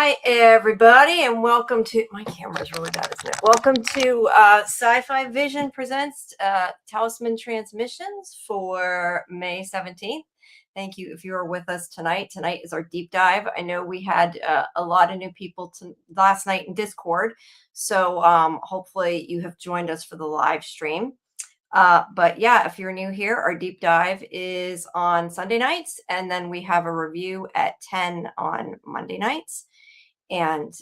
Hi, everybody, and welcome to, my camera's really bad, isn't it? Welcome to SciFi Vision presents Talisman Transmissions for May 17th. Thank you if you are with us tonight. Tonight is our deep dive. I know we had a lot of new people last night in Discord, so hopefully you have joined us for the live stream. But yeah, if you're new here, our deep dive is on Sunday nights, and then we have a review at 10 on Monday nights. And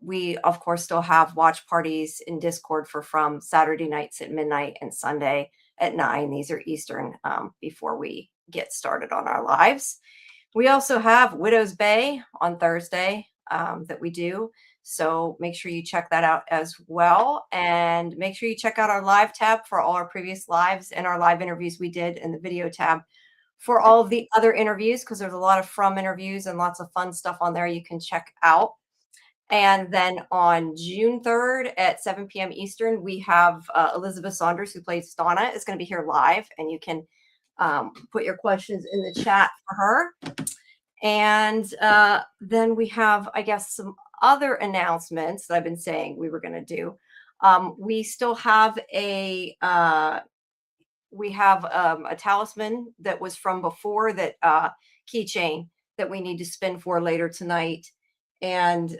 we, of course, still have watch parties in Discord from Saturday nights at midnight and Sunday at 9. These are Eastern before we get started on our lives. We also have Widow's Bay on Thursday that we do. So make sure you check that out as well. And make sure you check out our live tab for all our previous lives and our live interviews we did in the video tab for all of the other interviews, because there's a lot of from interviews and lots of fun stuff on there you can check out. And then on June 3rd at 7 p.m. Eastern, we have Elizabeth Saunders, who plays Donna, is going to be here live. And you can put your questions in the chat for her. And then we have, I guess, some other announcements that I've been saying we were going to do. We still have a talisman that was from before, that keychain that we need to spin for later tonight. And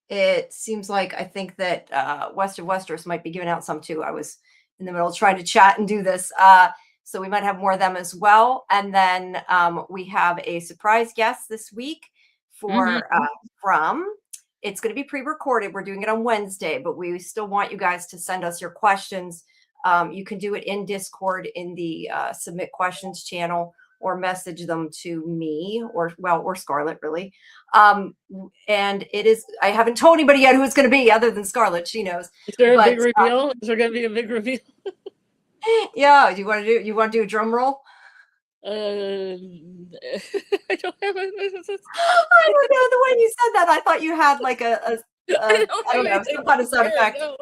it seems like, I think that West of Westeros might be giving out some too. I was in the middle of trying to chat and do this. So we might have more of them as well. And then we have a surprise guest this week it's going to be pre-recorded. We're doing it on Wednesday, but we still want you guys to send us your questions. You can do it in Discord in the submit questions channel, or message them to me or Scarlett, really. And it is, I haven't told anybody yet who it's going to be other than Scarlett. She knows. Is there a big reveal? Is there going to be a big reveal? Yeah. You want to do a drum roll? I don't have a. I don't know. The way you said that, I thought you had like I don't know, some kind of sound effect. No.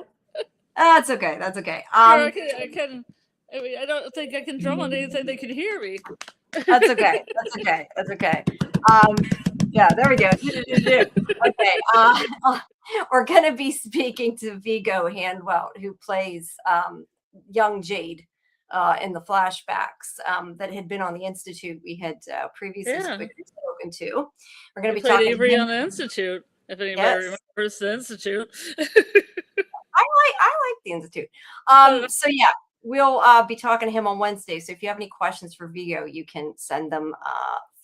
That's okay. That's okay. I can. I mean, I don't think I can drum on anything they can hear me. That's okay. That's okay. That's okay. Yeah, there we go. Okay. We're going to be speaking to Viggo Handwelt, who plays young Jade in the flashbacks that had been on the Institute. We had previously spoken to. We're going to be talking Avery on the Institute. If anybody remembers the Institute. I like the Institute. So yeah, we'll be talking to him on Wednesday. So if you have any questions for Viggo, you can send them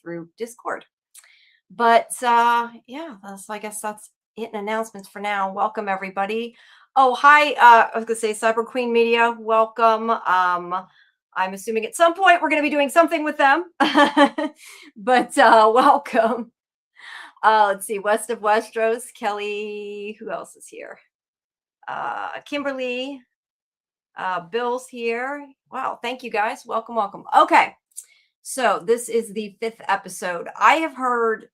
through Discord. But yeah, I guess that's it in announcements for now. Welcome, everybody. Oh, hi. I was going to say Cyber Queen Media. Welcome. I'm assuming at some point we're going to be doing something with them. But welcome. Let's see. West of Westeros, Kelly. Who else is here? Kimberly. Bill's here. Wow. Thank you, guys. Welcome, welcome. Okay. So this is the 5th episode. I have heard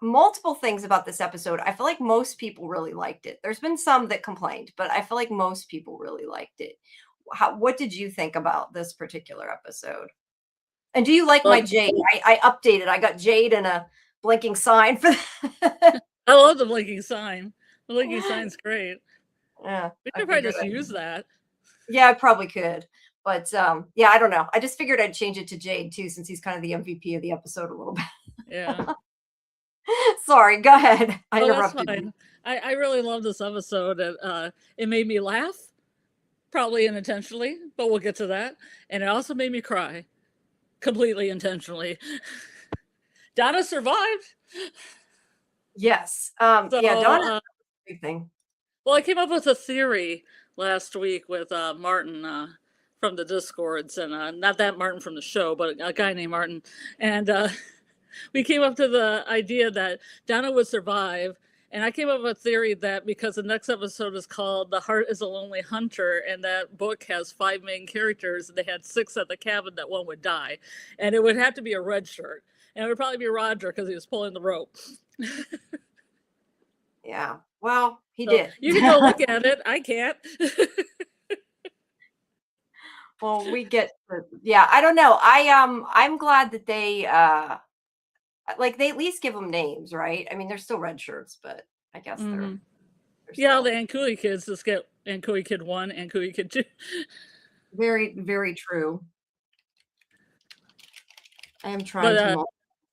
multiple things about this episode. I feel like most people really liked it. There's been some that complained, but I feel like most people really liked it. What did you think about this particular episode? And do you like my Jade? I updated. I got Jade and a blinking sign for that. I love the blinking sign. The blinking sign's great. Yeah. We could probably just use that. Yeah, I probably could. But yeah, I don't know. I just figured I'd change it to Jade too, since he's kind of the MVP of the episode a little bit. Yeah. Sorry, go ahead. I interrupted you. I really love this episode. It made me laugh, probably unintentionally, but we'll get to that. And it also made me cry, completely intentionally. Donna survived. Yes. Yeah, Donna. Big thing. Well, I came up with a theory last week with Martin from the Discords, and not that Martin from the show, but a guy named Martin. And we came up to the idea that Donna would survive. And I came up with a theory that because the next episode is called The Heart is a Lonely Hunter, and that book has 5 main characters, and they had 6 at the cabin, that one would die. And it would have to be a red shirt. And it would probably be Roger because he was pulling the rope. Yeah. Well, he did. You can go look at it. I can't. Well, we get. Yeah, I don't know. I'm glad that they like they at least give them names, right? I mean, they're still red shirts, but I guess they're Hmm. they're Yeah, the still Ankui kids just get Ankui Kid 1, Ankui Kid 2. very, very true. I am trying But, to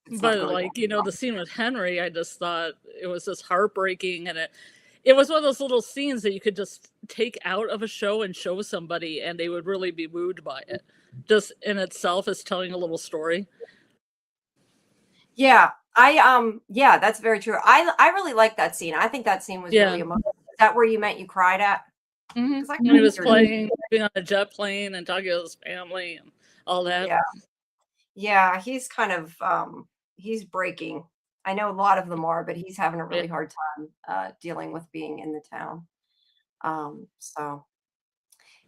it's not really like, you know, going the scene with Henry, I just thought it was just heartbreaking, and it was one of those little scenes that you could just take out of a show and show somebody, and they would really be moved by it. Just in itself as telling a little story. Yeah, yeah, that's very true. I really like that scene. I think that scene was really Yeah. emotional. Is that where you meant you cried at? Mhm. Because I When he cried was here too. playing, being on a jet plane and talking to his family and all that. Yeah. Yeah, he's kind of he's breaking. I know a lot of them are, but he's having a Yeah. really hard time dealing with being in the town. So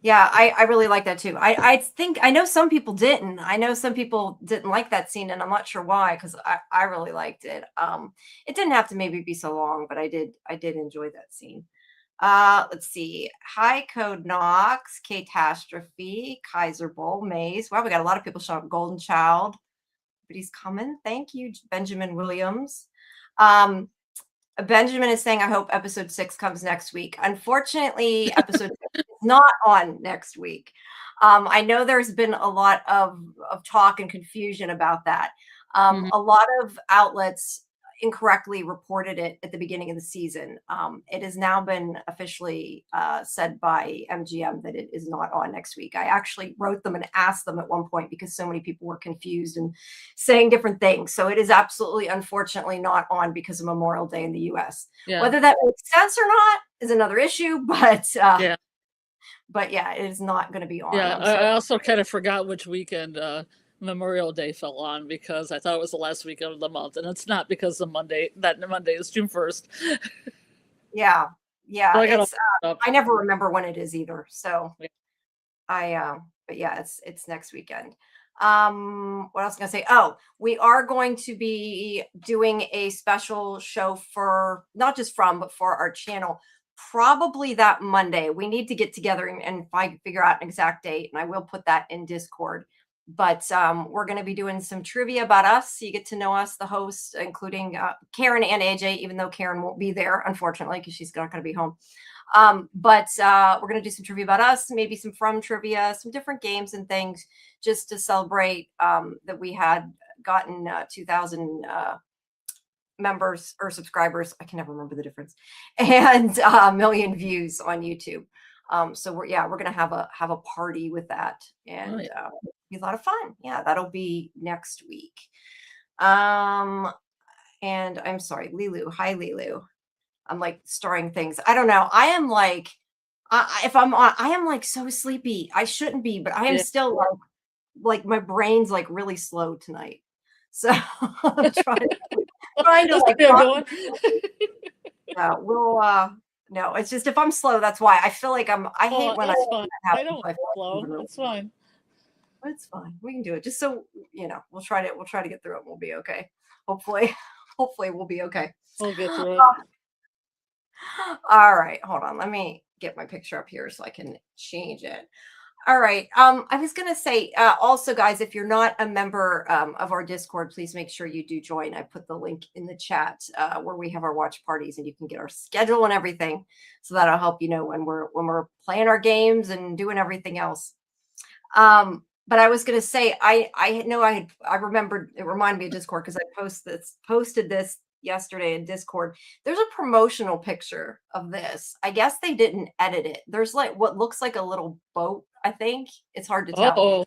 yeah, I really like that too. I think I know some people didn't. I know some people didn't like that scene, and I'm not sure why because I really liked it. It didn't have to maybe be so long, but I did enjoy that scene. Let's see. High Code Knox, Catastrophe, Kaiser Bowl, Maze. Wow, we got a lot of people showing up. Golden Child, but he's coming. Thank you, Benjamin Williams. Um, Benjamin is saying, I hope episode 6 comes next week. Unfortunately, episode 6 is not on next week. I know there's been a lot of talk and confusion about that. Mhm. A lot of outlets incorrectly reported it at the beginning of the season. It has now been officially said by MGM that it is not on next week. I actually wrote them and asked them at one point because so many people were confused and saying different things. So it is absolutely, unfortunately, not on because of Memorial Day in the US. Yeah. Whether that makes sense or not is another issue, Yeah. but yeah, it is not going to be on. Yeah. I'm I sorry. also kind of forgot which weekend Memorial Day fell on because I thought it was the last weekend of the month, and it's not because that Monday is June 1st. Yeah, yeah, So I got all it's up. I never remember when it is either. So Yeah. I but yeah, it's next weekend. What else can I say? Oh, we are going to be doing a special show for not just from but for our channel probably that Monday. We need to get together and figure out an exact date, and I will put that in Discord. But we're going to be doing some trivia about us. So you get to know us, the hosts, including Karen and AJ, even though Karen won't be there, unfortunately, because she's not going to be home. But we're going to do some trivia about us, maybe some from trivia, some different games and things just to celebrate that we had gotten 2,000 members or subscribers. I can never remember the difference, and a million views on YouTube. So we're gonna have a party with that, and Oh, yeah. be a lot of fun. Yeah, that'll be next week. Um, and I'm sorry, Lilu. Hi, Lilu. I'm like starring things. I don't know. I am like, if I'm on, I am like so sleepy. I shouldn't be, but I am Yeah. still like my brain's like really slow tonight. So I'm trying to That's like pretty good one. we'll no, it's just if I'm slow, that's why I feel like I hate Oh, when that's fine. that I happens. don't I feel like flow. moving really It's fine. but it's fine. We can do it. Just so we'll try to get through it. We'll be okay. Hopefully, hopefully we'll be okay. We'll get through it. All right, hold on. Let me get my picture up here so I can change it. All right. I was gonna say also, guys, if you're not a member of our Discord, please make sure you do join. I put the link in the chat where we have our watch parties, and you can get our schedule and everything. So that'll help you know when we're playing our games and doing everything else. But I was gonna say I know I remembered it reminded me of Discord because I posted this yesterday in Discord. There's a promotional picture of this. I guess they didn't edit it. There's like what looks like a little boat, I think. It's hard to tell. Oh,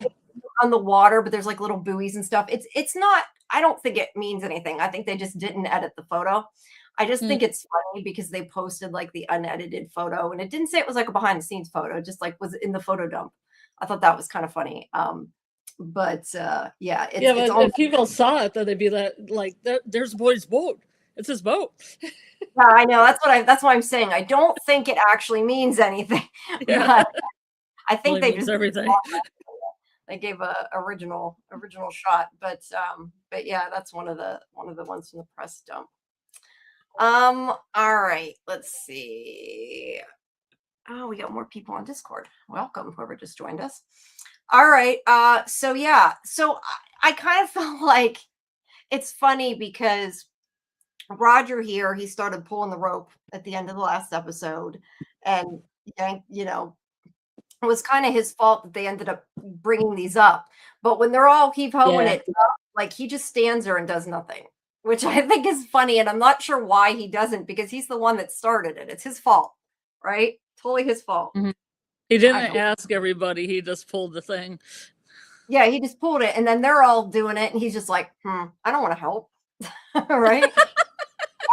On the water, but there's like little buoys and stuff. It's not I don't think it means anything. I think they just didn't edit the photo. I just hmm. think it's funny because they posted like the unedited photo and it didn't say it was like a behind the scenes photo, it just like was in the photo dump. I thought that was kind of funny. But yeah, Yeah, it's but almost if people saw it, then they'd be like, "There's Boy's boat. It's his boat." yeah, I know. That's what I'm saying. I don't think it actually means anything, Yeah, but I think really they means just everything. they gave a original shot. But yeah, that's one of the ones from the press dump. All right, let's see. Oh, we got more people on Discord. Welcome, whoever just joined us. All right. So yeah, so I kind of felt like it's funny because Roger here, he started pulling the rope at the end of the last episode, and you know, it was kind of his fault that they ended up bringing these up. But when they're all heave hoeing Yeah. it up, like he just stands there and does nothing, which I think is funny. And I'm not sure why he doesn't, because he's the one that started it. It's his fault, right? Totally his fault. Mhm. He didn't ask everybody. He just pulled the thing. Yeah, he just pulled it, and then they're all doing it, and he's just like, I don't want to help. Right?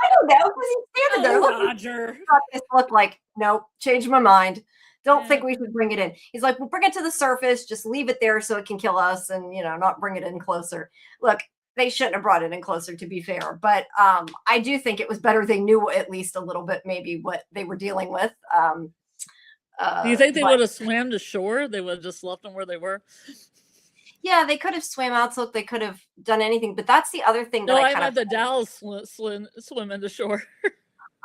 I don't know, because he's standing there. Roger. This look like, nope, changed my mind. Don't Yeah. think we should bring it in. He's like, we'll bring it to the surface, just leave it there so it can kill us, and not bring it in closer. Look, they shouldn't have brought it in closer, to be fair, but I do think it was better they knew at least a little bit maybe what they were dealing with. Do you think they would have swam to shore? They would have just left them where they were? Yeah, they could have swam out, so they could have done anything. But that's the other thing that I meant the Dallas swim into shore.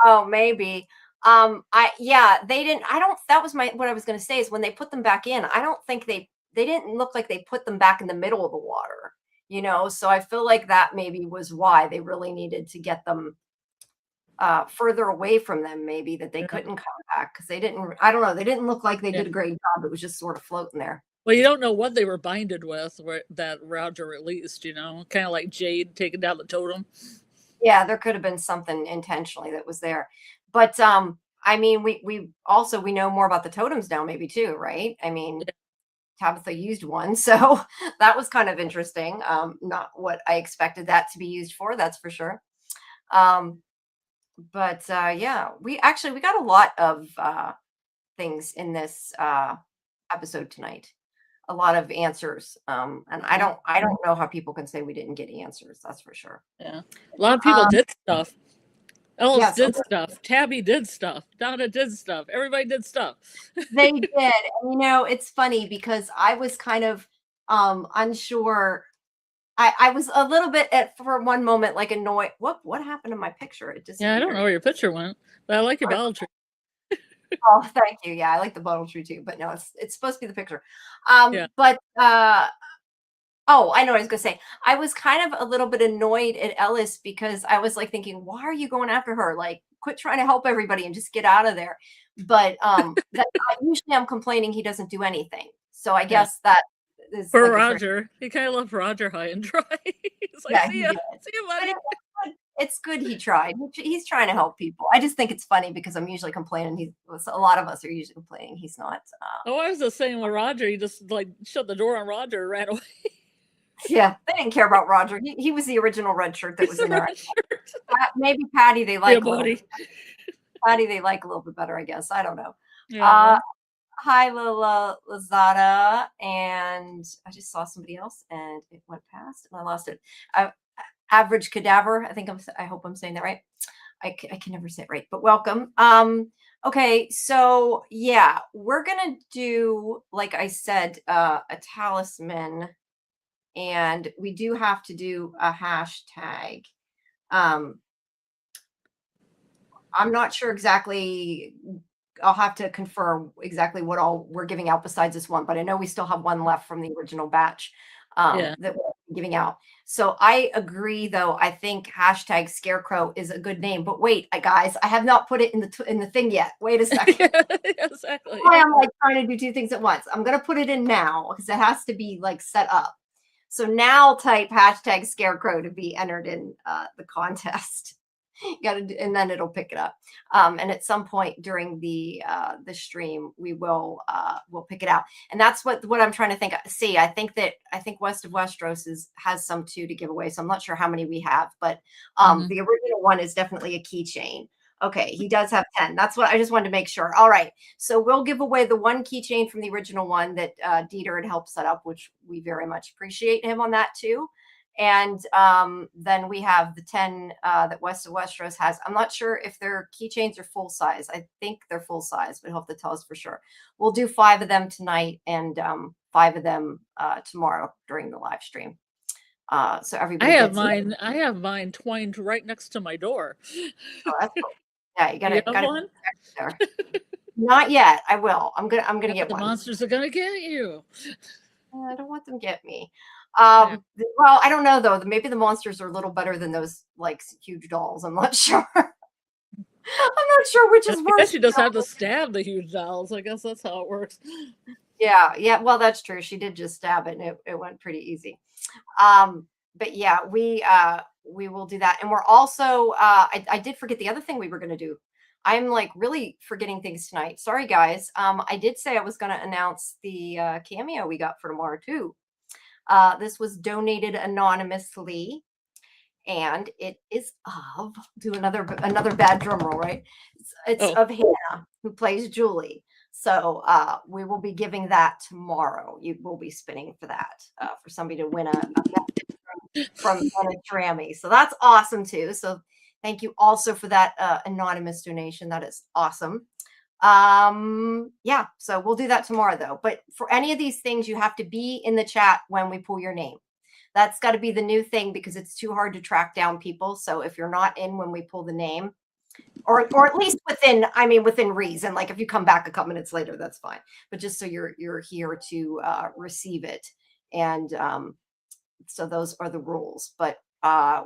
Oh, maybe. They didn't. That was what I was going to say is when they put them back in, I don't think they didn't look like they put them back in the middle of the water, So I feel like that maybe was why they really needed to get them further away from them, maybe that they couldn't come back because they didn't. I don't know. They didn't look like they did a great job. It was just sort of floating there. Well, you don't know what they were binded with that Roger released, kind of like Jade taking down the totem. Yeah, there could have been something intentionally that was there. But I mean, we know more about the totems now, maybe too, right? I mean, Tabitha used one, so that was kind of interesting. Not what I expected that to be used for, that's for sure. But yeah, we got a lot of things in this episode tonight. A lot of answers. And I don't know how people can say we didn't get answers. That's for sure. Yeah. A lot of people did stuff. Ellis did stuff. Tabby did stuff. Donna did stuff. Everybody did stuff. They did. And, it's funny because I was kind of unsure. I was a little bit for one moment like annoyed. What happened to my picture? It just I don't know where your picture went, but I like your bottle tree. Oh, thank you. Yeah, I like the bottle tree too, but no, it's supposed to be the picture. But oh, I know what I was gonna say. I was kind of a little bit annoyed at Ellis because I was like thinking, why are you going after her? Like, quit trying to help everybody and just get out of there. But usually I'm complaining he doesn't do anything. So I guess that is for Roger. He kind of left Roger high and dry. He's like, see ya, buddy. It's good he tried. He's trying to help people. I just think it's funny because I'm usually complaining. A lot of us are usually complaining. He's not. I was the same with Roger. He just shut the door on Roger and ran away. Yeah, they didn't care about Roger. He was the original red shirt that was in there. Maybe Patty they like. Patty they like a little bit better, I guess. I don't know. Yeah. Hi, Lazada, and I just saw somebody else, and it went past, and I lost it. Average Cadaver. I hope I'm saying that right. I can never say it right, but welcome. Okay, so yeah, we're gonna do, like I said, a talisman, and we do have to do a hashtag. I'm not sure exactly. I'll have to confirm exactly what all we're giving out besides this one, but I know we still have one left from the original batch that we're giving out. So I agree, though. I think hashtag Scarecrow is a good name. But wait, guys, I have not put it in the thing yet. Wait a second. Exactly. Why I'm trying to do two things at once. I'm gonna put it in now because it has to be set up. So now type hashtag Scarecrow to be entered in the contest. And then it'll pick it up. And at some point during the stream, we'll pick it out. And that's what I'm trying to think. See, I think West of Westeros has some too to give away. So I'm not sure how many we have, but the original one is definitely a keychain. Okay, he does have 10. That's what I just wanted to make sure. All right, so we'll give away the one keychain from the original one that Dieter had helped set up, which we very much appreciate him on that too. And then we have the 10 that West of Westeros has. I'm not sure if their keychains are full size. I think they're full size, but he'll have to tell us for sure. We'll do 5 of them tonight and 5 of them tomorrow during the live stream. So everybody. I have mine twined right next to my door. Oh, that's cool. Yeah, you gotta one? There. Not yet. I will. I'm gonna get one. The monsters are gonna get you. I don't want them to get me. Yeah. Well, I don't know though. Maybe the monsters are a little better than those like huge dolls. I'm not sure. I'm not sure which I is worse. guess you just have to stab the huge dolls. I guess that's how it works. Yeah. Well, that's true. She did just stab it, and it went pretty easy. But yeah, we will do that, and we're also. I did forget the other thing we were going to do. I'm like really forgetting things tonight. Sorry, guys. I did say I was going to announce the cameo we got for tomorrow too. This was donated anonymously, and it is of do another bad drum roll, right? It's Oh, of Hannah, who plays Julie. So we will be giving that tomorrow. You will be spinning for that for somebody to win a message from Hannah Trammy. So that's awesome too. So thank you also for that anonymous donation. That is awesome. Yeah, so we'll do that tomorrow though. But for any of these things, you have to be in the chat when we pull your name. That's got to be the new thing because it's too hard to track down people. So if you're not in when we pull the name, or at least within reason, like if you come back a couple minutes later, that's fine. But just so you're here to receive it, and so those are the rules. But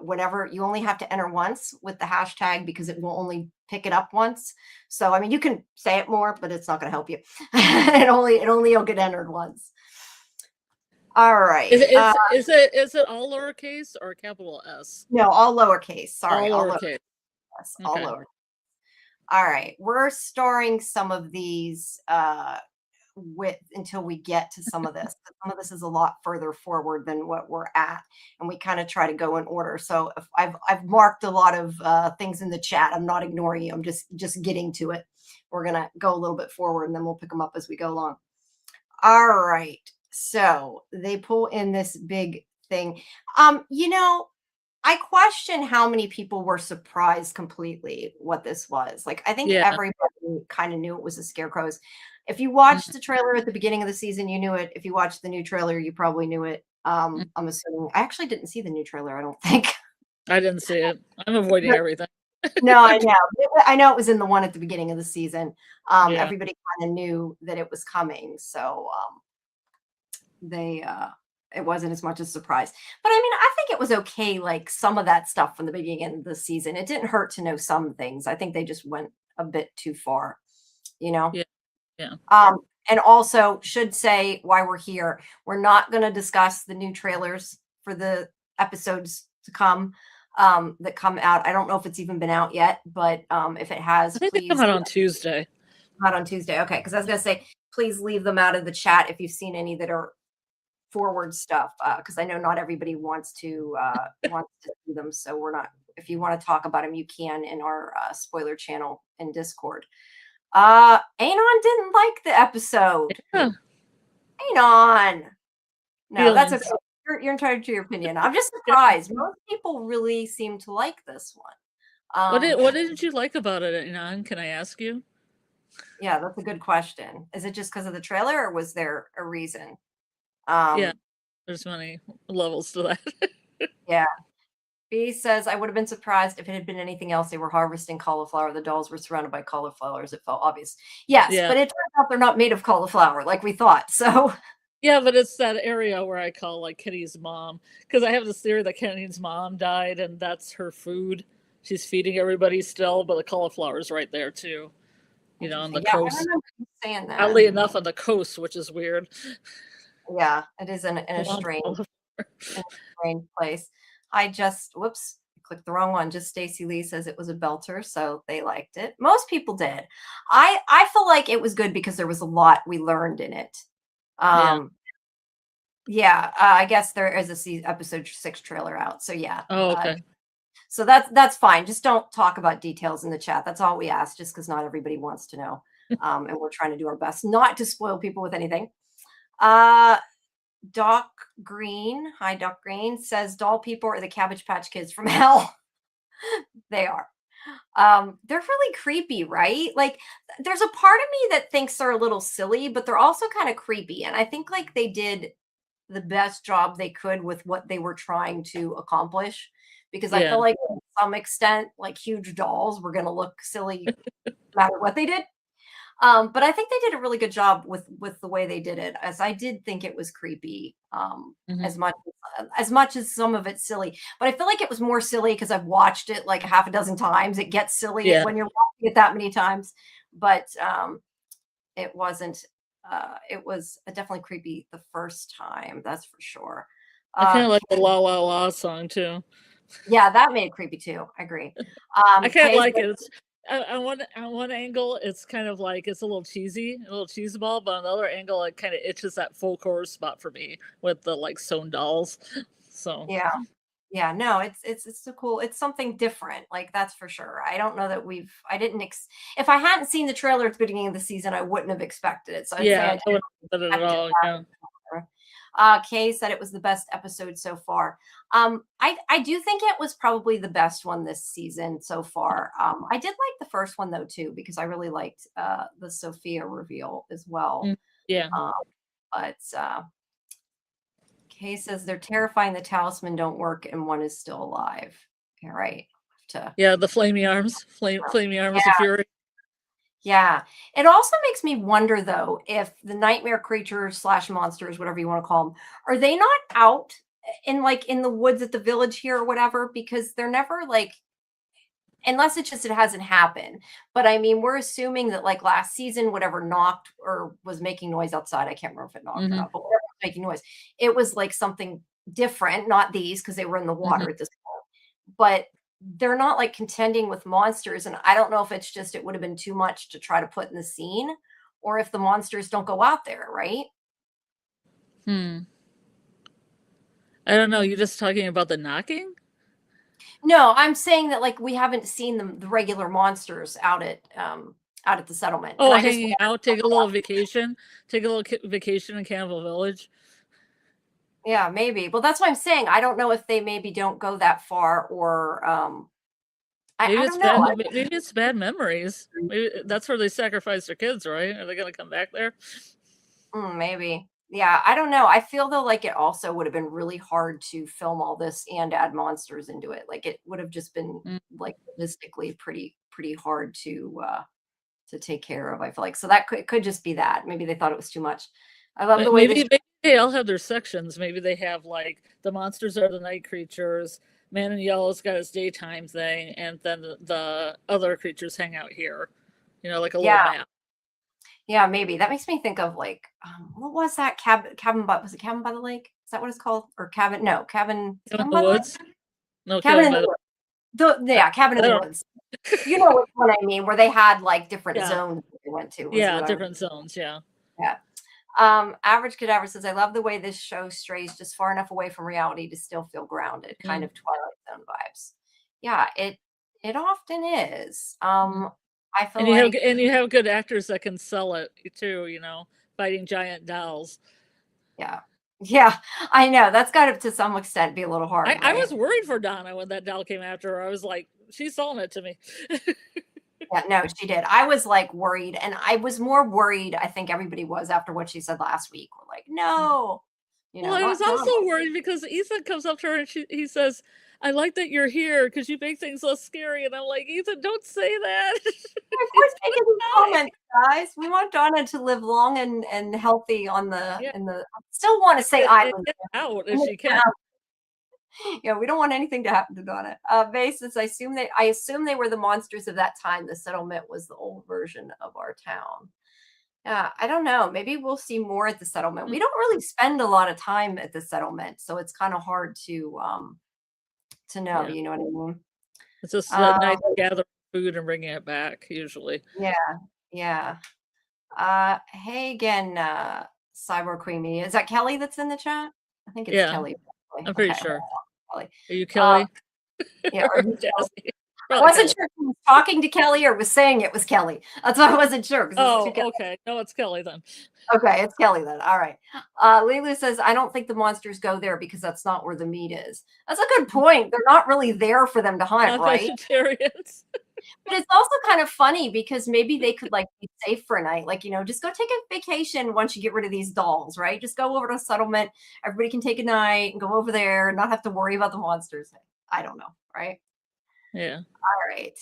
whenever you only have to enter once with the hashtag because it will only pick it up once. So I mean, you can say it more, but it's not going to help you. it only will get entered once. All right. is it all lowercase or capital S? No, all lowercase. Sorry, All lowercase. Yes, all Okay. lowercase. All right, we're storing some of these until we get to some of this. Some of this is a lot further forward than what we're at, and we kind of try to go in order. So if I've marked a lot of things in the chat. I'm not ignoring you. I'm just getting to it. We're gonna go a little bit forward, and then we'll pick them up as we go along. All right. So they pull in this big thing. I question how many people were surprised completely what this was. Like, I think Yeah. everybody kind of knew it was the scarecrows. If you watched the trailer at the beginning of the season, you knew it. If you watched the new trailer, you probably knew it. I'm assuming. I actually didn't see the new trailer, I don't think. I didn't see it. I'm avoiding everything. No, I know. I know it was in the one at the beginning of the season. Yeah. Everybody kind of knew that it was coming. So it wasn't as much a surprise. But I mean, I think it was okay, like some of that stuff from the beginning of the season. It didn't hurt to know some things. I think they just went a bit too far, you know? Yeah. Yeah. And also should say why we're here. We're not going to discuss the new trailers for the episodes to come that come out. I don't know if it's even been out yet, but if it has, I think please they come out on Tuesday. Not on Tuesday. Okay, because I was going to say, please leave them out of the chat if you've seen any that are forward stuff, because I know not everybody wants to see them. So we're not. If you want to talk about them, you can in our spoiler channel in Discord. Anon didn't like the episode. Yeah. Anon. No, that's Feelings. okay. You're entitled to your opinion. I'm just surprised. Most people really seem to like this one. What did you like about it, Anon? Can I ask you? Yeah, that's a good question. Is it just because of the trailer, or was there a reason? Yeah, there's many levels to that. Yeah. B says, I would have been surprised if it had been anything else. They were harvesting cauliflower. The dolls were surrounded by cauliflowers. It felt obvious. Yes, Yeah. but it turns out they're not made of cauliflower like we thought. So Yeah, but it's that area where I call like Kenny's mom, because I have this theory that Kenny's mom died and that's her food. She's feeding everybody still, but the cauliflower is right there too. You know, on the coast. I remember you saying that. Oddly enough, on the coast, which is weird. Yeah, it is in a strange place. Whoops, I clicked the wrong one. Just Stacy Lee says it was a belter, so they liked it. Most people did. I feel like it was good because there was a lot we learned in it. Yeah, I guess there is a episode 6 trailer out. So yeah. Oh, okay. So that's fine. Just don't talk about details in the chat. That's all we ask, just because not everybody wants to know. And we're trying to do our best not to spoil people with anything. Doc Green, hi Doc Green, says doll people are the Cabbage Patch Kids from hell. They are. They're really creepy, right? Like there's a part of me that thinks they're a little silly, but they're also kind of creepy. And I think like they did the best job they could with what they were trying to accomplish. Because I feel like to some extent, like huge dolls were going to look silly no matter what they did. But I think they did a really good job with the way they did it, as I did think it was creepy, Hmm. as much as some of it's silly. But I feel like it was more silly because I've watched it like a half a dozen times. It gets silly Yeah, when you're watching it that many times, but it wasn't. It was definitely creepy the first time, that's for sure. I kind of like the Kay, La La La song too. yeah, that made it creepy too. I agree. I kind of Kay like said, it. It's on one angle, it's kind of like it's a little cheesy, a little cheeseball, but on the other angle, it kind of itches that full chorus spot for me with the like sewn dolls. So yeah. Yeah, no, it's so cool. It's something different, like that's for sure. I don't know that I didn't if I hadn't seen the trailer at the beginning of the season, I wouldn't have expected it. So I'd say I yeah, didn't I wouldn't have said it at expect it. all. Yeah, Kay said it was the best episode so far. I do think it was probably the best one this season so far. I did like the first one though too, because I really liked the Sophia reveal as well. mm, yeah, Um, but Kay says they're terrifying. The talisman don't work, and one is still alive. Okay, right. To yeah. The flamey arms of yeah, fury. yeah. It also makes me wonder though if the nightmare creatures slash monsters, whatever you want to call them, are they not out in the woods at the village here or whatever? Because they're never like, unless it's just it hasn't happened. But I mean, we're assuming that like last season, whatever knocked or was making noise outside, I can't remember if it knocked or Hmm. not, but whatever was making noise, it was like something different, not these because they were in the Hmm. water at this point. But they're not like contending with monsters. And I don't know if it's just it would have been too much to try to put in the scene, or if the monsters don't go out there, right? Hmm. I don't know. You're just talking about the knocking. No, I'm saying that like we haven't seen the regular monsters out at the settlement. And Oh, I just hanging out, take a little vacation, take a little vacation in Cannibal Village. Yeah, maybe. Well, that's what I'm saying. I don't know if they maybe don't go that far or I Maybe it's don't know. bad. Maybe it's bad memories. Maybe that's where they sacrifice their kids, right? Are they gonna come back there? Maybe. Yeah, I don't know. I feel though like it also would have been really hard to film all this and add monsters into it. Like it would have just been Mm. like logistically pretty hard to take care of. I feel like so that could just be that. Maybe they thought it was too much. I love the way this. Maybe they all have their sections. Maybe they have like the monsters are the night creatures. Man in Yellow's got his daytime thing, and then the other creatures hang out here. Like a little Yeah, map. yeah, maybe. That makes me think of like what was that cabin by was it Cabin by the Lake? Is that what it's called? Or cabin no, cabin is it In Cabin the by the Lake? woods. No Cabin killing in the by the. Woods. Yeah, Cabin in I the don't. Woods. You know which one I mean, where they had like different Yeah, zones they went to was yeah, what I was. different zones. Yeah. Yeah. Average Cadaver says, I love the way this show strays just far enough away from reality to still feel grounded, kind Mm, of Twilight Zone vibes. Yeah, it often is. mm. I feel And like you have good actors that can sell it too. Fighting giant dolls. yeah. Yeah, I know. That's got to some extent be a little hard, I right? was worried for Donna when that doll came after her. I was like, she's selling it to me. Yeah, no, she did. I was like worried, and I was more worried, I think everybody was after what she said last week. We're like, no, Well, I was not Donna. also worried because Ethan comes up to her and he says, "I like that you're here because you make things less scary." And I'm like, Ethan, don't say that. Quit It's making these fine. comments, guys. We want Donna to live long and healthy on the Yeah, in the still want to say and island. get out In if the she can. town. Yeah, we don't want anything to happen to Donna. Basis, I assume they were the monsters of that time. The settlement was the old version of our town. Yeah, I don't know. Maybe we'll see more at the settlement. Mm, We don't really spend a lot of time at the settlement, so it's kind of hard to know. yeah, You know what I mean? it's just that Um, night gathering food and bringing it back usually. yeah, yeah. Hey again, Cyborg Queen Media. Is that Kelly that's in the chat? I think it's Yeah, Kelly. Probably. I'm pretty Okay, sure. Kelly. Are you Uh, Kelly yeah, or or who's Kelly? Jazzy? I Probably wasn't Kelly. sure if he was talking to Kelly or was saying it was Kelly. That's why I wasn't sure because it's two Oh, Kelly. okay. No, it's Kelly then. Okay, it's Kelly then. All right. Lulu says, I don't think the monsters go there because that's not where the meat is. That's a good point. They're not really there for them to hunt, Not right? vegetarians. But it's also kind of funny because maybe they could like be safe for a night. Like, just go take a vacation once you get rid of these dolls, right? Just go over to a settlement. Everybody can take a night and go over there and not have to worry about the monsters. I don't know, right? Yeah. All right.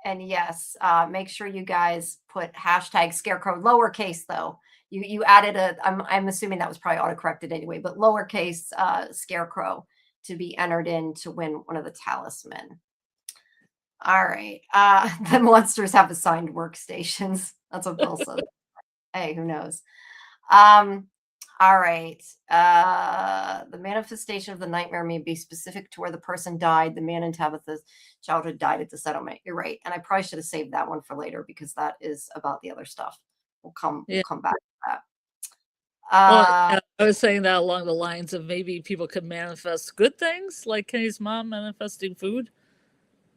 And yes, make sure you guys put hashtag scarecrow lowercase though. You added I'm assuming that was probably autocorrected anyway, but lowercase scarecrow to be entered in to win one of the talisman. All right. The monsters have assigned workstations. That's what Bill says. Hey, who knows? All right. The manifestation of the nightmare may be specific to where the person died. The man in Tabitha's childhood died at the settlement. You're right. And I probably should have saved that one for later because that is about the other stuff. We'll Yeah. come back to that. Well, I was saying that along the lines of maybe people could manifest good things, like Kenny's mom manifesting food.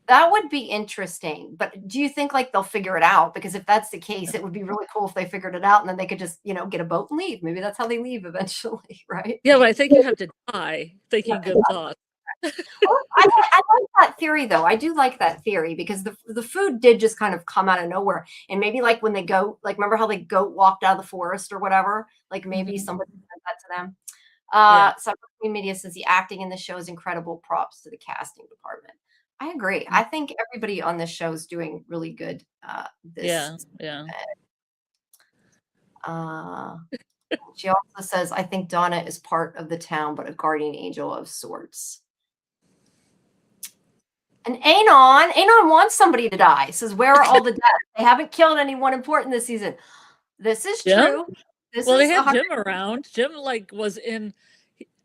That would be interesting. But do you think like they'll figure it out? Because if that's the case, it would be really cool if they figured it out and then they could just, get a boat and leave. Maybe that's how they leave eventually, right? Yeah, but I think you have to die thinking good thoughts. Oh, I like that theory though. I do like that theory because the food did just kind of come out of nowhere. And maybe like when they go, like remember how the goat walked out of the forest or whatever? Like maybe somebody said that to them. Yeah. So Queen Media says the acting in the show is incredible. Props to the casting department. I agree. I think everybody on this show is doing really good. Yeah. She also says, I think Donna is part of the town, but a guardian angel of sorts. And Anon wants somebody to die. Says, where are all the deaths? They haven't killed anyone important this season. This is true. Well, they had Jim around. Jim was in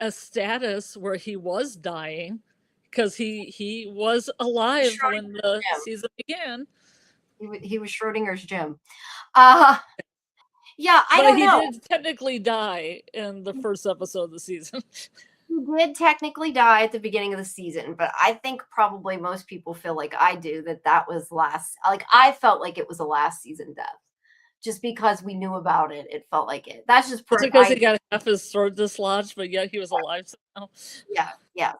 a status where he was dying because he was alive when the season began. He was Schrodinger's Jim. Yeah, I don't know. He did technically die in the first episode of the season. He did technically die at the beginning of the season, but I think probably most people feel like I do that was I felt like it was a last season death. Just because we knew about it, it felt like it. That's just because he got half his sword dislodged, but yet he was alive somehow. Yeah.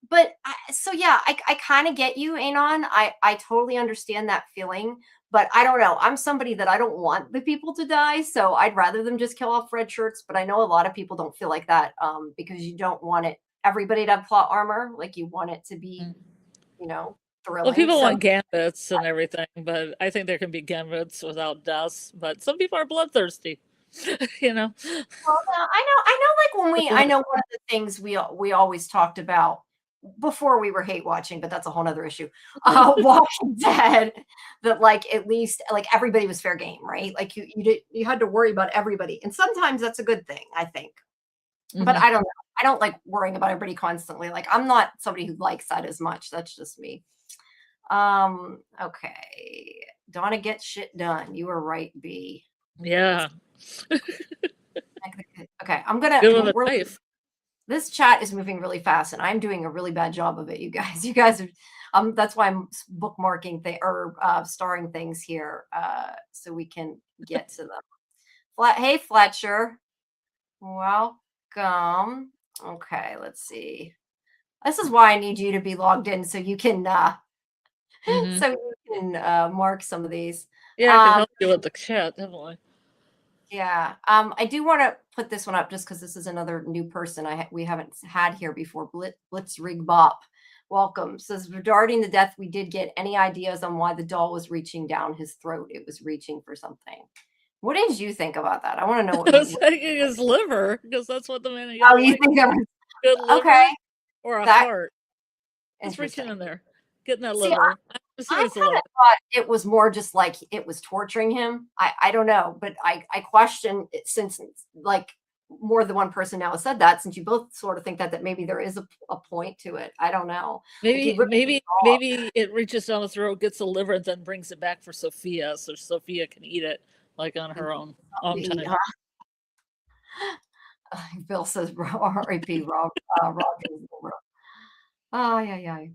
But I kind of get you, Anon. I totally understand that feeling, but I don't know. I'm somebody that I don't want the people to die, so I'd rather them just kill off red shirts. But I know a lot of people don't feel like that because you don't want everybody to have plot armor. Like you want it to be, thrilling. Well, people want gambits and everything, but I think there can be gambits without deaths. But some people are bloodthirsty, Well, I know. I know one of the things we always talked about before we were hate watching, but that's a whole nother issue. Walking Dead, that at least everybody was fair game, right? Like you had to worry about everybody, and sometimes that's a good thing, I think. But I don't know. I don't like worrying about everybody constantly. Like I'm not somebody who likes that as much. That's just me. Okay. Donna gets shit done. You were right, B. Yeah. Okay. I'm gonna. This chat is moving really fast, and I'm doing a really bad job of it. You guys are. That's why I'm bookmarking starring things here, so we can get to them. Hey, Fletcher. Welcome. Okay. Let's see. This is why I need you to be logged in so you can. So you can mark some of these. Yeah, I can help you with the chat, definitely. Yeah. I do want to put this one up just because this is another new person we haven't had here before. Blitzrig Bop. Welcome. Says, regarding the death, we did get any ideas on why the doll was reaching down his throat? It was reaching for something. What did you think about that? I want to know what I was thinking his liver, because that's what the man. Oh, you think that was good liver? Okay. Or a heart? It's reaching in there. Getting that liver. I kind of thought it was more just like it was torturing him. I don't know, but I question it since more than one person now has said that, since you both sort of think that maybe there is a point to it. I don't know. Maybe it reaches down the throat, gets the liver, and then brings it back for Sophia, so Sophia can eat it on her own time. Bill says R.I.P. Rob. Oh yeah.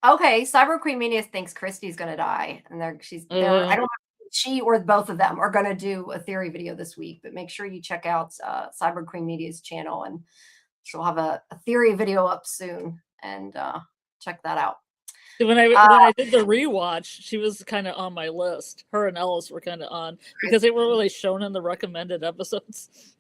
Okay, Cyber Queen Mania thinks Christy's gonna die, and I don't know if she or both of them are gonna do a theory video this week, but make sure you check out Cyber Queen Media's channel, and she'll have a theory video up soon, and check that out. When I did the rewatch, she was kind of on my list. Her and Ellis were kind of on because they were really shown in the recommended episodes.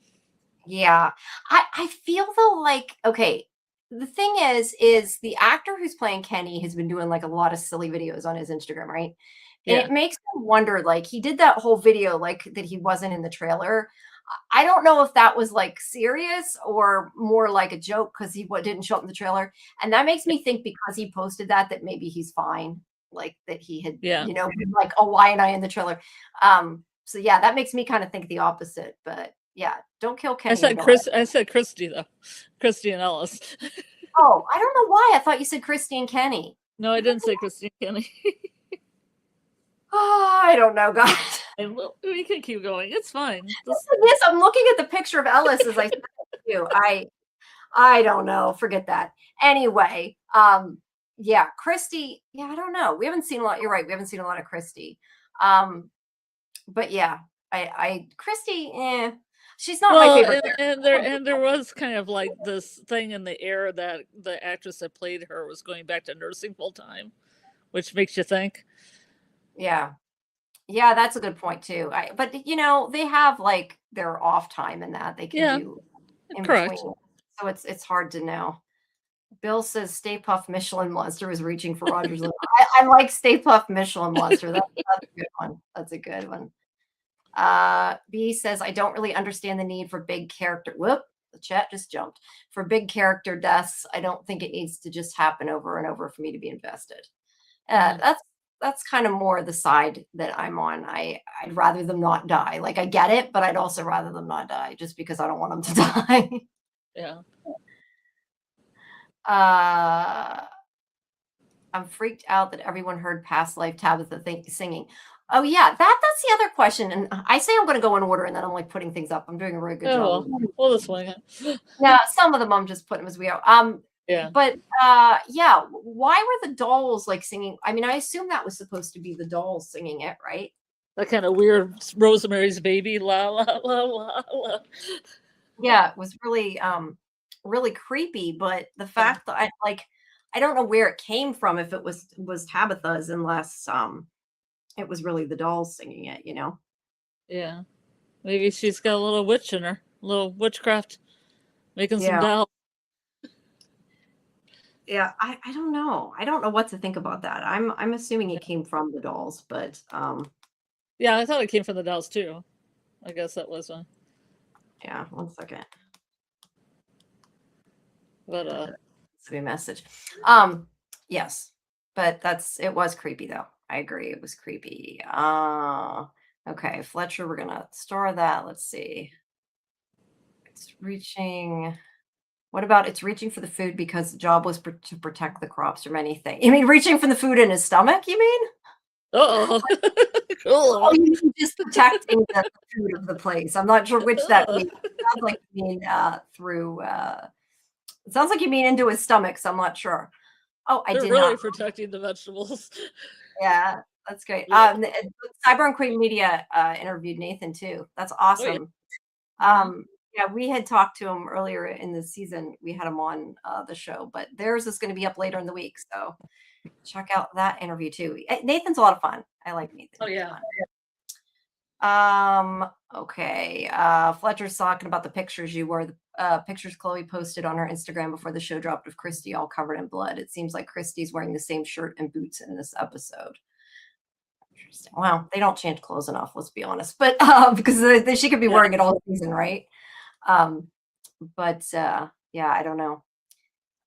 Yeah, I feel though okay. the thing is the actor who's playing Kenny has been doing like a lot of silly videos on his Instagram, right? And Yeah. it makes me wonder, like he did that whole video like that he wasn't in the trailer. I don't know if that was like serious or more like a joke because he didn't show up in the trailer. And that makes me think because he posted that maybe he's fine, like that he had, Yeah. been like, oh, why am I in the trailer? So yeah, that makes me kind of think the opposite. But yeah, don't kill Kenny. I said Christy though. Christy and Ellis. Oh, I don't know why. I thought you said Christy and Kenny. No, I didn't say Christy and Kenny. Oh, I don't know, guys. And we can keep going. It's fine. Yes, I'm looking at the picture of Ellis as I said it to you. I don't know. Forget that. Anyway, yeah, Christy. Yeah, I don't know. We haven't seen a lot. You're right. We haven't seen a lot of Christy. But yeah, Christy. She's not my favorite. And there was kind of like this thing in the air that the actress that played her was going back to nursing full time, which makes you think. Yeah. Yeah, that's a good point too. But they have like their off time in that they can do in correct. between. So it's hard to know. Bill says Stay Puft Michelin Monster is reaching for Roger's. I like Stay Puft Michelin Monster. That's a good one. That's a good one. B says I don't really understand the need for big character. Whoop, the chat just jumped. For big character deaths, I don't think it needs to just happen over and over for me to be invested. That's kind of more the side that I'm on. I'd rather them not die. Like I get it, but I'd also rather them not die just because I don't want them to die. Yeah. I'm freaked out that everyone heard Past Life Tabitha singing. Oh yeah, that's the other question. And I say I'm going to go in order, and then I'm like putting things up. I'm doing a really good job. Well, this one. Yeah, some of them I'm just putting them as we go. Yeah. But yeah, why were the dolls like singing? I mean, I assume that was supposed to be the dolls singing it, right? That kind of weird Rosemary's Baby, la la la la la. Yeah, it was really really creepy. But the fact that I don't know where it came from, if it was Tabitha's, unless it was really the dolls singing it, Yeah, maybe she's got a little witch in her, a little witchcraft, making some dolls. Yeah, I don't know. I don't know what to think about that. I'm assuming it came from the dolls, but yeah, I thought it came from the dolls too. I guess that was one. Yeah, 1 second. But it's a message. Yes, but it was creepy though. I agree, it was creepy. Okay, Fletcher, we're gonna store that. Let's see. It's reaching. What about it's reaching for the food because the job was to protect the crops from anything? You mean reaching for the food in his stomach? You mean? Oh, cool. Oh, you mean just protecting the food of the place. I'm not sure which that means. It sounds like you mean through. It sounds like you mean into his stomach. So I'm not sure. Oh, I did really not. Protecting the vegetables. Yeah, that's great. Cyber and Queen Media interviewed Nathan too. That's awesome. Oh, yeah. Yeah, we had talked to him earlier in the season. We had him on the show, but theirs is going to be up later in the week. So check out that interview too. Nathan's a lot of fun. I like Nathan. Oh yeah. Okay. Fletcher's talking about the pictures pictures Chloe posted on her Instagram before the show dropped of Christy all covered in blood. It seems like Christy's wearing the same shirt and boots in this episode. Interesting. Well, they don't change clothes enough, let's be honest. But because she could be wearing it all season, right? But yeah, I don't know.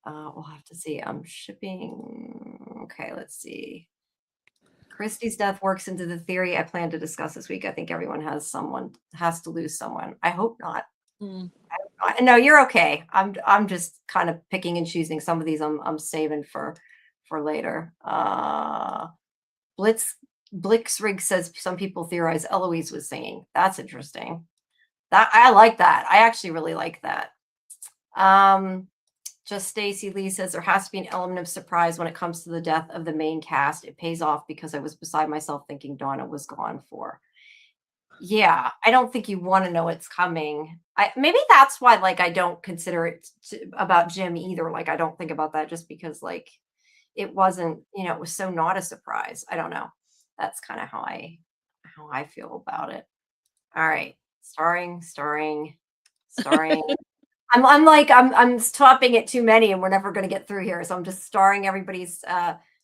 We'll have to see. I'm shipping. Okay, let's see. Christy's death works into the theory I plan to discuss this week. I think everyone has to lose someone. I hope not. No, you're okay. I'm just kind of picking and choosing. Some of these I'm saving for later. Blitzrig says some people theorize Eloise was singing. That's interesting. I like that. I actually really like that. Just Stacy Lee says there has to be an element of surprise when it comes to the death of the main cast. It pays off because I was beside myself thinking Donna was gone for. Yeah, I don't think you want to know it's coming. Maybe that's why I don't consider it about Jim either. I don't think about that just because it wasn't, it was so not a surprise. I don't know. That's kind of how I feel about it. All right. Starring. I'm stopping at too many, and we're never going to get through here. So I'm just starring everybody's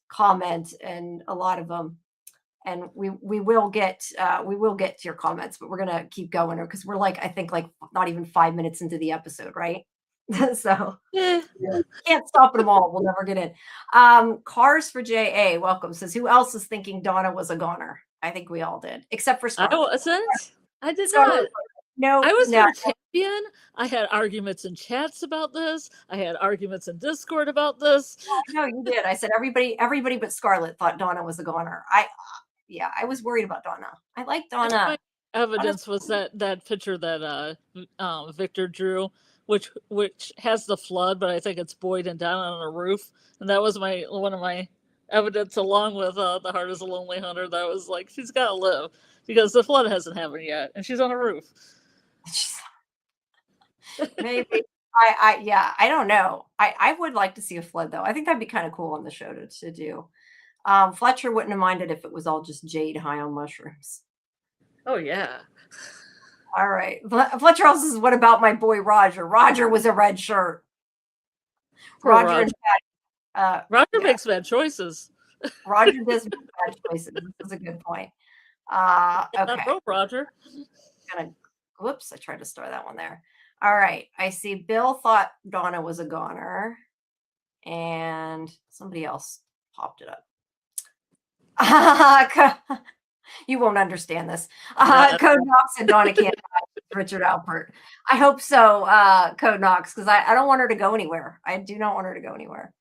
comment and a lot of them. And we will get to your comments, but we're gonna keep going because we're like, I think, like not even 5 minutes into the episode, right? So Yeah. can't stop them all. We'll never get in. Cars for JA, welcome, says, who else is thinking Donna was a goner? I think we all did, except for I Scarlett. wasn't. I did Scarlett, not. no, I was no, her champion. I had arguments in chats about this. I had arguments in Discord about this. no, you did. I said everybody but Scarlett thought Donna was a goner. Yeah, I was worried about Donna. I like Donna. My evidence was that picture that Victor drew, which has the flood, but I think it's buoyed and down on a roof, and that was one of my evidence, along with the Heart is a Lonely Hunter. That was like, she's got to live because the flood hasn't happened yet, and she's on a roof. Maybe. Yeah, I don't know. I would like to see a flood though. I think that'd be kind of cool on the show to do. Fletcher wouldn't have minded if it was all just Jade high on mushrooms. Oh yeah. All right. Fletcher also says, what about my boy Roger? Roger was a red shirt. Roger. In fact, Roger makes bad choices. Roger does make bad choices. This is a good point. Okay. Roger. Whoops, I tried to start that one there. All right. I see Bill thought Donna was a goner, and somebody else popped it up. You won't understand this. Code Knox and Donna can't Richard Alpert. I hope so, Code Knox, because I don't want her to go anywhere. I do not want her to go anywhere.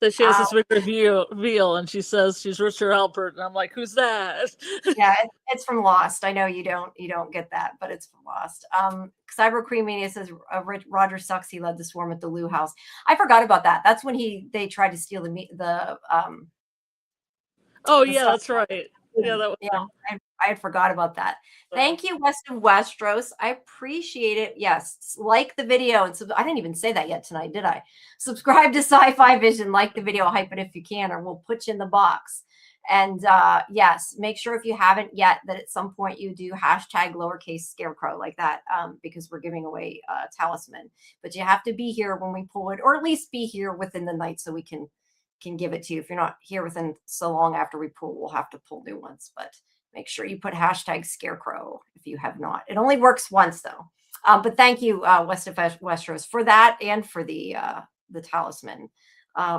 So she has this big reveal, and she says she's Richard Alpert, and I'm like, who's that? Yeah, it's from Lost. I know you don't get that, but it's from Lost. Cyber Queen Mania says Roger sucks. He led the swarm at the Lou house. I forgot about that. That's when they tried to steal the oh yeah, that's right. Yeah, that was I had forgot about that. Thank you, West of Westeros. I appreciate it. Yes, like the video, and I didn't even say that yet tonight, did I? Subscribe to SciFi Vision, like the video, hype it if you can, or we'll put you in the box. And yes, make sure if you haven't yet that at some point you do hashtag lowercase scarecrow like that, because we're giving away talisman. But you have to be here when we pull it, or at least be here within the night so we can give it to you. If you're not here within so long after we pull, we'll have to pull new ones. But make sure you put hashtag scarecrow if you have not. It only works once though. But thank you, West of Westeros, for that and for the talisman.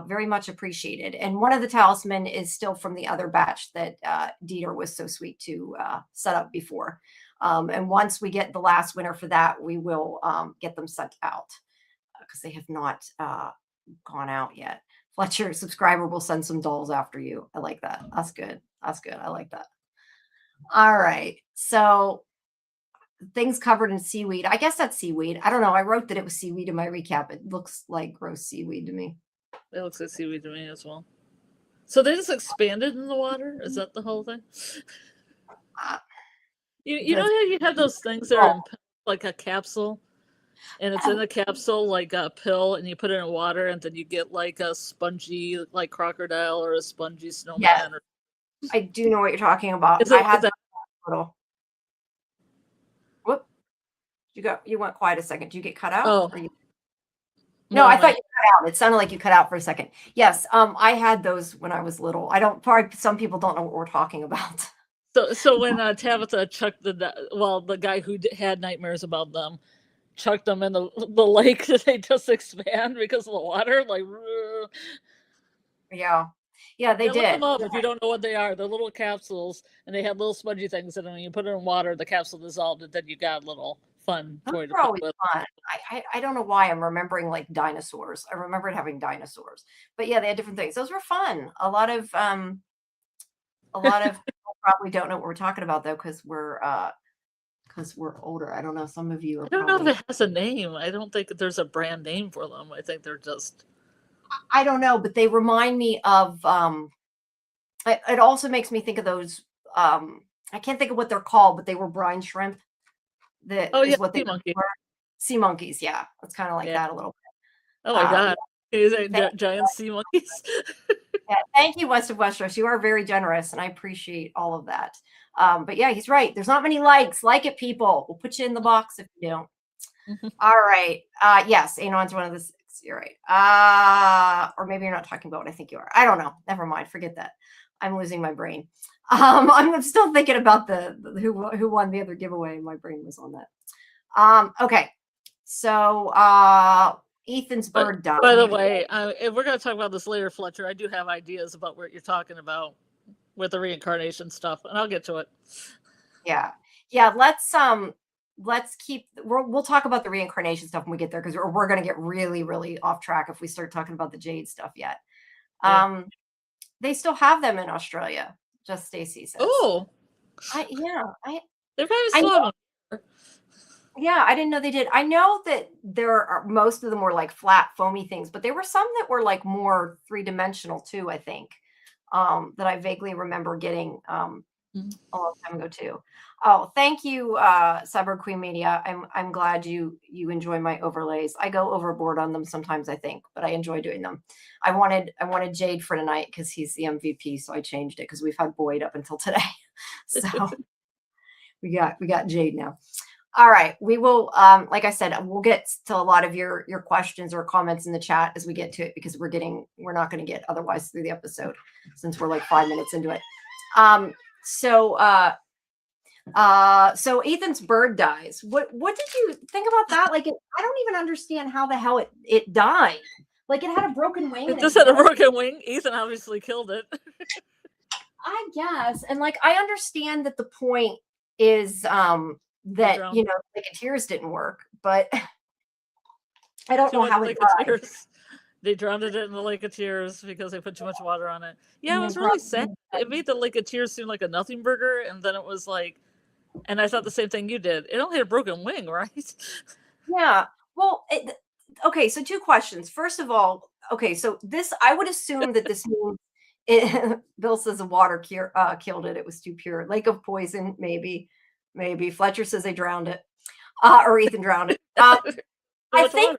Very much appreciated. And one of the talisman is still from the other batch that Dieter was so sweet to set up before. And once we get the last winner for that, we will get them sent out because they have not gone out yet. Fletcher, subscriber will send some dolls after you. I like that. That's good. That's good. I like that. All right. So things covered in seaweed. I guess that's seaweed. I don't know. I wrote that it was seaweed in my recap. It looks like gross seaweed to me. It looks like seaweed to me as well. So they just expanded in the water? Is that the whole thing? You know how you have those things that are in, like a capsule? And it's in a capsule like a pill, and you put it in water, and then you get like a spongy, like crocodile, or a spongy snowman. Yeah. Or... I do know what you're talking about. I had that little. Whoop! You went quiet a second. Did you get cut out? Oh. No, I thought you cut out. It sounded like you cut out for a second. Yes, I had those when I was little. Probably some people don't know what we're talking about. So when Tabitha chucked the guy who had nightmares about them, chucked them in the lake, they just expand because of the water. Like, yeah, they did. Look them up if you don't know what they are. They're little capsules, and they have little spongy things. And when you put it in water, the capsule dissolved, and then you got a little fun toy to play with. Fun. I don't know why I'm remembering like dinosaurs. I remembered having dinosaurs, but yeah, they had different things. Those were fun. A lot of people probably don't know what we're talking about though, because we're older. I don't know. Some of you are. I don't know if it has a name. I don't think there's a brand name for them. I think they're just. I don't know, but they remind me of. It also makes me think of those. I can't think of what they're called, but they were brine shrimp. Is what they were. Sea monkeys. Yeah, it's kind of like that a little bit. Oh my god! Is it giant sea monkeys? Yeah, thank you, West of Westeros. You are very generous, and I appreciate all of that. But yeah, he's right. There's not many likes. Like it, people. We'll put you in the box if you don't. All right. Yes, Anon's one of the 6. You're right. Or maybe you're not talking about what I think you are. I don't know. Never mind. Forget that. I'm losing my brain. I'm still thinking about the who won the other giveaway. My brain was on that. Okay. So Ethan's bird died. By the way, if we're going to talk about this later, Fletcher, I do have ideas about what you're talking about with the reincarnation stuff, and I'll get to it. Yeah. Let's keep. We'll talk about the reincarnation stuff when we get there, because we're going to get really, really off track if we start talking about the jade stuff yet. Yeah. They still have them in Australia. Just Stacy says. Oh, They probably still have them. Yeah, I didn't know they did. I know that there are, most of them were like flat foamy things, but there were some that were like more three-dimensional too, I think. That I vaguely remember getting a long time ago too. Oh, thank you, Cyber Queen Media. I'm glad you enjoy my overlays. I go overboard on them sometimes, I think, but I enjoy doing them. I wanted Jade for tonight because he's the MVP, so I changed it because we've had Boyd up until today. So we got Jade now. All right, we will, like I said, we'll get to a lot of your questions or comments in the chat as we get to it, because we're not going to get otherwise through the episode, since we're like 5 minutes into it. So Ethan's bird dies. What did you think about that? Like, I don't even understand how the hell it died. Like, it had a broken wing. It just had a broken wing. Ethan obviously killed it. I guess, and like, I understand that the point is that, like, tears didn't work, but I don't know how it died. They drowned it in the Lake of Tears because they put too much water on it. Yeah, it was really sad. It made the Lake of Tears seem like a nothing burger, and then it was like, and I thought the same thing you did. It only had a broken wing, right? Yeah. Well, okay, so 2 questions. First of all, okay, so this, I would assume that this means Bill says the water killed it. It was too pure. Lake of poison, maybe. Fletcher says they drowned it, or Ethan drowned it. I think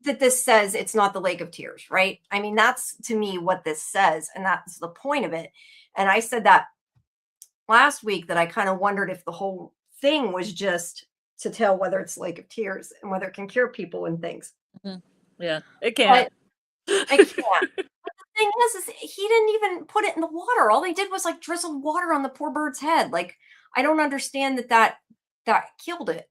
that this says it's not the Lake of Tears, right? I mean, that's to me what this says, and that's the point of it. And I said that last week, that I kind of wondered if the whole thing was just to tell whether it's Lake of Tears and whether it can cure people and things. Yeah, it can't. It can't. But the thing is he didn't even put it in the water. All they did was like drizzle water on the poor bird's head. Like, I don't understand that killed it.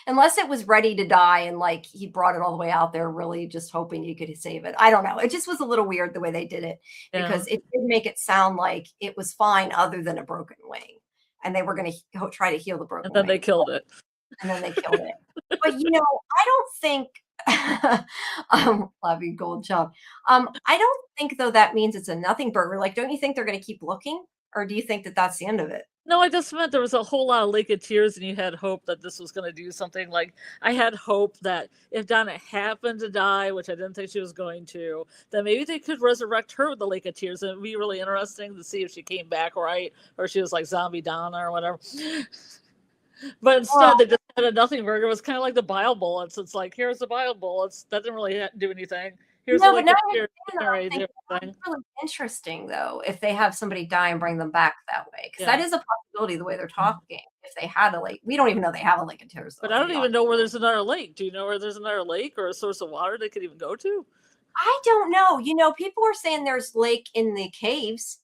Unless it was ready to die and like he brought it all the way out there really just hoping you could save it. I don't know. It just was a little weird the way they did it, because it did make it sound like it was fine other than a broken wing, and they were going to try to heal the broken wing. And then they killed it. But I don't think love you, gold job. I don't think though that means it's a nothing burger. Like, don't you think they're going to keep looking, or do you think that that's the end of it? No, I just meant there was a whole lot of Lake of Tears, and you had hope that this was going to do something. Like, I had hope that if Donna happened to die, which I didn't think she was going to, that maybe they could resurrect her with the Lake of Tears, and it'd be really interesting to see if she came back right, or she was like zombie Donna or whatever. But instead, they just had a nothing burger. It was kind of like the bile bullets. It's like, here's the bile bullets. That didn't really do anything. Here's the Lake of Tears. It's really interesting though if they have somebody die and bring them back that way, because that is a possibility the way they're talking. If they had a lake, we don't even know they have a Lake of Tears. But I don't even know where there's another lake. Do you know where there's another lake or a source of water they could even go to? I don't know. People are saying there's lake in the caves.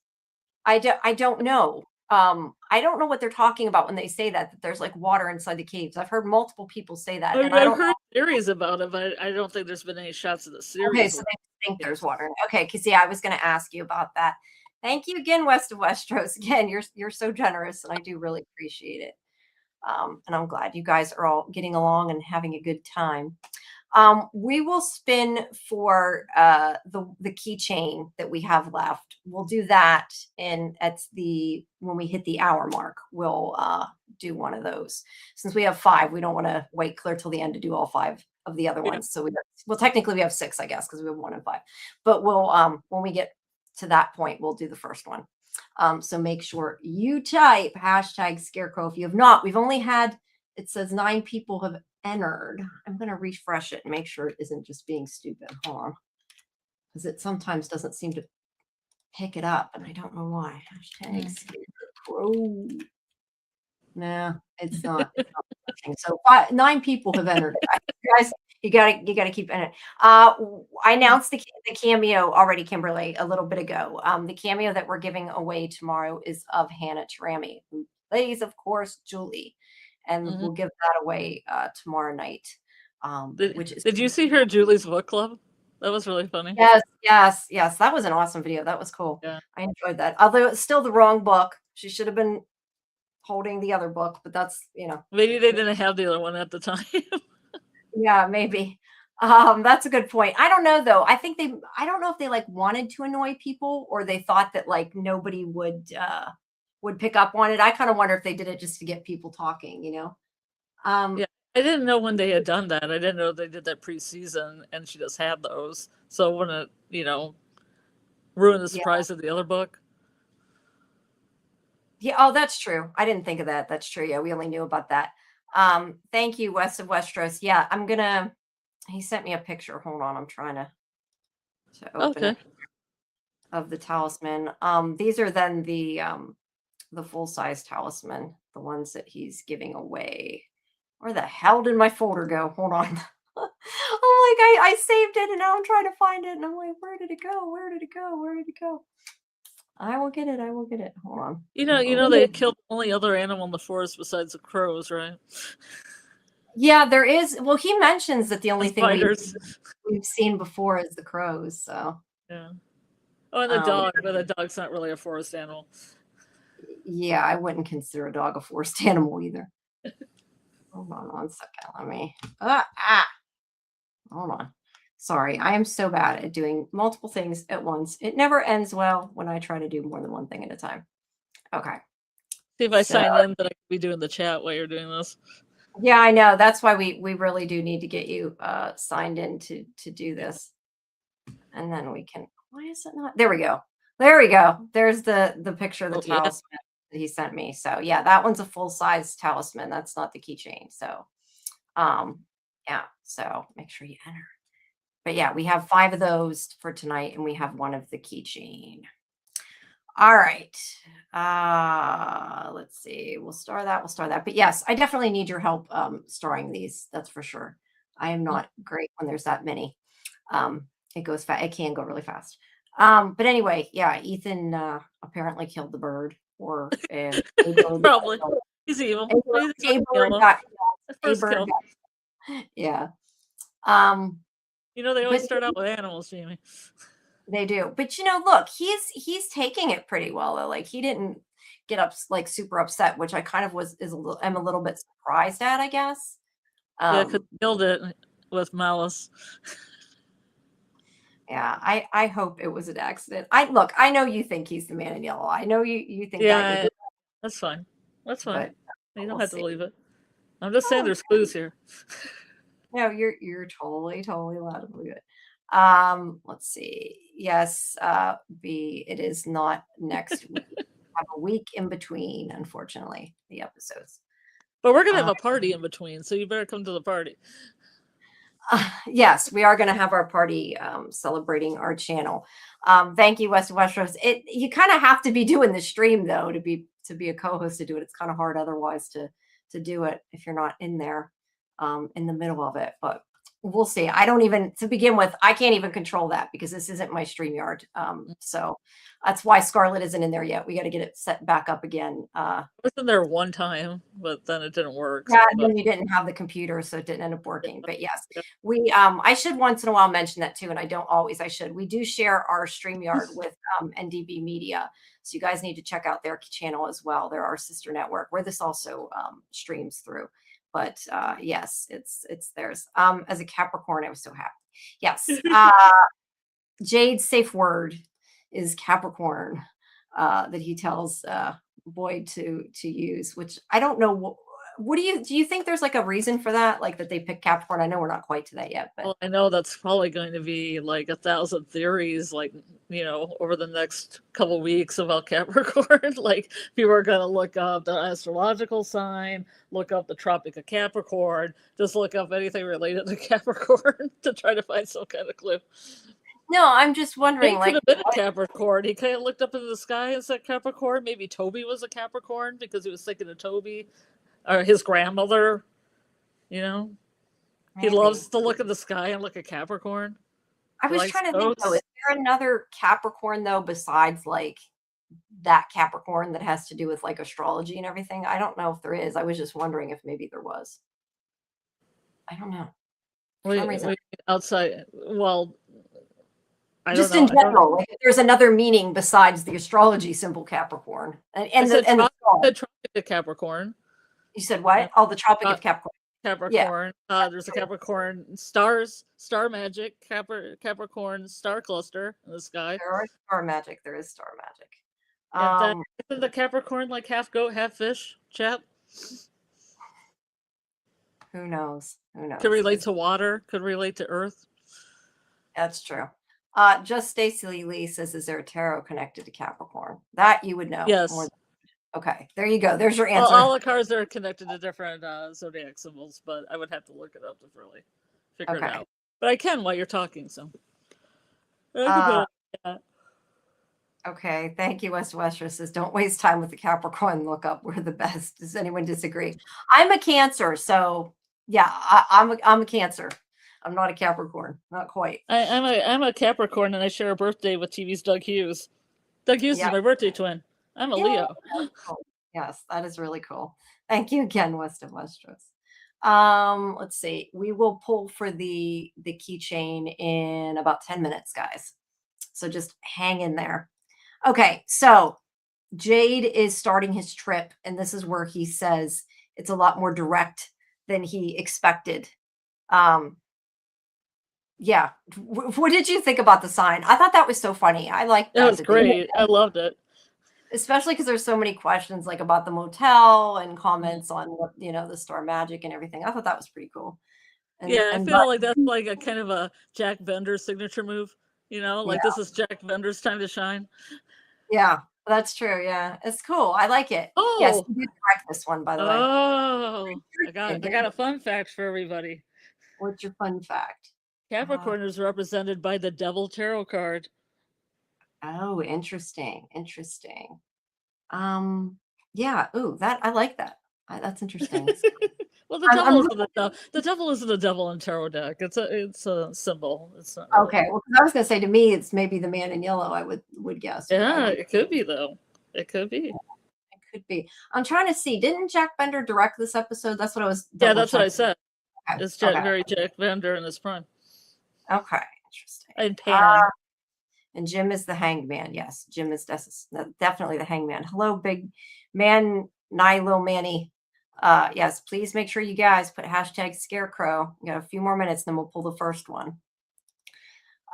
I don't know. I don't know what they're talking about when they say that there's like water inside the caves. I've heard multiple people say that. And I've heard theories about it, but I don't think there's been any shots of the series. Okay, so they think there's water. Okay, because I was going to ask you about that. Thank you again, West of Westeros. Again, you're so generous, and I do really appreciate it. And I'm glad you guys are all getting along and having a good time. We will spin for the keychain that we have left. We'll do that, and when we hit the hour mark, we'll do one of those. Since we have 5, we don't want to wait clear till the end to do all 5 of the other ones. So technically we have 6, I guess, because we have 1 and 5. But we'll when we get to that point, we'll do the first one. So make sure you type #Scarecrow if you have not. We've only had, it says 9 people have entered. I'm going to refresh it and make sure it isn't just being stupid. Hold on. Because it sometimes doesn't seem to pick it up, and I don't know why. #Scarecrow. Nah, it's not. searching. So 9 people have entered. Guys, you gotta keep in it. I announced the cameo already, Kimberly, a little bit ago. The cameo that we're giving away tomorrow is of Hannah Tarami, who plays, of course, Julie, and we'll give that away tomorrow night. Which is Did you see her Julie's book club? That was really funny. Yes. That was an awesome video. That was cool. Yeah. I enjoyed that. Although it's still the wrong book. She should have been holding the other book, but that's, Maybe they didn't have the other one at the time. Yeah, maybe. That's a good point. I don't know though. I don't know if they like wanted to annoy people or they thought that like nobody would pick up on it. I kind of wonder if they did it just to get people talking, Yeah. I didn't know when they had done that. I didn't know they did that preseason and she just had those. So wouldn't it, ruin the surprise of the other book? Yeah. Oh, that's true. I didn't think of that. That's true. Yeah, we only knew about that. Thank you, West of Westeros. Yeah, he sent me a picture. Hold on, I'm trying to open it of the talisman. These are then the full-size talisman, the ones that he's giving away. Where the hell did my folder go? Hold on. I'm like, I saved it and now I'm trying to find it. And I'm like, where did it go? Where did it go? Where did it go? I will get it. Hold on. They killed the only other animal in the forest besides the crows, right? Yeah, there is. Well, he mentions that the only thing we've seen before is the crows. So yeah. Oh, and the dog, but the dog's not really a forest animal. Yeah, I wouldn't consider a dog a forest animal either. Hold on 1 second. Let me. Hold on. Sorry, I am so bad at doing multiple things at once. It never ends well when I try to do more than one thing at a time. Okay. See if I sign in that I could be doing the chat while you're doing this. Yeah, I know. That's why we really do need to get you signed in to do this. And then we can. Why is it not? There we go. There's the picture of the talisman that he sent me. So yeah, that one's a full-size talisman. That's not the keychain. So yeah. So make sure you enter. But yeah, we have 5 of those for tonight, and we have 1 of the keychain. All right. Let's see. We'll star that. But yes, I definitely need your help starring these. That's for sure. I am not great when there's that many. It goes fast. It can go really fast. But anyway, yeah, Ethan apparently killed the bird, or probably he's evil. Yeah. They always start out with animals, Jamie. They do. But look, he's taking it pretty well though. Like he didn't get up like super upset, which I kind of am a little bit surprised at, I guess. Yeah, because he killed it with malice. Yeah, I hope it was an accident. I know you think he's the man in yellow. I know you think that. That's fine. That's fine. You don't have to leave it. I'm just saying there's clues here. No, you're totally allowed to believe it. Let's see. Yes, B, it is not next week. We have a week in between, unfortunately, the episodes. But we're gonna have a party in between, so you better come to the party. Yes, we are going to have our party celebrating our channel. Thank you, West of Westeros. You kind of have to be doing the stream though to be a co-host to do it. It's kind of hard otherwise to do it if you're not in there in the middle of it. But we'll see. To begin with, I can't even control that because this isn't my StreamYard. So that's why Scarlett isn't in there yet. We got to get it set back up again. I was in there one time, but then it didn't work. Yeah, and then you didn't have the computer, so it didn't end up working. But yes, we I should once in a while mention that too, and I don't always. I should. We do share our StreamYard with NDB Media, so you guys need to check out their channel as well. They're our sister network where this also streams through. But yes, it's theirs. As a Capricorn, I was so happy. Yes. Jade's safe word is Capricorn that he tells Boyd to use, which I don't know. What do you think there's like a reason for that? Like that they picked Capricorn? I know we're not quite to that yet, but well, I know that's probably going to be like 1,000 theories, like, over the next couple weeks about Capricorn. Like people are going to look up the astrological sign, look up the Tropic of Capricorn, just look up anything related to Capricorn to try to find some kind of clue. No, I'm just wondering. He could have been a Capricorn. He kind of looked up into the sky and said Capricorn. Maybe Toby was a Capricorn because he was thinking of Toby. Or his grandmother You know, he Maybe. loves to look at the sky and look at Capricorn. I He was likes trying to think though, is boats. there another Capricorn though besides like that Capricorn that has to do with like astrology and everything? I don't know if there is. I was just wondering if maybe there was. I don't know. For some reason. Outside. Well, I don't Just in know. I don't know. general, like if there's another meaning besides the astrology symbol Capricorn. And, I and said the and the star. Tropic of Capricorn. You said what? Oh, the Tropic of Capricorn. Yeah. Capricorn. There's a Capricorn star magic, Capricorn star cluster in the sky. There is star magic. There is star magic. And then isn't the Capricorn like half goat, half fish, chap? Who knows? Who knows? Could relate to water, could relate to earth. That's true. Just Stacy Lee says, is there a tarot connected to Capricorn? That you would know. Yes. Okay, there you go. There's your answer. Well, all the cards are connected to different zodiac symbols, but I would have to look it up to really figure it out. But I can while you're talking, so. Okay, thank you, Western says, don't waste time with the Capricorn lookup. We're the best. Does anyone disagree? I'm a Cancer, so yeah, I'm a Cancer. I'm not a Capricorn, not quite. I'm a Capricorn, and I share a birthday with TV's Doug Hughes. Doug Hughes is my birthday twin. I'm a Leo. Cool. Yes, that is really cool. Thank you again, Western Westeros. Let's see. We will pull for the keychain in about 10 minutes, guys. So just hang in there. Okay, so Jade is starting his trip, and this is where he says it's a lot more direct than he expected. Yeah. What did you think about the sign? I thought that was so funny. I liked that. That was great. I loved it. Especially because there's so many questions like about the motel and comments on what, the star magic and everything. I thought that was pretty cool. And I feel like that's like a kind of a Jack Bender signature move. This is Jack Bender's time to shine. Yeah, that's true. Yeah, it's cool. I like it. Oh, yes, you did correct this one, by the way. Oh, I got a fun fact for everybody. What's your fun fact? Capricorn is represented by the Devil Tarot card. Oh, interesting. Interesting. Yeah. Ooh, I like that. That's interesting. Well, the devil isn't the devil in tarot deck. It's a symbol. It's not really. Okay. Well, I was gonna say, to me, it's maybe the man in yellow. I would guess. Yeah, it could be though. It could be. It could be. I'm trying to see. Didn't Jack Bender direct this episode? That's what I was. Yeah, that's what I said. Okay. It's very Jack Bender in his prime. Okay, interesting. And Pan. And Jim is the hanged man. Yes, Jim is definitely the hanged man. Hello, big man, Nilo Manny. Yes, please make sure you guys put hashtag scarecrow. We got a few more minutes, then we'll pull the first one.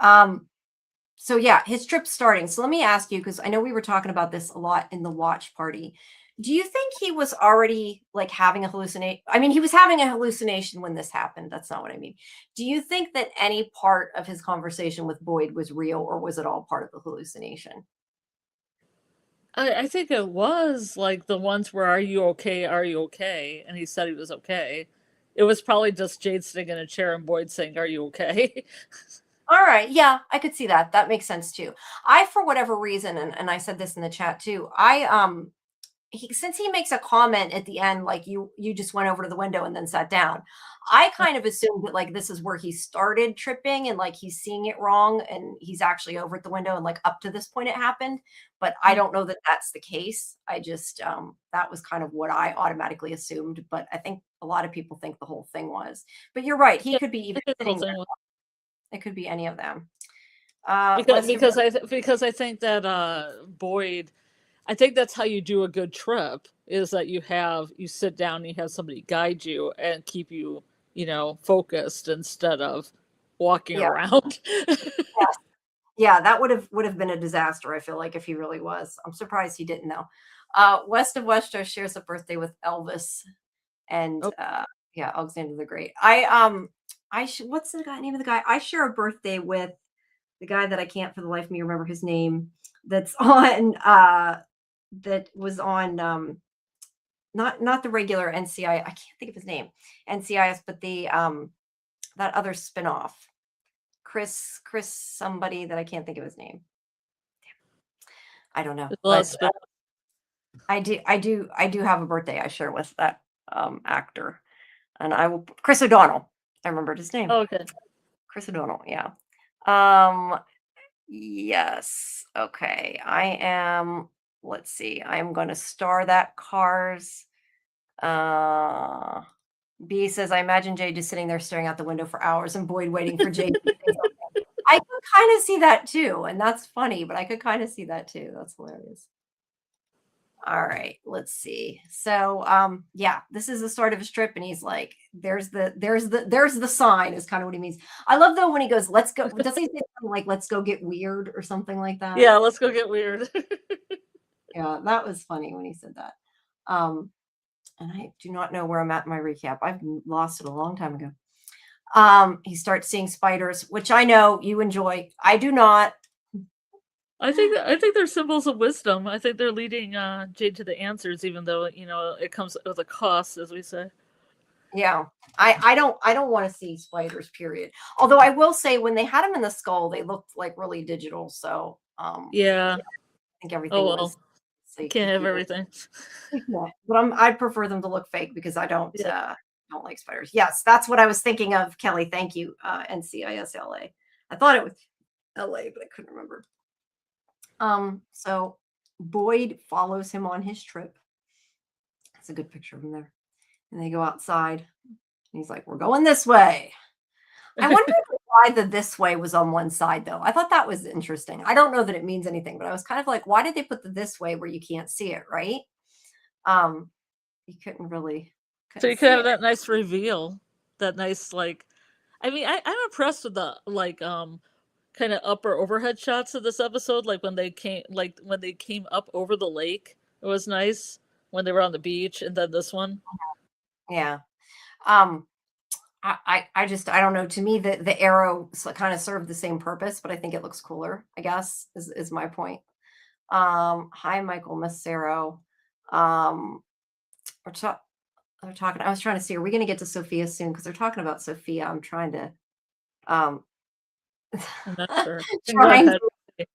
So yeah, his trip's starting. So let me ask you, because I know we were talking about this a lot in the watch party. Do you think he was already like having a hallucination? I mean, he was having a hallucination when this happened. That's not what I mean. Do you think that any part of his conversation with Boyd was real, or was it all part of the hallucination? I think it was like the ones where "Are you okay? Are you okay?" and he said he was okay. It was probably just Jade sitting in a chair and Boyd saying, "Are you okay?" All right. Yeah, I could see that. That makes sense too. I, for whatever reason, and I said this in the chat too, since he makes a comment at the end, like you just went over to the window and then sat down, I kind of assumed that like this is where he started tripping and like he's seeing it wrong and he's actually over at the window and like up to this point it happened. But I don't know that that's the case. I just that was kind of what I automatically assumed. But I think a lot of people think the whole thing was. But you're right. He could be even sitting there. It could be any of them. Because I think that Boyd, I think that's how you do a good trip, is that you sit down and you have somebody guide you and keep you, focused instead of walking around. Yes. Yeah, that would have been a disaster, I feel like, if he really was. I'm surprised he didn't though. West of Westeros shares a birthday with Elvis and Alexander the Great. What's the name of the guy? I share a birthday with the guy that I can't for the life of me remember his name. That's on that was on not the regular NCI. I can't think of his name. NCIS, but the that other spinoff. Chris somebody that I can't think of his name. I don't know. But, I do have a birthday I share with that actor. And I will Chris O'Donnell. I remembered his name. Oh, okay. Chris O'Donnell, yeah. Um, yes. Okay. Let's see. I am going to star that Cars. Uh, B says, I imagine Jay just sitting there staring out the window for hours and Boyd waiting for Jay to say something. I could kind of see that too. And that's funny, but I could kind of see that too. That's hilarious. All right, let's see. So, yeah, this is the start of his trip, and he's like, there's the sign," is kind of what he means. I love though when he goes, "Let's go." Does he say something like, "Let's go get weird" or something like that? Yeah, let's go get weird. Yeah, that was funny when he said that. Um, and I do not know where I'm at in my recap. I've lost it a long time ago. He starts seeing spiders, which I know you enjoy. I do not. I think they're symbols of wisdom. I think they're leading Jade to the answers, even though it comes with a cost, as we say. Yeah, I don't want to see spiders. Period. Although I will say, when they had them in the skull, they looked like really digital. So, Yeah. I think everything Oh well. was. So You can't have everything. Yeah, but I'd prefer them to look fake because I Yeah. don't like spiders. Yes, that's what I was thinking of, Kelly. Thank you, NCISLA. I thought it was LA, but I couldn't remember. So Boyd follows him on his trip. That's a good picture of him there. And they go outside. And he's like, "We're going this way." I wonder why the "this way" was on one side, though. I thought that was interesting. I don't know that it means anything, but I was kind of like, why did they put the "this way" where you can't see it, right? You couldn't So you could see have it. that nice reveal. That nice I mean, I'm impressed with the kind of upper overhead shots of this episode, when they came up over the lake. It was nice when they were on the beach, and then this one. Yeah. I don't know. To me, the arrow kind of served the same purpose, but I think it looks cooler, I guess, is my point. Hi, Michael Massero. Um, they're talking. I was trying to see, are we going to get to Sophia soon? Because they're talking about Sophia. I'm trying to, um, I'm not sure. Go trying ahead. to,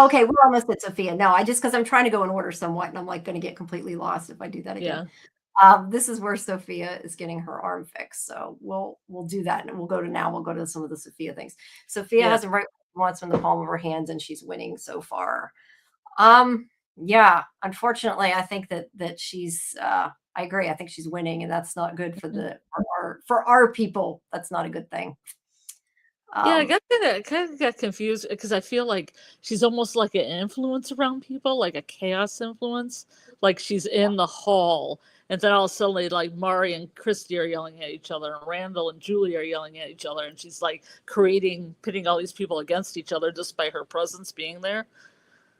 okay, we're almost at Sophia. No, because I'm trying to go in order somewhat, and I'm like going to get completely lost if I do that again. Yeah. This is where Sophia is getting her arm fixed. So we'll do that, and we'll go to some of the Sophia things. Sophia Yeah. has him right once in the palm of her hands, and she's winning so far. Yeah, unfortunately, I think that she's I agree. I think she's winning, and that's not good for our people. That's not a good thing. Yeah, I kind of got confused because I feel like she's almost like an influence around people, like a chaos influence. Like she's in the hall, and then all of a sudden, like Mari and Christy are yelling at each other, and Randall and Julie are yelling at each other, and she's like pitting all these people against each other just by her presence being there.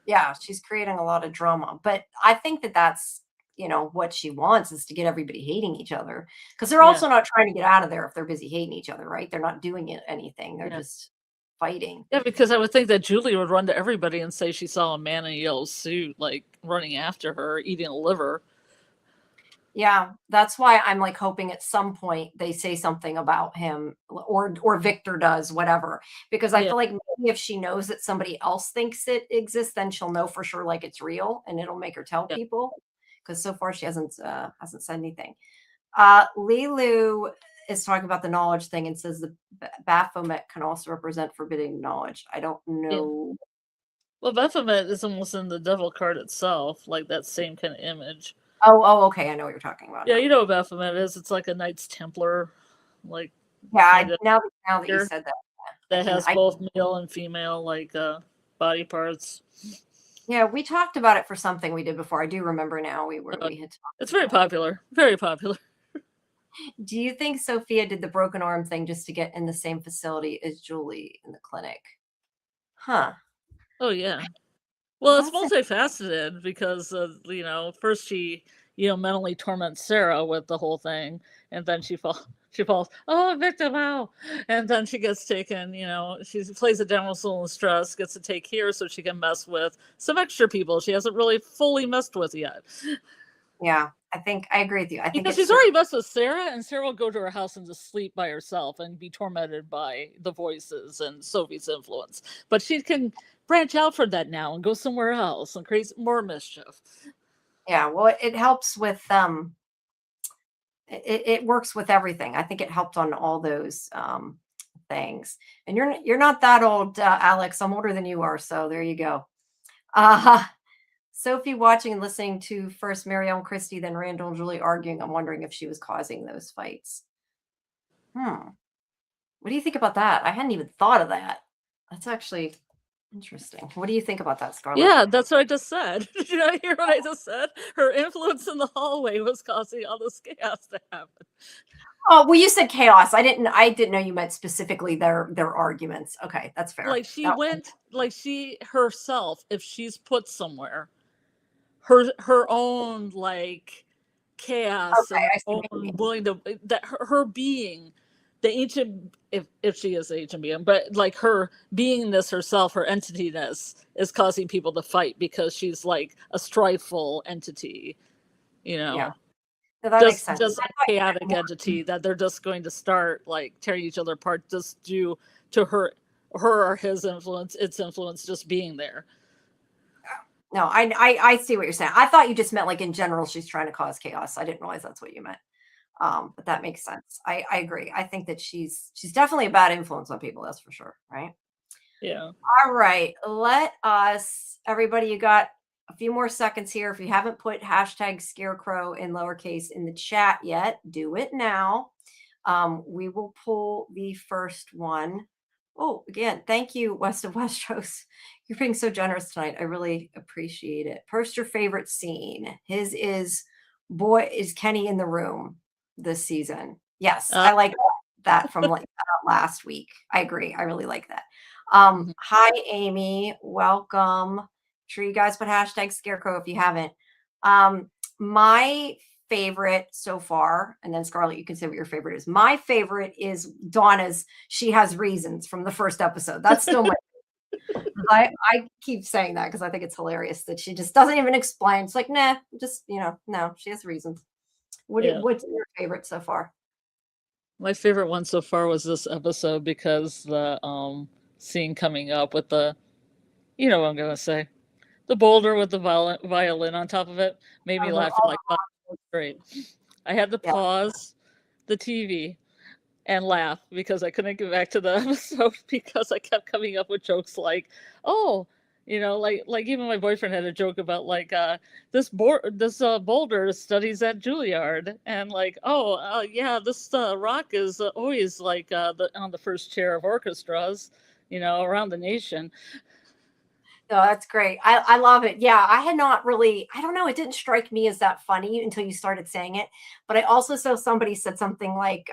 Yeah, she's creating a lot of drama, but I think that's what she wants is to get everybody hating each other, because they're Yeah. also not trying to get out of there if they're busy hating each other, right? They're not doing anything. They're Yeah. just fighting. Yeah, because I would think that Julie would run to everybody and say she saw a man in a yellow suit, like running after her, eating a liver. Yeah, that's why I'm like hoping at some point they say something about him, or Victor does, whatever. Because I Yeah. feel like maybe if she knows that somebody else thinks it exists, then she'll know for sure like it's real, and it'll make her tell Yeah. people. Because so far she hasn't said anything. Lilu is talking about the knowledge thing and says the Baphomet can also represent forbidden knowledge. I don't Yeah. know. Well, Baphomet is almost in the devil card itself, like that same kind of image. Oh, okay. I know what you're talking about Yeah, now. you know what Baphomet is. It's like a Knights Templar, like Yeah, kind of now that you figure said that, that has I both male and female body parts. Yeah, we talked about it for something we did before. I do remember now we had talked. It's very popular. Very popular. Do you think Sophia did the broken arm thing just to get in the same facility as Julie in the clinic? Huh. Oh yeah. Well, it's That's multifaceted because first she mentally torments Sarah with the whole thing, and then she falls, oh, victim, ow, and then she gets taken. She plays a damsel in stress, gets to take here so she can mess with some extra people she hasn't really fully messed with yet. Yeah, I think I agree with you. I think Because it's she's already messed with Sarah, and Sarah will go to her house and just sleep by herself and be tormented by the voices and Sophie's influence. But she can branch out from that now and go somewhere else and create more mischief. Yeah, well, it helps with it works with everything. I think it helped on all those things. And you're not that old, Alex. I'm older than you are, so there you go. Sophie watching and listening to first Marielle and Christy, then Randall and Julie arguing. I'm wondering if she was causing those fights. What do you think about that? I hadn't even thought of that. That's actually interesting. What do you think about that, Scarlett? Yeah, that's what I just said. Did you not hear what I just said? Her influence in the hallway was causing all this chaos to happen. Oh, well, you said chaos. I didn't know you meant specifically their arguments. Okay, that's fair. Like she herself, if she's put somewhere, her own like chaos Okay, and own willing to that her being the ancient, if she is the ancient being, but like her beingness herself, her entityness is causing people to fight because she's like a strifeful entity, Yeah. So that makes sense. Just a chaotic entity that they're just going to start like tearing each other apart just due to her or his influence, its influence just being there. No, I see what you're saying. I thought you just meant like in general she's trying to cause chaos. I didn't realize that's what you meant. But that makes sense. I agree. I think that she's definitely a bad influence on people, that's for sure, right? Yeah. All right. Let us, everybody, you got a few more seconds here. If you haven't put hashtag scarecrow in lowercase in the chat yet, do it now. We will pull the first one. Oh, again, thank you, West of Westeros. You're being so generous tonight. I really appreciate it. Post your favorite scene. His is Kenny in the room this season. Yes, I like that from like last week. I agree. I really like that. Hi, Amy. Welcome. Sure you guys put hashtag scarecrow if you haven't. My favorite so far, and then Scarlett, you can say what your favorite is. My favorite is Donna's She Has Reasons from the first episode. That's still my I keep saying that because I think it's hilarious that she just doesn't even explain. It's like, nah, just, no, she has reasons. What's your favorite so far? My favorite one so far was this episode because the scene coming up with the, what I'm gonna say, the boulder with the violin on top of it made me laugh for like 5 minutes straight. I had to pause the TV and laugh because I couldn't get back to the episode because I kept coming up with jokes like, oh, like even my boyfriend had a joke about like this boulder studies at Juilliard, and like, yeah, this rock is always like on the first chair of orchestras, around the nation. No, that's great. I love it. Yeah, I had not really, I don't know, it didn't strike me as that funny until you started saying it. But I also saw somebody said something like,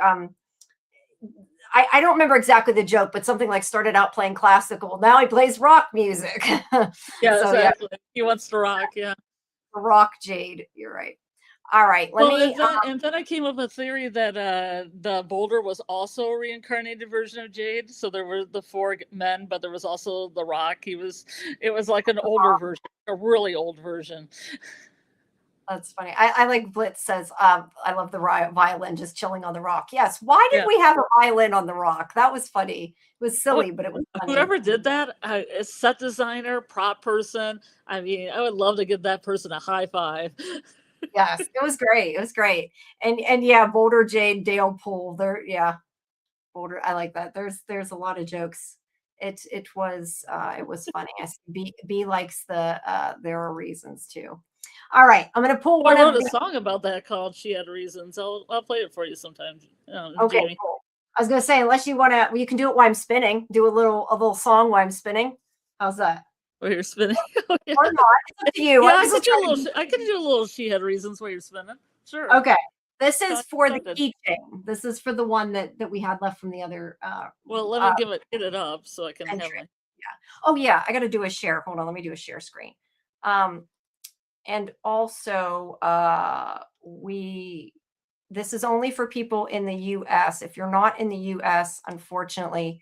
I don't remember exactly the joke, but something like started out playing classical. Now he plays rock music. Yeah, so, exactly. Yeah. He wants to rock. Yeah. Rock Jade. You're right. All right. And then I came up with a theory that the boulder was also a reincarnated version of Jade. So there were the 4 men, but there was also the rock. It was like an older version, a really old version. That's funny. I like Blitz says, I love the violin just chilling on the rock. Yes. Why did we have a violin on the rock? That was funny. It was silly, but it was funny. Whoever did that, a set designer, prop person, I mean, I would love to give that person a high five. Yes, it was great. It was great. And yeah, Boulder, Jade, Dale, Pool. Boulder. I like that. There's a lot of jokes. It was funny. B likes the there are reasons too. All right, I'm gonna pull one. I wrote a song about that called "She Had Reasons." I'll play it for you sometime. Okay, Jamie. Cool. I was gonna say, unless you want to, you can do it while I'm spinning. Do a little song while I'm spinning. How's that? While you're spinning, or not? It's up to you. Yeah, I could do a little. She had reasons while you're spinning. Sure. Okay. This is for the keychain. This is for the one that we had left from the other. Well, let me get it up so I can have it. Yeah. Oh yeah, I got to do a share. Hold on, let me do a share screen. And also, this is only for people in the U.S. If you're not in the U.S., unfortunately,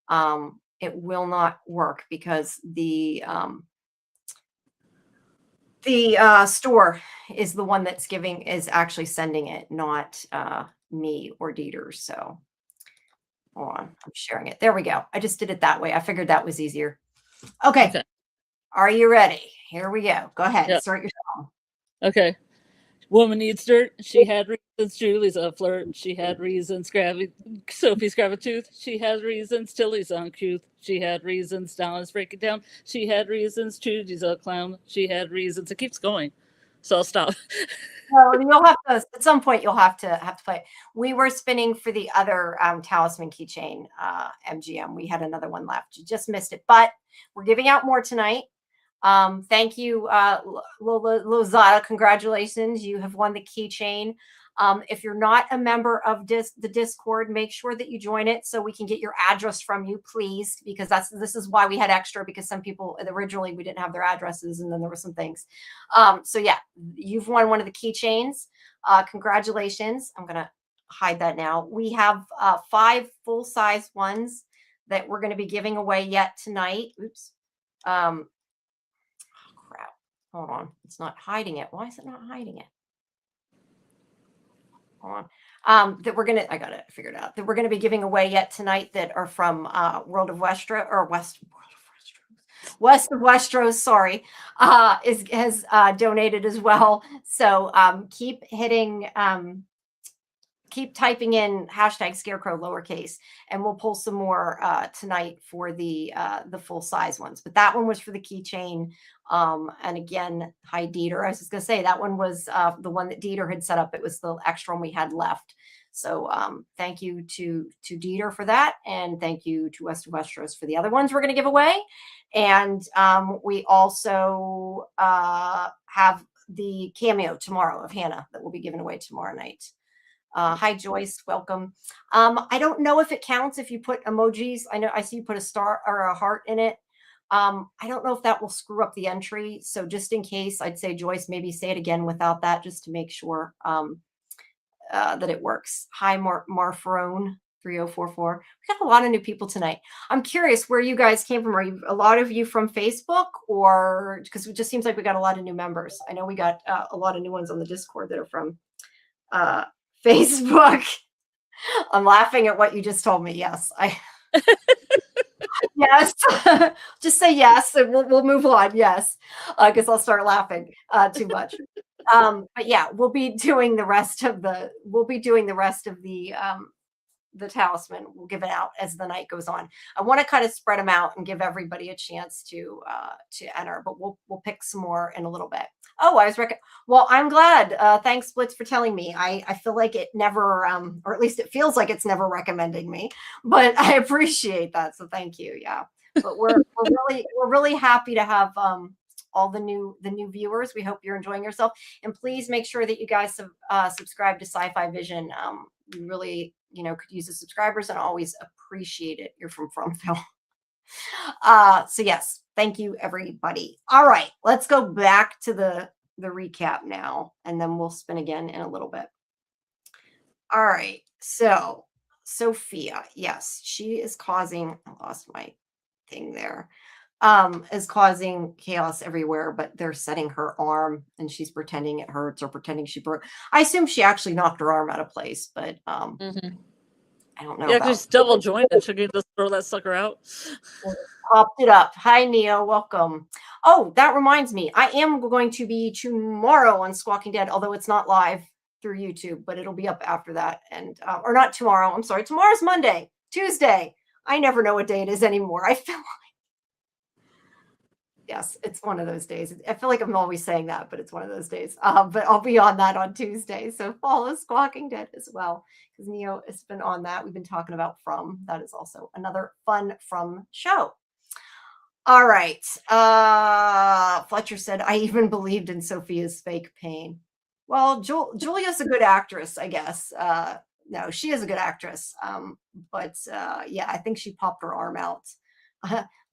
it will not work because the store is the one that's is actually sending it, not me or Dieter. So hold on, I'm sharing it. There we go. I just did it that way. I figured that was easier. Okay. Are you ready? Here we go. Go ahead. Start your song. Okay. Woman eats dirt. She had reasons. Julie's a flirt. She had reasons. Sophie's grab a tooth. She had reasons. Tilly's uncouth. She had reasons. Donna's breaking down. She had reasons. Judy's a clown. She had reasons. It keeps going, so I'll stop. Well, you'll have to at some point. You'll have to play. We were spinning for the other talisman keychain MGM. We had another one left. You just missed it, but we're giving out more tonight. Thank you, Lozada. Congratulations. You have won the keychain. If you're not a member of the Discord, make sure that you join it so we can get your address from you, please, because this is why we had extra, because some people originally we didn't have their addresses, and then there were some things. So yeah, you've won one of the keychains. Congratulations. I'm going to hide that now. We have 5 full-size ones that we're going to be giving away yet tonight. Oops. Crap. Hold on. It's not hiding it. Why is it not hiding it? Hold on. That we're going to, I got it figured out, that we're going to be giving away yet tonight that are from West of Westeros, sorry, has donated as well. So keep typing in #Scarecrow lowercase, and we'll pull some more tonight for the full size ones. But that one was for the keychain. And again, hi Dieter. I was just gonna say that one was the one that Dieter had set up. It was the extra one we had left. So thank you to Dieter for that, and thank you to West of Westeros for the other ones we're gonna give away. And we also have the cameo tomorrow of Hannah that will be given away tomorrow night. Hi Joyce, welcome. I don't know if it counts if you put emojis. I see you put a star or a heart in it. I don't know if that will screw up the entry. So just in case, I'd say Joyce, maybe say it again without that, just to make sure that it works. Hi Marfarone 3044. We got a lot of new people tonight. I'm curious where you guys came from. Are you a lot of you from Facebook, or because it just seems like we got a lot of new members? I know we got a lot of new ones on the Discord that are from Facebook. I'm laughing at what you just told me. Yes, yes. Just say yes, and we'll move on. Yes, because I'll start laughing too much. But yeah, we'll be doing the rest of the talisman. We'll give it out as the night goes on. I want to kind of spread them out and give everybody a chance to enter, but we'll pick some more in a little bit. Oh, well, I'm glad. Thanks, Blitz, for telling me. I feel like it never, or at least it feels like it's never recommending me, but I appreciate that. So thank you. Yeah, but we're really happy to have all the new viewers. We hope you're enjoying yourself, and please make sure that you guys subscribe to SciFi Vision. We really, could use the subscribers and always appreciate it. You're from Phil. So yes, thank you everybody. All right, let's go back to the recap now, and then we'll spin again in a little bit. All right, so Sophia, yes, she is causing, I lost my thing there, is causing chaos everywhere, but they're setting her arm and she's pretending it hurts or pretending she broke. I assume she actually knocked her arm out of place, but I don't know. Yeah, because double jointed. Should we just throw that sucker out? Popped it up. Hi, Neo. Welcome. Oh, that reminds me. I am going to be tomorrow on Squawking Dead, although it's not live through YouTube, but it'll be up after that. And or not tomorrow. I'm sorry. Tomorrow's Monday. Tuesday. I never know what day it is anymore. I feel like, yes, it's one of those days. I feel like I'm always saying that, but it's one of those days. But I'll be on that on Tuesday. So follow Squawking Dead as well, because Neo has been on that. We've been talking about From. That is also another fun From show. All right. Fletcher said, I even believed in Sophia's fake pain. Well, Julia's a good actress, I guess. No, she is a good actress. But yeah, I think she popped her arm out.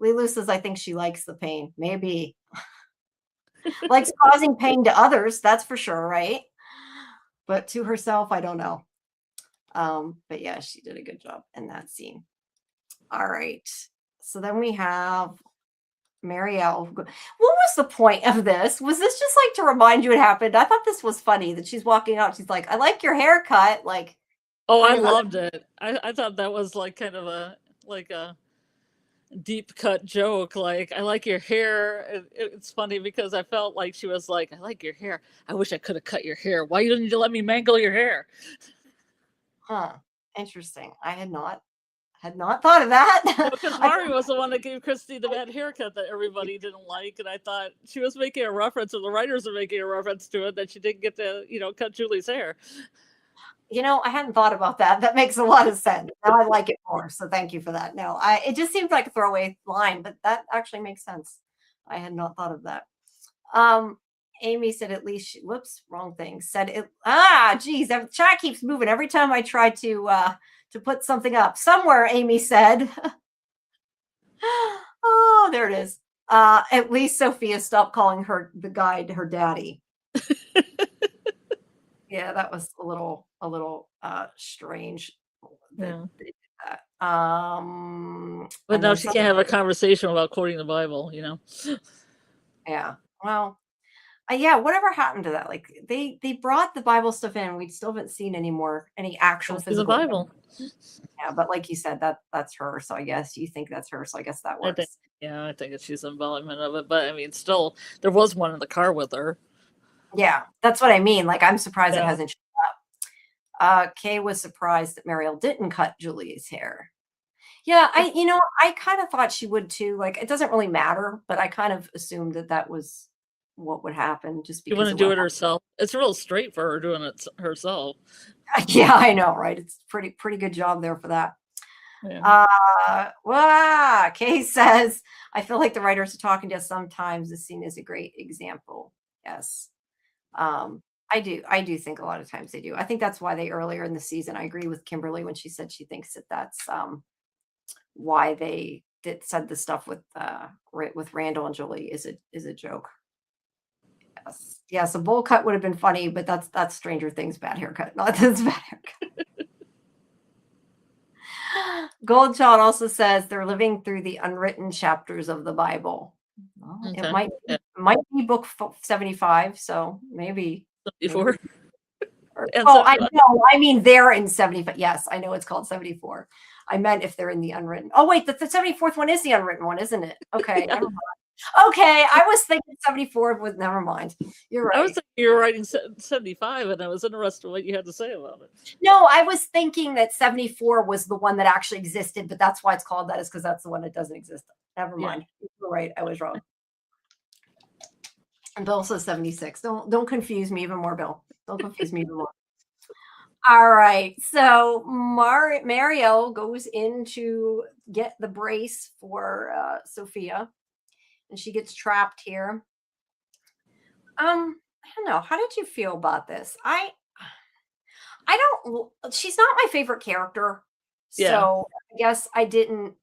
Lilu says, I think she likes the pain. Maybe. Likes causing pain to others, that's for sure, right? But to herself, I don't know. But yeah, she did a good job in that scene. All right. So then we have Marielle. What was the point of this? Was this just like to remind you what happened? I thought this was funny that she's walking out. She's like, I like your haircut. Like, oh, I loved it. I thought that was like kind of a deep cut joke, like, I like your hair. It's funny because I felt like she was like, I like your hair. I wish I could have cut your hair. Why didn't you let me mangle your hair? Huh. Interesting. I had not thought of that. Because I, Mari was the one that gave Christy the bad haircut that everybody didn't like, and I thought she was making a reference, or the writers were making a reference to it, that she didn't get to, cut Julie's hair. I hadn't thought about that. That makes a lot of sense. Now I like it more. So thank you for that. No, it just seems like a throwaway line, but that actually makes sense. I had not thought of that. Amy said at least whoops, wrong thing. Said it. Geez, the chat keeps moving every time I try to put something up. Somewhere, Amy said. Oh, there it is. At least Sophia stopped calling the guide her daddy. Yeah, that was a little strange. Yeah. They did that. But now she can't have a conversation about quoting the Bible, Yeah. Well, yeah, whatever happened to that? Like they brought the Bible stuff in. We still haven't seen any actual physical the Bible. Yeah, but like you said, that's her. So I guess you think that's her. So I guess that works. I think it's she's embodiment of it. But I mean, still, there was one in the car with her. Yeah, that's what I mean. Like, I'm surprised it hasn't showed up. Kay was surprised that Mariel didn't cut Julie's hair. Yeah, I kind of thought she would too. Like, it doesn't really matter, but I kind of assumed that was what would happen just because she wouldn't do it herself. It's real straight for her doing it herself. Yeah, I know, right? It's pretty good job there for that. Yeah. Kay says, I feel like the writers are talking to us sometimes. This scene is a great example. Yes. I do think a lot of times they do. I think that's why they earlier in the season, I agree with Kimberly when she said she thinks that's why they said the stuff with Randall and Julie is a joke. Yes, a bowl cut would have been funny, but that's Stranger Things bad haircut. Not this bad haircut. Goldchild also says they're living through the unwritten chapters of the Bible. Well, okay. It might be book 75, so maybe 74. I know. I mean, they're in 75. Yes, I know it's called 74. I meant if they're in the unwritten. Oh, wait, the 74th one is the unwritten one, isn't it? Okay, never mind. Okay, I was thinking 74 was. Never mind. You're right. I was thinking you were writing 75, and I was interested in what you had to say about it. No, I was thinking that 74 was the one that actually existed, but that's why it's called that, is because that's the one that doesn't exist. Never mind. You're right. I was wrong. And Bill says 76. Don't confuse me even more, Bill. Don't confuse me even more. All right. So Mariel goes in to get the brace for Sophia, and she gets trapped here. I don't know. How did you feel about this? She's not my favorite character. So I guess I didn't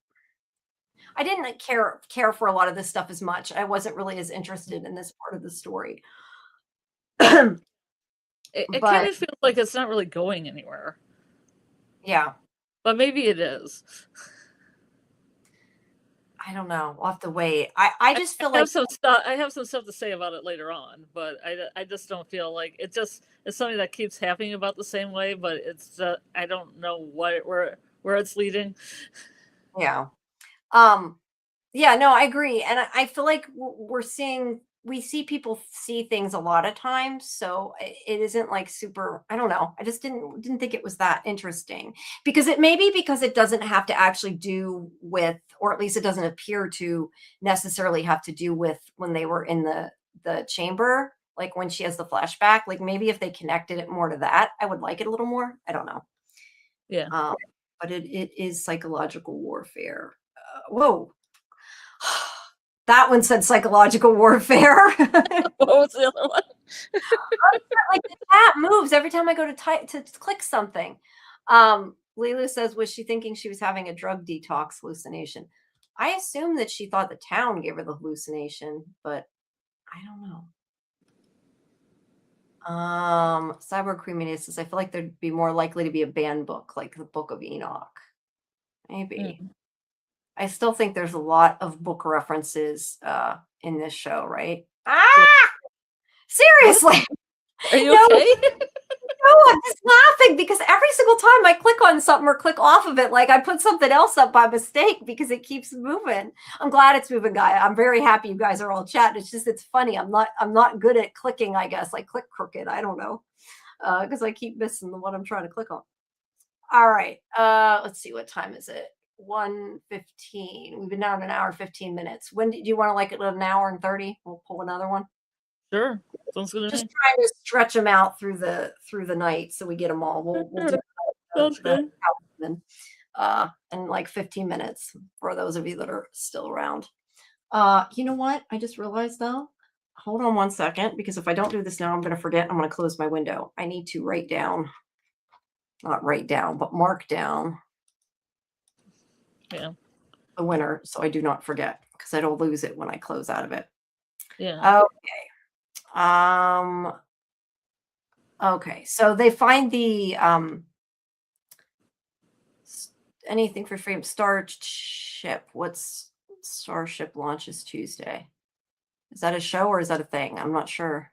care for a lot of this stuff as much. I wasn't really as interested in this part of the story. It kind of feels like it's not really going anywhere. Yeah. But maybe it is. I don't know. We'll have to wait. I just feel like I have some stuff to say about it later on, but I just don't feel like it's something that keeps happening about the same way, but it's I don't know where it's leading. Yeah. Yeah, no, I agree. And I feel like we see people see things a lot of times, so it isn't like super, I don't know. I just didn't think it was that interesting, because it doesn't have to actually do with, or at least it doesn't appear to necessarily have to do with when they were in the chamber, like when she has the flashback. Like maybe if they connected it more to that, I would like it a little more. I don't know. Yeah. But it is psychological warfare. Whoa. That one said psychological warfare. What was the other one? Like the chat moves every time I go to click something. Lilu says, was she thinking she was having a drug detox hallucination? I assume that she thought the town gave her the hallucination, but I don't know. Cyborg Cremated says, I feel like there'd be more likely to be a banned book, like the Book of Enoch. Maybe. I still think there's a lot of book references in this show, right? Seriously. Are you okay? No, I'm just laughing because every single time I click on something or click off of it, like I put something else up by mistake because it keeps moving. I'm glad it's moving, guy. I'm very happy you guys are all chatting. It's just, it's funny. I'm not good at clicking, I guess. Like click crooked. I don't know. Because I keep missing the one I'm trying to click on. All right. Let's see, what time is it? 1:15. We've been down an hour and 15 minutes. When do you want to, like an hour and 30? We'll pull another one. Sure. Sounds good. Just trying to stretch them out through the night so we get them all. We'll do Sounds good. in like 15 minutes for those of you that are still around. You know what? I just realized though. Hold on one second, because if I don't do this now, I'm going to forget. I'm going to close my window. I need to not write down, but mark down Yeah. the winner so I do not forget, because I don't lose it when I close out of it. Yeah. Okay. Okay. So they find the anything for freedom Starship. What's Starship launches Tuesday? Is that a show or is that a thing? I'm not sure.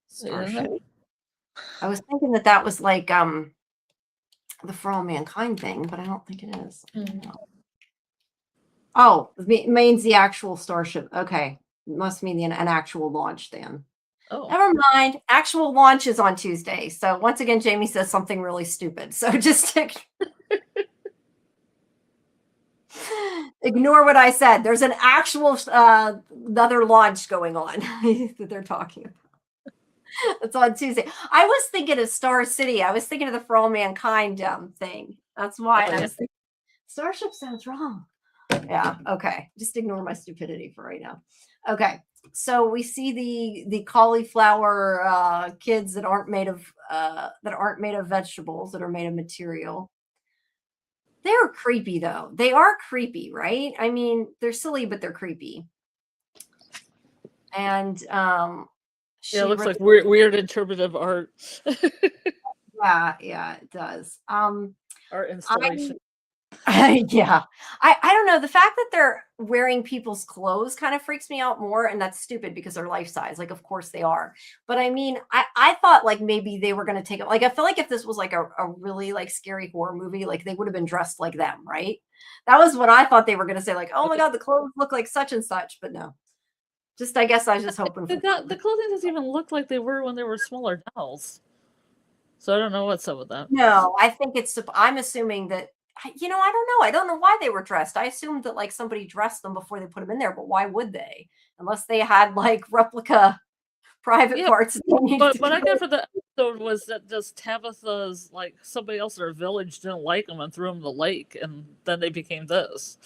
Starship. I was thinking that was like the For All Mankind thing, but I don't think it is. Oh, it means the actual Starship. Okay. It must mean an actual launch then. Oh. Never mind. Actual launch is on Tuesday. So once again, Jamie says something really stupid. So just ignore what I said. There's an actual another launch going on that they're talking about. It's on Tuesday. I was thinking of Star City. I was thinking of the For All Mankind thing. That's why. I was thinking, Starship sounds wrong. Yeah. Okay. Just ignore my stupidity for right now. Okay. So we see the cauliflower kids that aren't made of vegetables, that are made of material. They're creepy though. They are creepy, right? I mean, they're silly, but they're creepy. And it looks like weird interpretive art. Yeah, it does. Art installation. Yeah. I don't know. The fact that they're wearing people's clothes kind of freaks me out more, and that's stupid because they're life size. Like, of course they are. But I mean, I thought like maybe they were going to take it. Like, I feel like if this was like a really like scary horror movie, like they would have been dressed like them, right? That was what I thought they were going to say. Like, oh my God, the clothes look like such and such, but no. Just, I guess I was just hoping for the clothing doesn't even look like they were when they were smaller dolls. So I don't know what's up with that. No, I think I'm assuming that, I don't know. I don't know why they were dressed. I assumed that like somebody dressed them before they put them in there, but why would they? Unless they had like replica private parts. But what I got for the episode was that just Tabitha's, like, somebody else in her village didn't like them and threw them in the lake, and then they became this.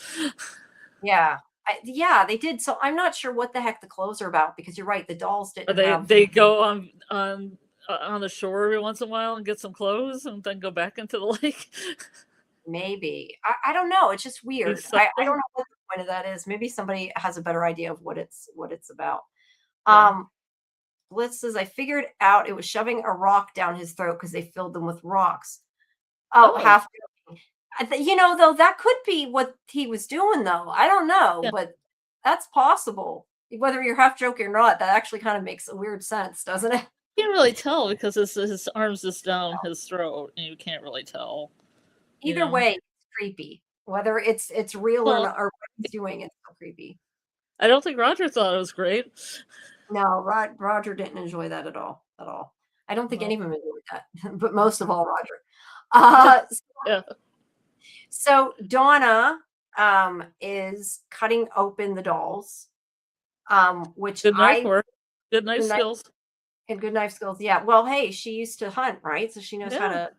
Yeah. They did. So I'm not sure what the heck the clothes are about, because you're right. The dolls didn't they go on the shore every once in a while and get some clothes and then go back into the lake. Maybe. I don't know. It's just weird. I don't know what the point of that is. Maybe somebody has a better idea of what it's about. Blitz says, I figured out it was shoving a rock down his throat because they filled them with rocks. Half. Though that could be what he was doing, though. I don't know, but that's possible. Whether you're half joking or not, that actually kind of makes a weird sense, doesn't it? You can't really tell because his arms just down his throat, and you can't really tell. Either way, it's creepy. Whether it's real or not, or what he's doing, it's so creepy. I don't think Roger thought it was great. No, Roger didn't enjoy that at all. I don't think any of them enjoyed that, but most of all, Roger. So Donna is cutting open the dolls, which good knife work, good knife skills, and good knife skills. Yeah. Well, hey, she used to hunt, right? So she knows how to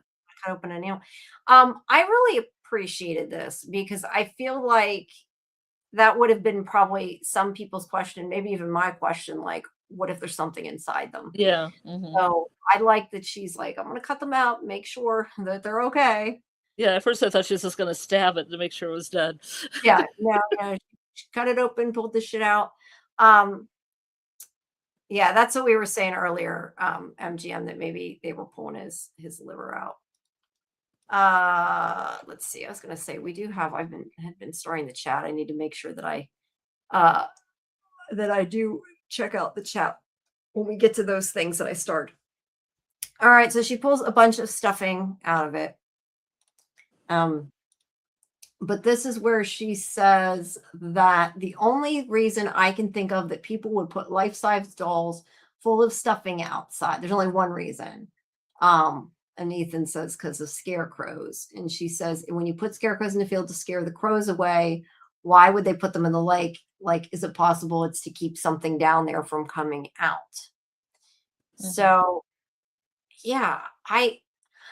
cut open a nail. I really appreciated this because I feel like that would have been probably some people's question, maybe even my question, like, what if there's something inside them? Yeah. So I like that she's like, I'm going to cut them out, make sure that they're okay. Yeah, at first I thought she was just going to stab it to make sure it was dead. Yeah, no, she cut it open, pulled the shit out. Yeah, that's what we were saying earlier, MGM, that maybe they were pulling his liver out. Let's see. I was going to say I've been storing the chat. I need to make sure that I do check out the chat when we get to those things that I start. All right, so she pulls a bunch of stuffing out of it. But this is where she says that the only reason I can think of that people would put life-size dolls full of stuffing outside, there's only one reason. And Ethan says because of scarecrows. And she says, when you put scarecrows in the field to scare the crows away, why would they put them in the lake? Like, is it possible it's to keep something down there from coming out? So yeah,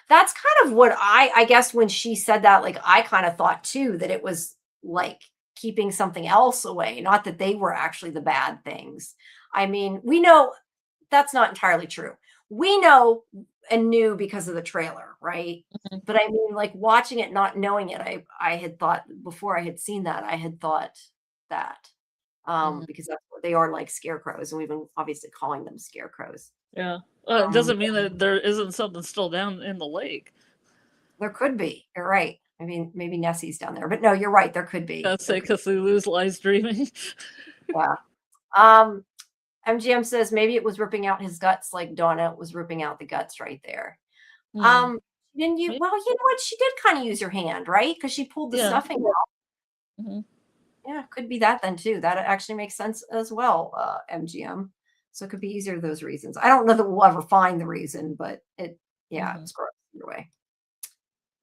that's kind of what I guess when she said that, like, I kind of thought too that it was like keeping something else away, not that they were actually the bad things. I mean, we know that's not entirely true. We know and knew because of the trailer, right? Mhm. But I mean, like watching it, not knowing it, I had thought before I had seen that, I had thought that Mhm. because that's what they are, like scarecrows, and we've been obviously calling them scarecrows. Yeah. It Um, doesn't mean that there isn't something still down in the lake. There could be. You're right. I mean, maybe Nessie's down there, but no, you're right. There could be. Gotta say, Cthulhu's lies dreaming. Yeah. Um, MGM says maybe it was ripping out his guts like Donna was ripping out the guts right there. Hmm. Didn't you? Maybe. Well, you know what? She did kind of use her hand, right? Because she pulled the Yeah. stuffing out. Hmm. Yeah, could be that then too. That actually makes sense as well, MGM. So it could be either of those reasons. I don't know that we'll ever find the reason, but yeah, Hmm. it's gross either way.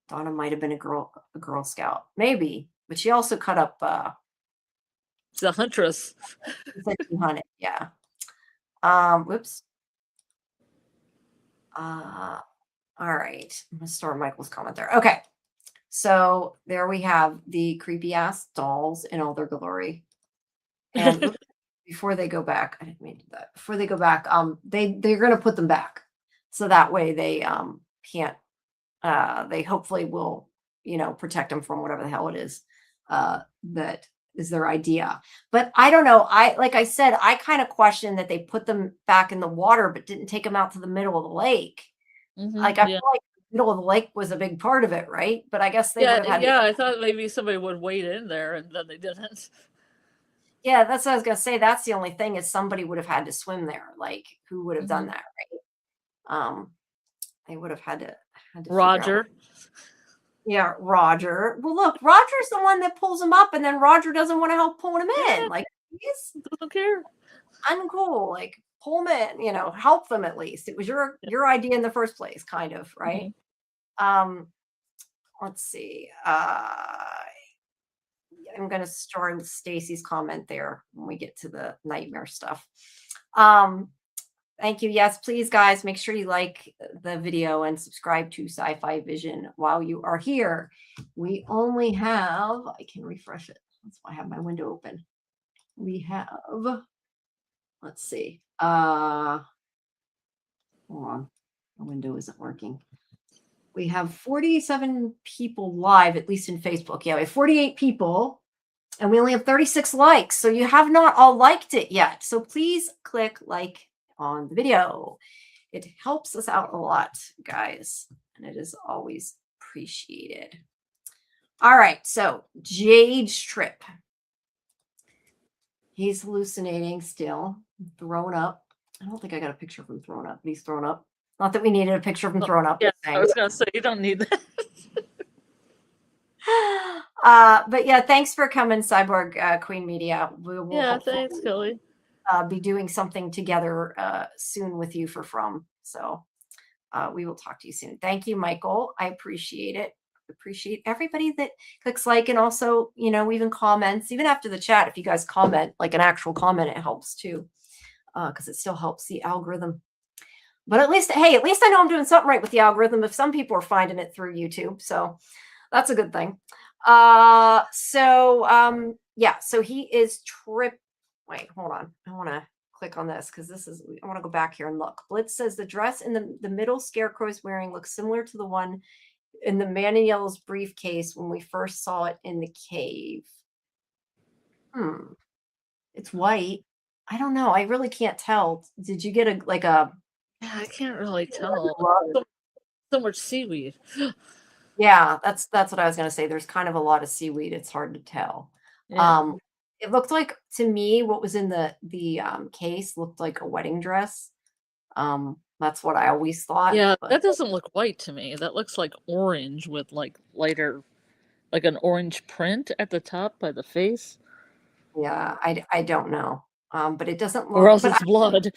Donna might have been a Girl Scout, maybe, but she also cut up The huntress. It's like 200, yeah. Whoops. All right. I'm gonna store Michael's comment there. Okay. So there we have the creepy ass dolls in all their glory. And oops, before they go back, I didn't mean to do that. Before they go back, they're gonna put them back. So that way they can't they hopefully will, protect them from whatever the hell it is that is their idea. But I don't know. Like I said, I kind of question that they put them back in the water, but didn't take them out to the middle of the lake. Like I Yeah. feel like the middle of the lake was a big part of it, right? But I guess they would Yeah. have had. Yeah. I thought maybe somebody would wade in there, and then they didn't. Yeah, that's what I was gonna say. That's the only thing is somebody would have had to swim there. Like who would have done Hmm. that, right? They would have had to figure out. Roger Yeah, Roger. Well, look, Roger's the one that pulls him up, and then Roger doesn't want to help pulling him in. Like he's doesn't care. uncool. Like pull him in, help them at least. It was your idea in the first place, kind of, right? Hmm. Um, let's see. I'm gonna start Stacy's comment there when we get to the nightmare stuff. Um, Thank you. Yes, please, guys, make sure you like the video and subscribe to Sci-Fi Vision while you are here. We only have, I can refresh it. That's why I have my window open. We have, let's see. Hold on. The window isn't working. We have 47 people live, at least in Facebook. Yeah, we have 48 people and we only have 36 likes. So you have not all liked it yet. So please click like on the video. It helps us out a lot, guys, and it is always appreciated. All right, so Jade Strip. He's hallucinating still, thrown up. I don't think I got a picture of him thrown up, but he's thrown up. Not that we needed a picture of him thrown up. Yeah. I was gonna say you don't need that. But yeah, thanks for coming, Cyborg Queen Media. We will Yeah. hopefully Thanks, Kelly. be doing something together soon with you for From. So we will talk to you soon. Thank you, Michael. I appreciate it. Appreciate everybody that clicks like and also, even comments, even after the chat. If you guys comment, like an actual comment, it helps too, because it still helps the algorithm. But at least I know I'm doing something right with the algorithm if some people are finding it through YouTube. So that's a good thing. Yeah, so he is Wait, hold on. I want to click on this because I want to go back here and look. Blitz says the dress in the middle Scarecrow is wearing looks similar to the one in the man in yellow's briefcase when we first saw it in the cave. It's white. I don't know. I really can't tell. Did you get a Yeah, I can't really tell. So much seaweed. Yeah, that's what I was gonna say. There's kind of a lot of seaweed. It's hard to tell. Yeah. It looked like to me what was in the case looked like a wedding dress. That's what I always thought. Yeah, But that doesn't look white to me. That looks like orange with like lighter, like an orange print at the top by the face. yeah, I don't know. But it doesn't Or look. else But it's blood.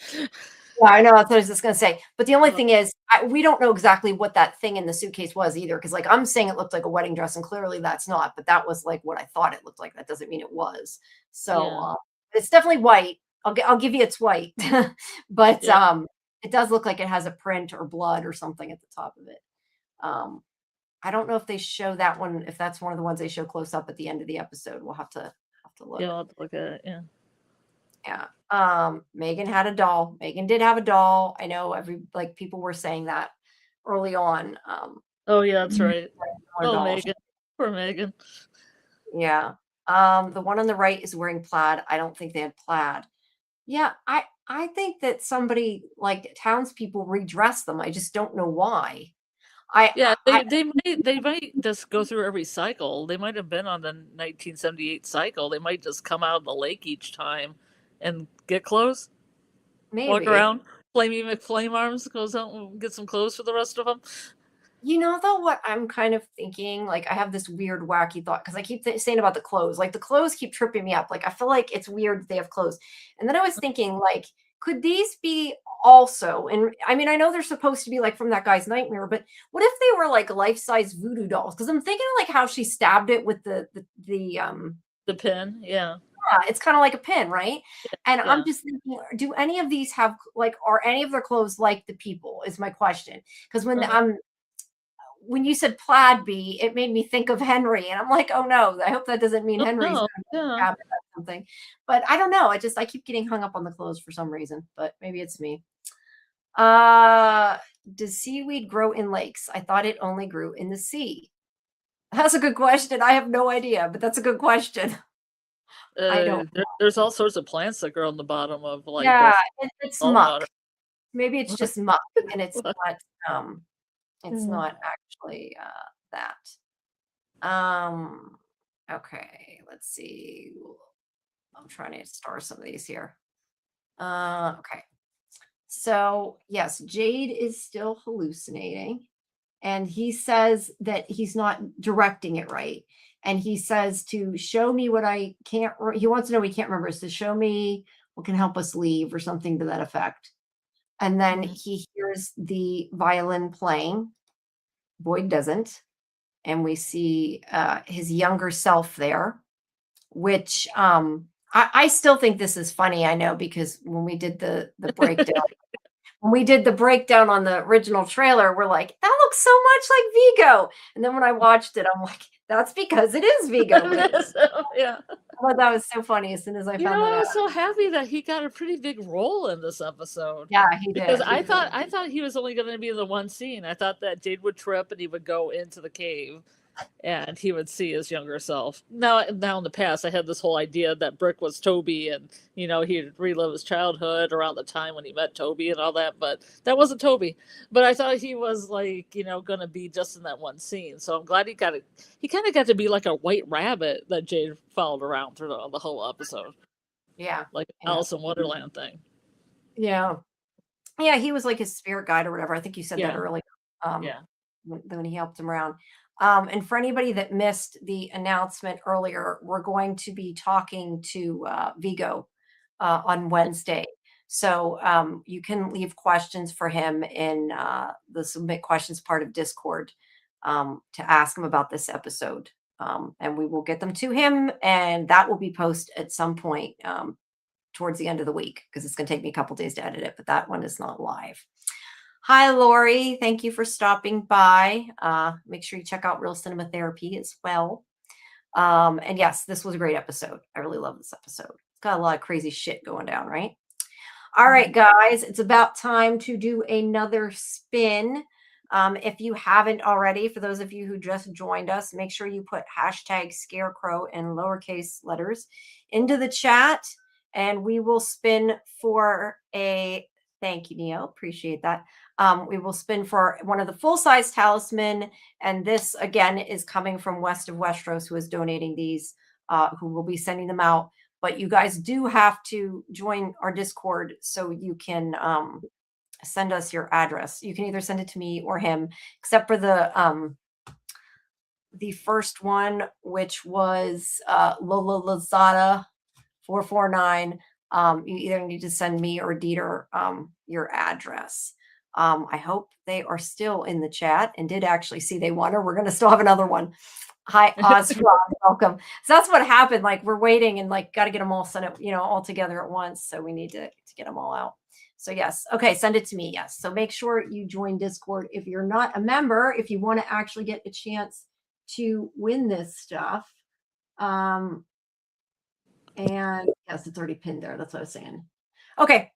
yeah, I know that's what I was just gonna say. But the only Uh, thing is, we don't know exactly what that thing in the suitcase was either. Because like I'm saying, it looked like a wedding dress, and clearly that's not. But that was like what I thought it looked like. That doesn't mean it was. So yeah, it's definitely white. I'll give you it's white, but yeah. it does look like it has a print or blood or something at the top of it. Um, I don't know if they show that one. If that's one of the ones they show close up at the end of the episode, we'll have to Yeah, look. I'll have to look at it. Yeah. Yeah. Megan had a doll. Megan did have a doll. I know like people were saying that early on. Oh, yeah, that's right. Her Oh, doll. Megan. Poor Megan. Yeah. The one on the right is wearing plaid. I don't think they had plaid. Yeah, I think that somebody like townspeople redress them. I just don't know why. Yeah, I they might just go through every cycle. They might have been on the 1978 cycle. They might just come out of the lake each time and get clothes, walk maybe. around. Flamey McFlame Arms goes out and get some clothes for the rest of them. You know, though, what I'm kind of thinking, like, I have this weird, wacky thought because I keep saying about the clothes. Like, the clothes keep tripping me up. Like, I feel like it's weird that they have clothes. And then I was thinking, like, could these be also? And I mean, I know they're supposed to be like from that guy's nightmare, but what if they were like life-size voodoo dolls? Because I'm thinking of like how she stabbed it with the The pin, yeah, yeah, it's kind of like a pin, right? And I'm yeah. just thinking, do any of these have like, are any of their clothes like the people? Is my question. Because Uh-huh. when you said plaid bee, it made me think of Henry, and I'm like, oh no, I hope that doesn't mean Oh Henry's no, gonna yeah. stab it or something. But I don't know. I keep getting hung up on the clothes for some reason, but maybe it's me. Uh, does seaweed grow in lakes? I thought it only grew in the sea. That's a good question. I have no idea, but that's a good question. I don't. There's all sorts of plants that grow on the bottom of like Yeah, it's salt muck. water. Maybe it's just muck, and um, it's Mm. not actually that. Um, okay, let's see. I'm trying to star some of these here. Okay. So, yes, Jade is still hallucinating, and he says that he's not directing it right. And he says to show me what I can't, he wants to know what he can't remember, is to show me what can help us leave or something to that effect. And then Mhm. he hears the violin playing. Boyd doesn't. And we see his younger self there, which I still think this is funny. I know because when we did the breakdown, when we did the breakdown on the original trailer, we're like, that looks so much like Vigo. And then when I watched it, I'm like, that's because it is Vigo. But Yeah. I thought that was so funny as soon as I You found know, that I out. was so happy that he got a pretty big role in this episode Yeah, he because did. I thought he was only going to be in the one scene. I thought that Jade would trip and he would go into the cave and he would see his younger self. Now in the past, I had this whole idea that Brick was Toby, and he'd relive his childhood around the time when he met Toby and all that. But that wasn't Toby. But I thought he was like going to be just in that one scene. So I'm glad he got it. He kind of got to be like a white rabbit that Jade followed around through the whole episode, Yeah. like Yeah. Alice in Wonderland thing. Yeah. Yeah. He was like his spirit guide or whatever. I think you said that Yeah, earlier. Um, yeah. when he helped him around. And for anybody that missed the announcement earlier, we're going to be talking to Vigo on Wednesday. So you can leave questions for him in the submit questions part of Discord to ask him about this episode. And we will get them to him, and that will be posted at some point towards the end of the week because it's going to take me a couple days to edit it, but that one is not live. Hi, Lori. Thank you for stopping by. Make sure you check out Real Cinema Therapy as well. And yes, this was a great episode. I really love this episode. It's got a lot of crazy shit going down, right? All right, guys, it's about time to do another spin. If you haven't already, for those of you who just joined us, make sure you put hashtag scarecrow in lowercase letters into the chat, and we will spin for a thank you, Neo. Appreciate that. We will spin for one of the full-size talisman, and this again is coming from West of Westeros, who is donating these, who will be sending them out. But you guys do have to join our Discord so you can send us your address. You can either send it to me or him, except for the first one, which was Lola Lazada 449. You either need to send me or Dieter your address. I hope they are still in the chat and did actually see they won, or we're going to still have another one. Hi, Osram, welcome. So that's what happened. Like, we're waiting and like got to get them all sent, all together at once. So we need to get them all out. So yes. Okay. Send it to me. Yes. So make sure you join Discord. If you're not a member, if you want to actually get a chance to win this stuff. And yes, it's already pinned there. That's what I was saying. Okay.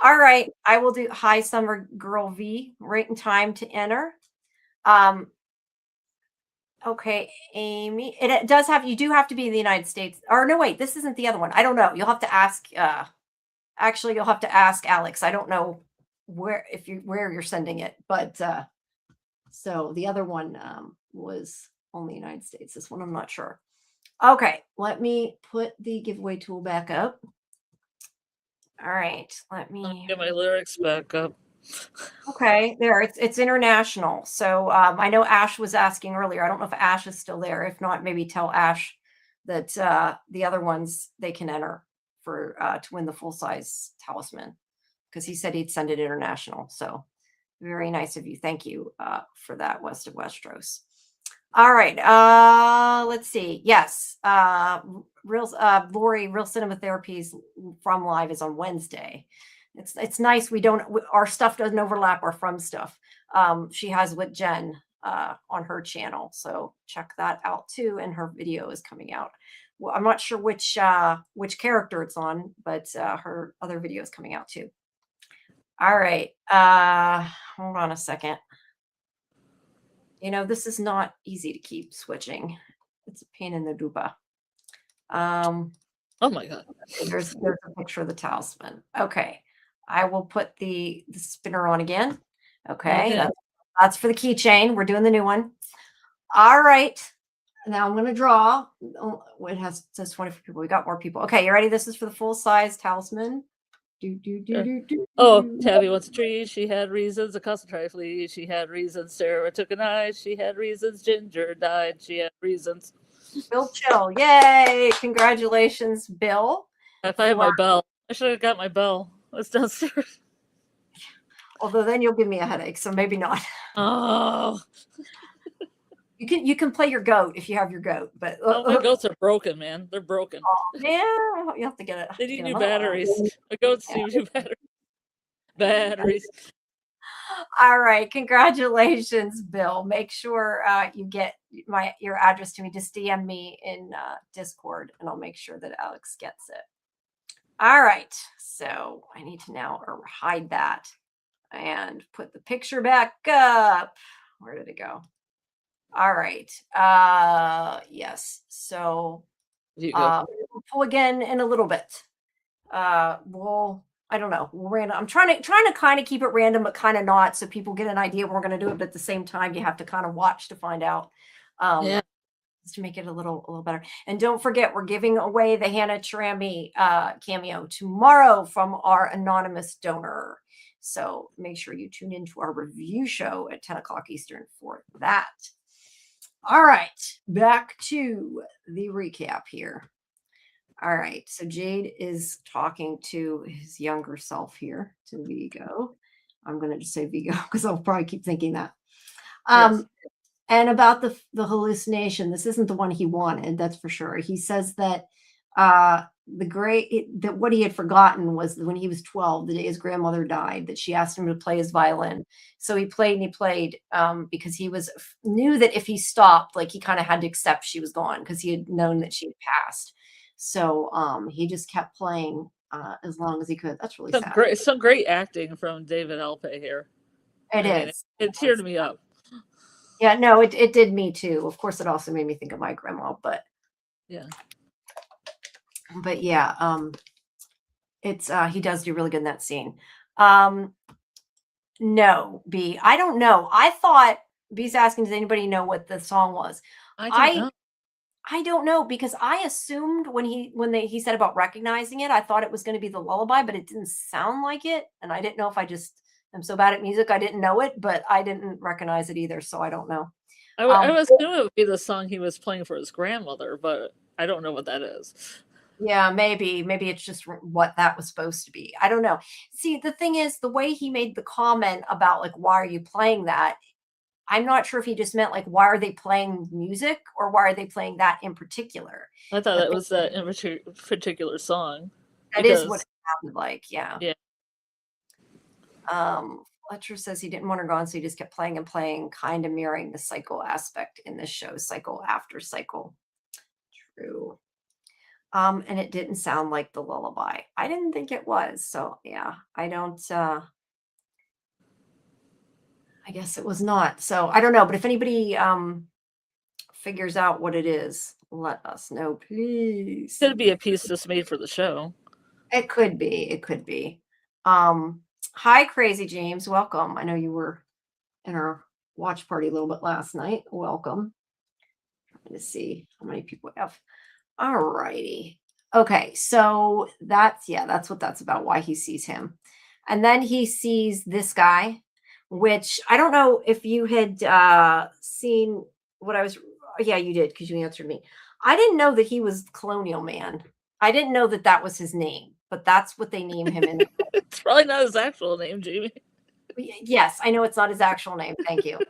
All right. I will do Hi Summer Girl V right in time to enter. Okay, Amy. It does have, you do have to be in the United States. Or no, wait, this isn't the other one. I don't know. You'll have to ask, actually you'll have to ask Alex. I don't know where you're sending it, but so the other one was only United States. This one I'm not sure. Okay, let me put the giveaway tool back up. All right, let me get my lyrics back up. Okay, there, it's international. So I know Ash was asking earlier. I don't know if Ash is still there. If not, maybe tell Ash that the other ones they can enter for to win the full size talisman, because he said he'd send it international. So very nice of you. Thank you for that, West of Westeros. All right, let's see. Yes, Lori, Real Cinema Therapies from Live is on Wednesday. It's nice. Our stuff doesn't overlap our from stuff. She has with Jen on her channel. So check that out too. And her video is coming out. Well, I'm not sure which character it's on, but her other video is coming out too. All right. Hold on a second. This is not easy to keep switching. It's a pain in the dupa. Oh my God. There's a picture of the talisman. Okay. I will put the spinner on again. Okay. That's for the keychain. We're doing the new one. All right. Now I'm going to draw. It says 24 people. We got more people. Okay. You ready? This is for the full size talisman. Tabby wants a tree. She had reasons. A custom trifle. She had reasons. Sarah took a knife. She had reasons. Ginger died. She had reasons. Bill Chill. Yay. Congratulations, Bill. If I had my bell, I should have got my bell. It's downstairs. Although then you'll give me a headache, so maybe not. Oh. You can play your goat if you have your goat, but my goats are broken, man. They're broken. Oh, yeah, you have to get it. They need new batteries. The goats need new batteries. All right, congratulations, Bill. Make sure you get your address to me. Just DM me in Discord, and I'll make sure that Alex gets it. All right, so I need to now hide that and put the picture back up. Where did it go? All right. Yes. So we'll pull again in a little bit. I don't know. I'm trying to kind of keep it random, but kind of not, so people get an idea we're going to do it. But at the same time, you have to kind of watch to find out. To make it a little better. And don't forget, we're giving away the Hannah Charami cameo tomorrow from our anonymous donor. So make sure you tune into our review show at 10 o'clock Eastern for that. All right, back to the recap here. All right, so Jade is talking to his younger self here, to Vigo. I'm going to just say Vigo because I'll probably keep thinking that. Yes. And about the hallucination, this isn't the one he wanted, that's for sure. He says that what he had forgotten was when he was 12, the day his grandmother died, that she asked him to play his violin. So he played and he played because he knew that if he stopped, like he kind of had to accept she was gone because he had known that she had passed. So he just kept playing as long as he could. That's really sad. Some great acting from David Alpe here. It teared me up. Yeah, no, it did me too. Of course, it also made me think of my grandma, but yeah, it's he does do really good in that scene. No, B, I don't know. I thought B's asking, does anybody know what the song was? I don't know, because I assumed when he said about recognizing it, I thought it was going to be the lullaby, but it didn't sound like it, and I didn't know if I just am so bad at music, I didn't know it, but I didn't recognize it either, so I don't know. I was assuming it would be the song he was playing for his grandmother, but I don't know what that is. Yeah, maybe it's just what that was supposed to be. I don't know. See, the thing is, the way he made the comment about like, why are you playing that? I'm not sure if he just meant like, why are they playing music or why are they playing that in particular? I thought But that was that in particular song that is what because it sounded like. Yeah. yeah, Fletcher says he didn't want her gone, so he just kept playing and playing, kind of mirroring the cycle aspect in this show, cycle after cycle. True. And it didn't sound like the lullaby. I didn't think it was. So yeah, I don't I guess it was not. So I don't know, but if anybody figures out what it is, let us know, please. could be a piece just made for the show. It could be. It could be. Hi, Crazy James. Welcome. I know you were in our watch party a little bit last night. Welcome. Trying to see how many people we have. All righty. Okay, so that's what that's about, why he sees him. And then he sees this guy, which I don't know if you had seen what I was. Yeah, you did because you answered me. I didn't know that he was Colonial Man. I didn't know that that was his name, but that's what they name him in. It's probably not his actual name, Jamie. Yes, I know it's not his actual name. Thank you.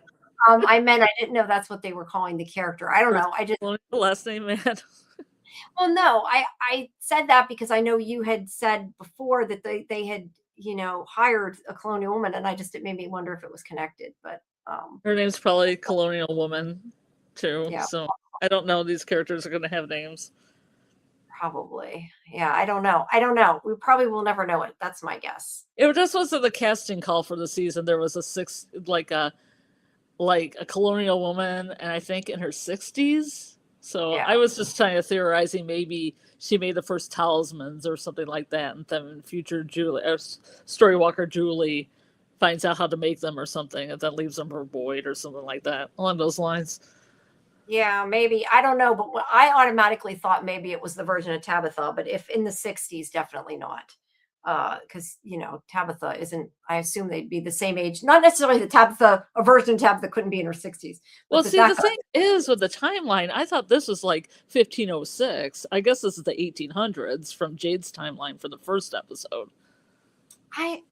I meant I didn't know that's what they were calling the character. I don't know. I just The last name, man. well, no, I said that because I know you had said before that they had hired a colonial woman, and it made me wonder if it was connected. But Her name's probably Colonial Woman, too. yeah, So I don't know. These characters are going to have names. probably. Yeah, I don't know. I don't know. We probably will never know it. That's my guess. It just wasn't the casting call for the season. There was a colonial woman, and I think in her 60s. So Yeah. I was just kind of theorizing maybe she made the first talismans or something like that, and then future Storywalker Julie finds out how to make them or something, and then leaves them her void or something like that along those lines. Yeah, maybe. I don't know, but I automatically thought maybe it was the version of Tabitha, but if in the 60s, definitely not. Because Tabitha isn't, I assume they'd be the same age. Not necessarily a version of Tabitha couldn't be in her 60s. Well, see, the thing is with the timeline, I thought this was like 1506. I guess this is the 1800s from Jade's timeline for the first episode. I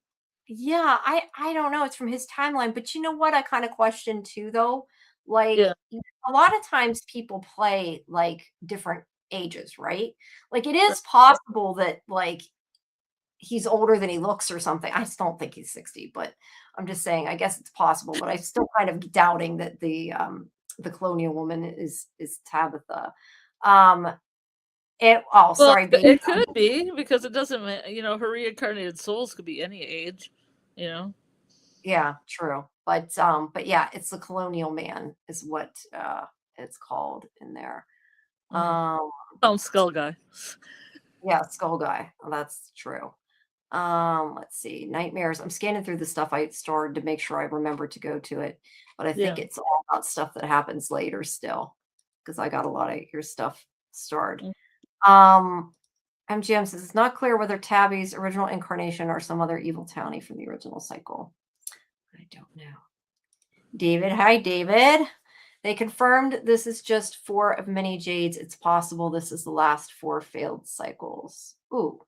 don't know. It's from his timeline, but you know what? I kind of question too, though. Like Yeah. a lot of times people play like different ages, right? Like it is possible that like he's older than he looks or something. I just don't think he's 60, but I'm just saying, I guess it's possible, but I'm still kind of doubting that the colonial woman is Tabitha. Sorry, it could be because it doesn't, her reincarnated souls could be any age, Yeah, true. But yeah, it's the colonial man is what it's called in there. Skull Guy. Yeah, Skull Guy. Well, that's true. Let's see. Nightmares. I'm scanning through the stuff I stored to make sure I remember to go to it. But I think it's all about stuff that happens later still. Because I got a lot of your stuff stored. MGM says it's not clear whether Tabby's original incarnation or some other evil townie from the original cycle. I don't know. David. Hi, David. They confirmed this is just 4 of many Jades. It's possible this is the last 4 failed cycles. Ooh,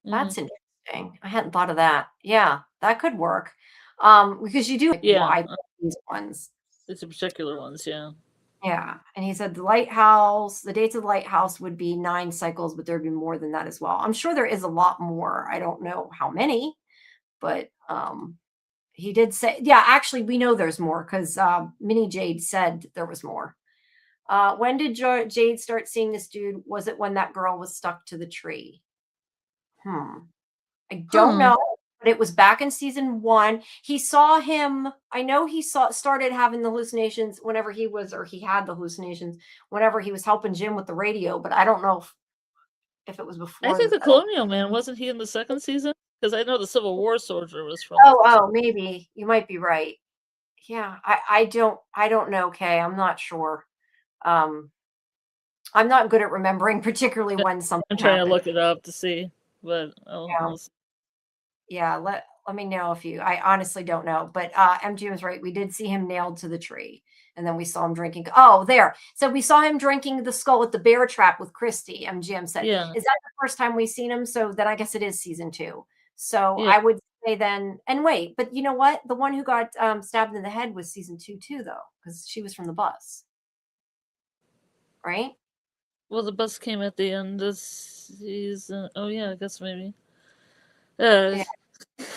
that's interesting. I hadn't thought of that. Yeah, that could work. Because you do why these ones. It's the particular ones, yeah. Yeah. And he said the dates of the lighthouse would be 9 cycles, but there'd be more than that as well. I'm sure there is a lot more. I don't know how many, but he did say, yeah, actually, we know there's more because Mini Jade said there was more. When did Jade start seeing this dude? Was it when that girl was stuck to the tree? I don't know, but it was back in season 1. He saw him. I know he started having the hallucinations whenever he had the hallucinations whenever he was helping Jim with the radio, but I don't know if it was before. I think the Colonial Man, wasn't he in the 2nd season? Because I know the Civil War soldier was from. Oh, maybe you might be right. Yeah, I don't know, Kay. I'm not sure. I'm not good at remembering, particularly when something. I'm trying to look it up to see, but yeah. Let me know if you. I honestly don't know, but MG was right. We did see him nailed to the tree, and then we saw him drinking. Oh, there. So we saw him drinking the skull at the bear trap with Christy. MGM said, Yeah, "Is that the first time we've seen him?" So then I guess it is season 2. So yeah. I would say then. And wait, but you know what? The one who got stabbed in the head was season 2 too, though, because she was from the bus, right? Well, the bus came at the end of season. Oh yeah, I guess maybe. Uh, Yeah.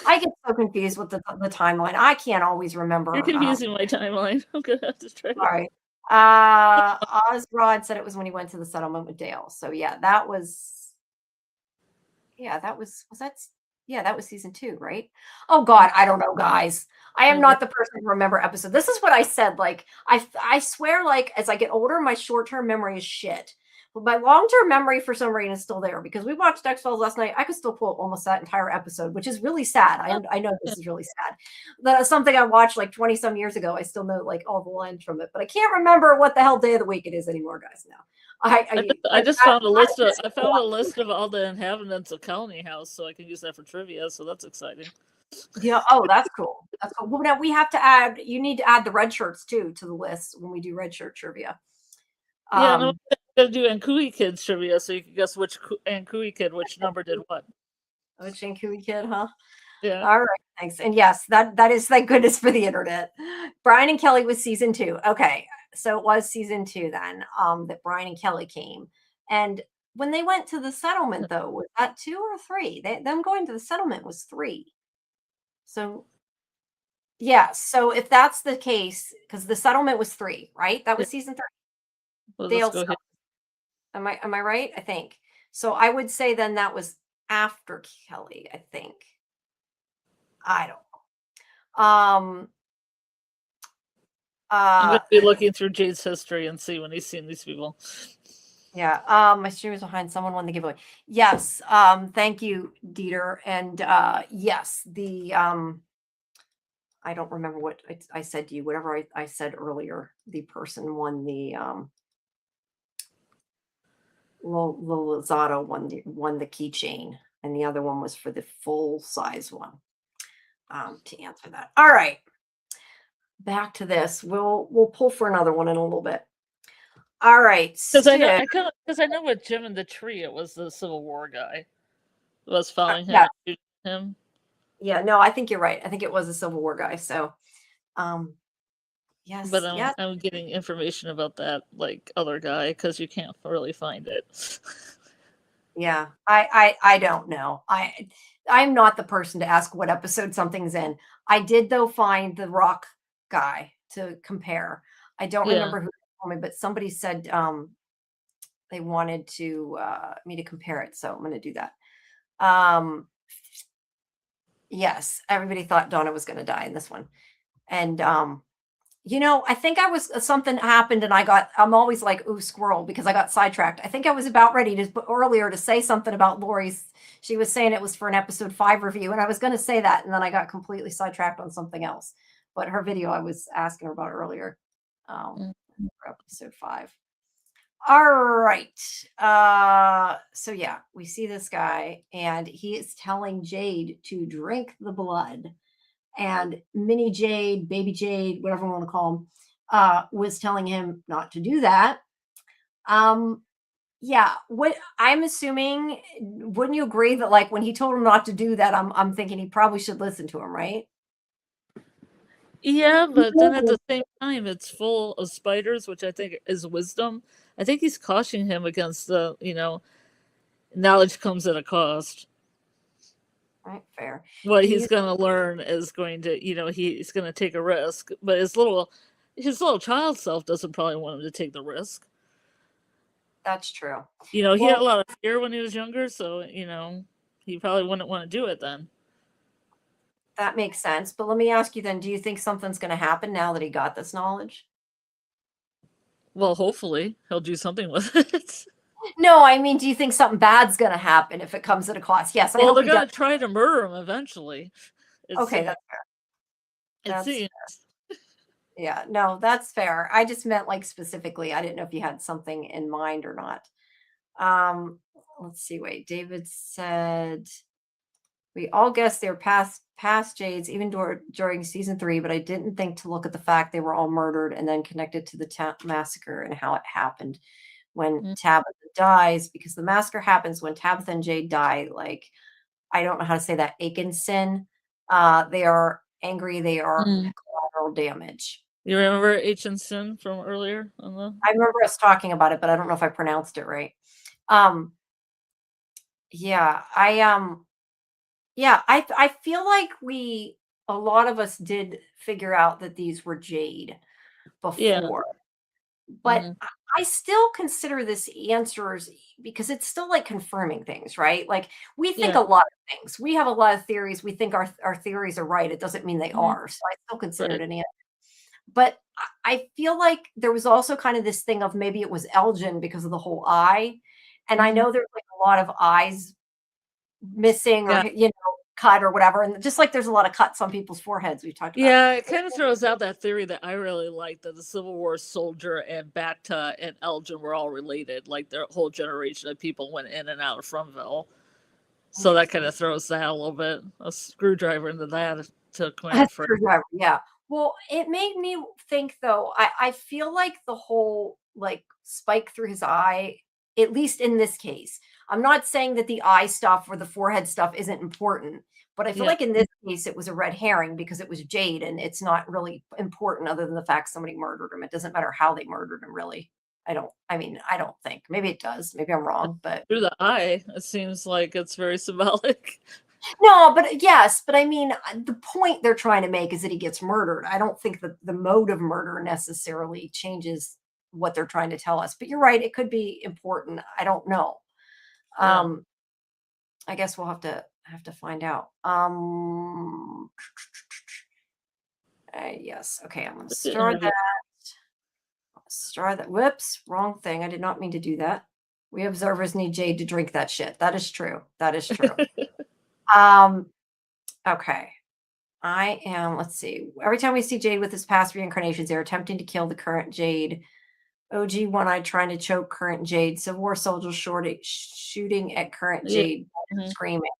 I get so confused with the timeline. I can't always you're remember. confusing my timeline. I'm gonna have to try All to. right. Osrod said it was when he went to the settlement with Dale. So yeah, that was was that yeah, that was season 2, right? Oh God, I don't know, guys. I am Okay. not the person to remember episode. This is what I said. Like I swear, like as I get older, my short-term memory is shit. But my long-term memory for some reason is still there because we watched X-Files last night. I could still pull almost that entire episode, which is really sad. I know Yeah. this is really sad. That's something I watched like 20 some years ago. I still know like all the lines from it, but I can't remember what the hell day of the week it is anymore, guys. Now. I just found a list of all the inhabitants of Colony House, so I can use that for trivia. So that's exciting. Yeah. Oh, that's cool. That's cool. Well, now we have to add. You need to add the red shirts too to the list when we do red shirt trivia. Yeah, and I'm Um, gonna do Ankui Kids trivia, so you can guess which Ankui kid which number did what. oh, Shankui kid, huh? Yeah. All right, thanks. And yes, that is thank goodness for the internet. Brian and Kelly was season 2. Okay, so it was season 2 then. That Brian and Kelly came, and when they went to the settlement, though, was that 2 or 3? Them going to the settlement was 3. So yeah, so if that's the case, because the settlement was 3, right? That Yeah. was season 3. Well, let's Dale go ahead. Scott. Am I right? I think. So I would say then that was after Kelly, I think. I don't know. I'm Uh gonna be looking through Jade's history and see when he's seen these people. yeah, my stream is behind. Someone won the giveaway. Yes. Thank you, Dieter. And yes, the I don't remember what I said to you, whatever I said earlier, the person won the Lozado won the keychain, and the other one was for the full size one. To answer that. All right. Back to this. We'll pull for another one in a little bit. All right. Because I know Stick. because I know with Jim and the Tree, it was the Civil War guy who was following him Yeah. and shooting him. Yeah. No, I think you're right. I think it was a Civil War guy. So, But yes. Yes. I'm getting information about that like other guy because you can't really find it. Yeah. I don't know. I'm not the person to ask what episode something's in. I did though find the Rock guy to compare. I don't Yeah. remember who told me, but somebody said they wanted to me to compare it. So I'm going to do that. Yes, everybody thought Donna was going to die in this one. And I think I was something happened and I'm always like, ooh, squirrel, because I got sidetracked. I think I was about ready to earlier to say something about Lori's. She was saying it was for an episode 5 review, and I was going to say that, and then I got completely sidetracked on something else. But her video I was asking her about earlier, Mm. for episode 5. All right. So yeah, we see this guy, and he is telling Jade to drink the blood. And Mini Jade, Baby Jade, whatever you want to call him, was telling him not to do that. Yeah, what I'm assuming, wouldn't you agree that like when he told him not to do that, I'm thinking he probably should listen to him, right? Yeah, but then at the same time, it's full of spiders, which I think is wisdom. I think he's cautioning him against knowledge comes at a cost. Right, fair. What Do he's you? going to learn is going to, he's going to take a risk, but his little child self doesn't probably want him to take the risk. That's true. He had a Well, lot of fear when he was younger, so he probably wouldn't want to do it then. that makes sense. But let me ask you then: do you think something's going to happen now that he got this knowledge? Well, hopefully he'll do something with it. No, I mean, do you think something bad's going to happen if it comes at a cost? Yes, I Well, hope they're he does. gonna try to murder him eventually. It Okay, seems. that's fair. It That's seems. Yeah, no, that's fair. I just meant like specifically. I didn't know if you had something in mind or not. Um, let's see. Wait, David said We all guessed they were past Jades even during season 3, but I didn't think to look at the fact they were all murdered and then connected to the massacre and how it happened when Mm. Tabitha dies, because the massacre happens when Tabitha and Jade die. Like, I don't know how to say that. Akinson. They are angry. They are Mm. collateral damage. You remember H and Sin from earlier on the? I remember us talking about it, but I don't know if I pronounced it right. Yeah, I feel like a lot of us did figure out that these were Jade Yeah. before, but Mhm. I still consider this answers because it's still like confirming things, right? Like, we think Yeah. a lot of things. We have a lot of theories. We think our theories are right. It doesn't mean they Mhm. are. So I still consider it Right. an answer. But I feel like there was also kind of this thing of maybe it was Elgin because of the whole eye. And I Mhm. know there's like a lot of eyes missing or, Yeah. cut or whatever. And just like there's a lot of cuts on people's foreheads we've talked about. Yeah, it kind of throws out that theory that I really like, that the Civil War soldier and Bacta and Elgin were all related. Like their whole generation of people went in and out of Fromville. So that kind Interesting. of throws that a little bit, a screwdriver into that to coin a A phrase. screwdriver, yeah. Well, it made me think though, I feel like the whole like spike through his eye, at least in this case, I'm not saying that the eye stuff or the forehead stuff isn't important, but I feel Yeah. like in this case it was a red herring because it was Jade and it's not really important other than the fact somebody murdered him. It doesn't matter how they murdered him, really. I don't think. Maybe it does. Maybe I'm wrong, but Through the eye, it seems like it's very symbolic. no, but yes, but I mean, the point they're trying to make is that he gets murdered. I don't think that the mode of murder necessarily changes what they're trying to tell us. But you're right, it could be important. I don't know. Yeah. Um, I guess we'll have to find out. Yes. Okay, I'm going to With the start interview. that. Start that. Whoops, wrong thing. I did not mean to do that. We observers need Jade to drink that shit. That is true. That is true. Um, okay. I am, let's see. Every time we see Jade with his past reincarnations, they're attempting to kill the current Jade. OG One Eye trying to choke current Jade. Civil War soldiers shooting at current Yeah. Jade, Mhm. screaming.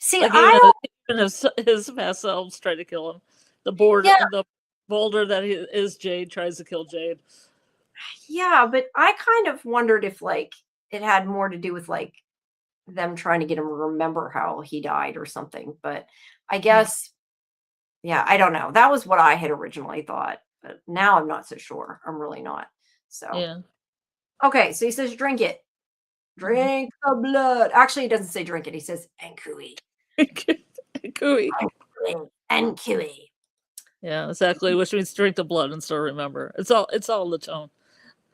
See, Like I don't, even his past selves try to kill him. yeah, The boulder that is Jade tries to kill Jade. yeah, but I kind of wondered if like it had more to do with like them trying to get him to remember how he died or something. But I Mm. guess, yeah, I don't know. That was what I had originally thought, but now I'm not so sure. I'm really not. So, Yeah. okay, so he says, drink it. Mhm. Drink the blood. Actually, he doesn't say drink it. He says Enkui. Cooey. Enkui. Yeah, exactly. Which means drink the blood and still remember. It's all the tone.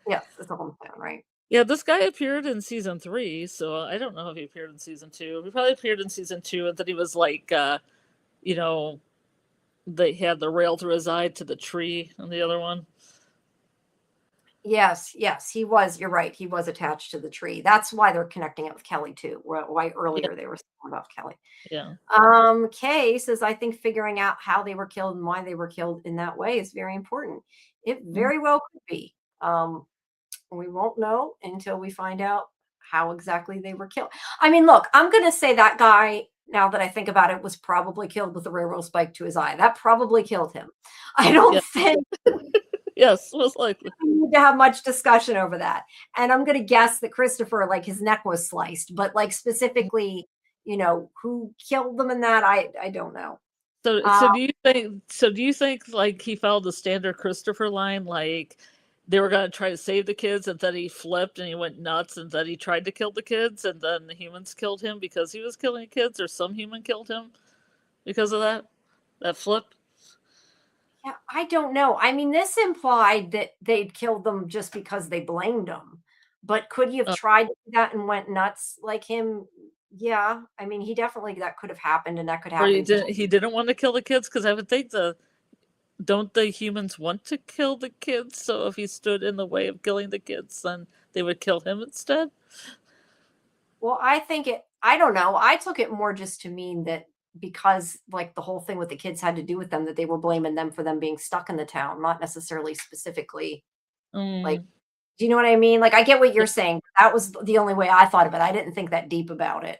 Yes, that's all I'm saying, right? Yeah, this guy appeared in season 3, so I don't know if he appeared in season 2. He probably appeared in season 2, and then he was like, you know, they had the rail through his eye to the tree on the other one. Yes, yes, he was. You're right. He was attached to the tree. That's why they're connecting it with Kelly too. Why Yeah, earlier they were talking about Kelly. yeah. Kay says, I think figuring out how they were killed and why they were killed in that way is very important. It Mhm. very well could be. We won't know until we find out how exactly they were killed. I mean, look, I'm going to say that guy, now that I think about it, was probably killed with a railroad spike to his eye. That probably killed him. I Yeah. don't think Yes, most likely. we need to have much discussion over that. And I'm going to guess that Christopher, like his neck was sliced, but like specifically, who killed them in that, I don't know. So do you think like he followed the standard Christopher line, like they were gonna try to save the kids and then he flipped and he went nuts and then he tried to kill the kids and then the humans killed him because he was killing kids, or some human killed him because of that flip? Yeah, I don't know. I mean, this implied that they'd killed them just because they blamed him. But could he have Uh, tried to do that and went nuts like him? Yeah. I mean, he definitely, that could have happened and that could or happen. he didn't want to kill the kids, because I would think don't the humans want to kill the kids? So if he stood in the way of killing the kids, then they would kill him instead. Well, I don't know. I took it more just to mean that because like the whole thing with the kids had to do with them, that they were blaming them for them being stuck in the town, not necessarily specifically like, Mm, do you know what I mean? Like, I get what yeah. you're saying. That was the only way I thought of it. I didn't think that deep about it.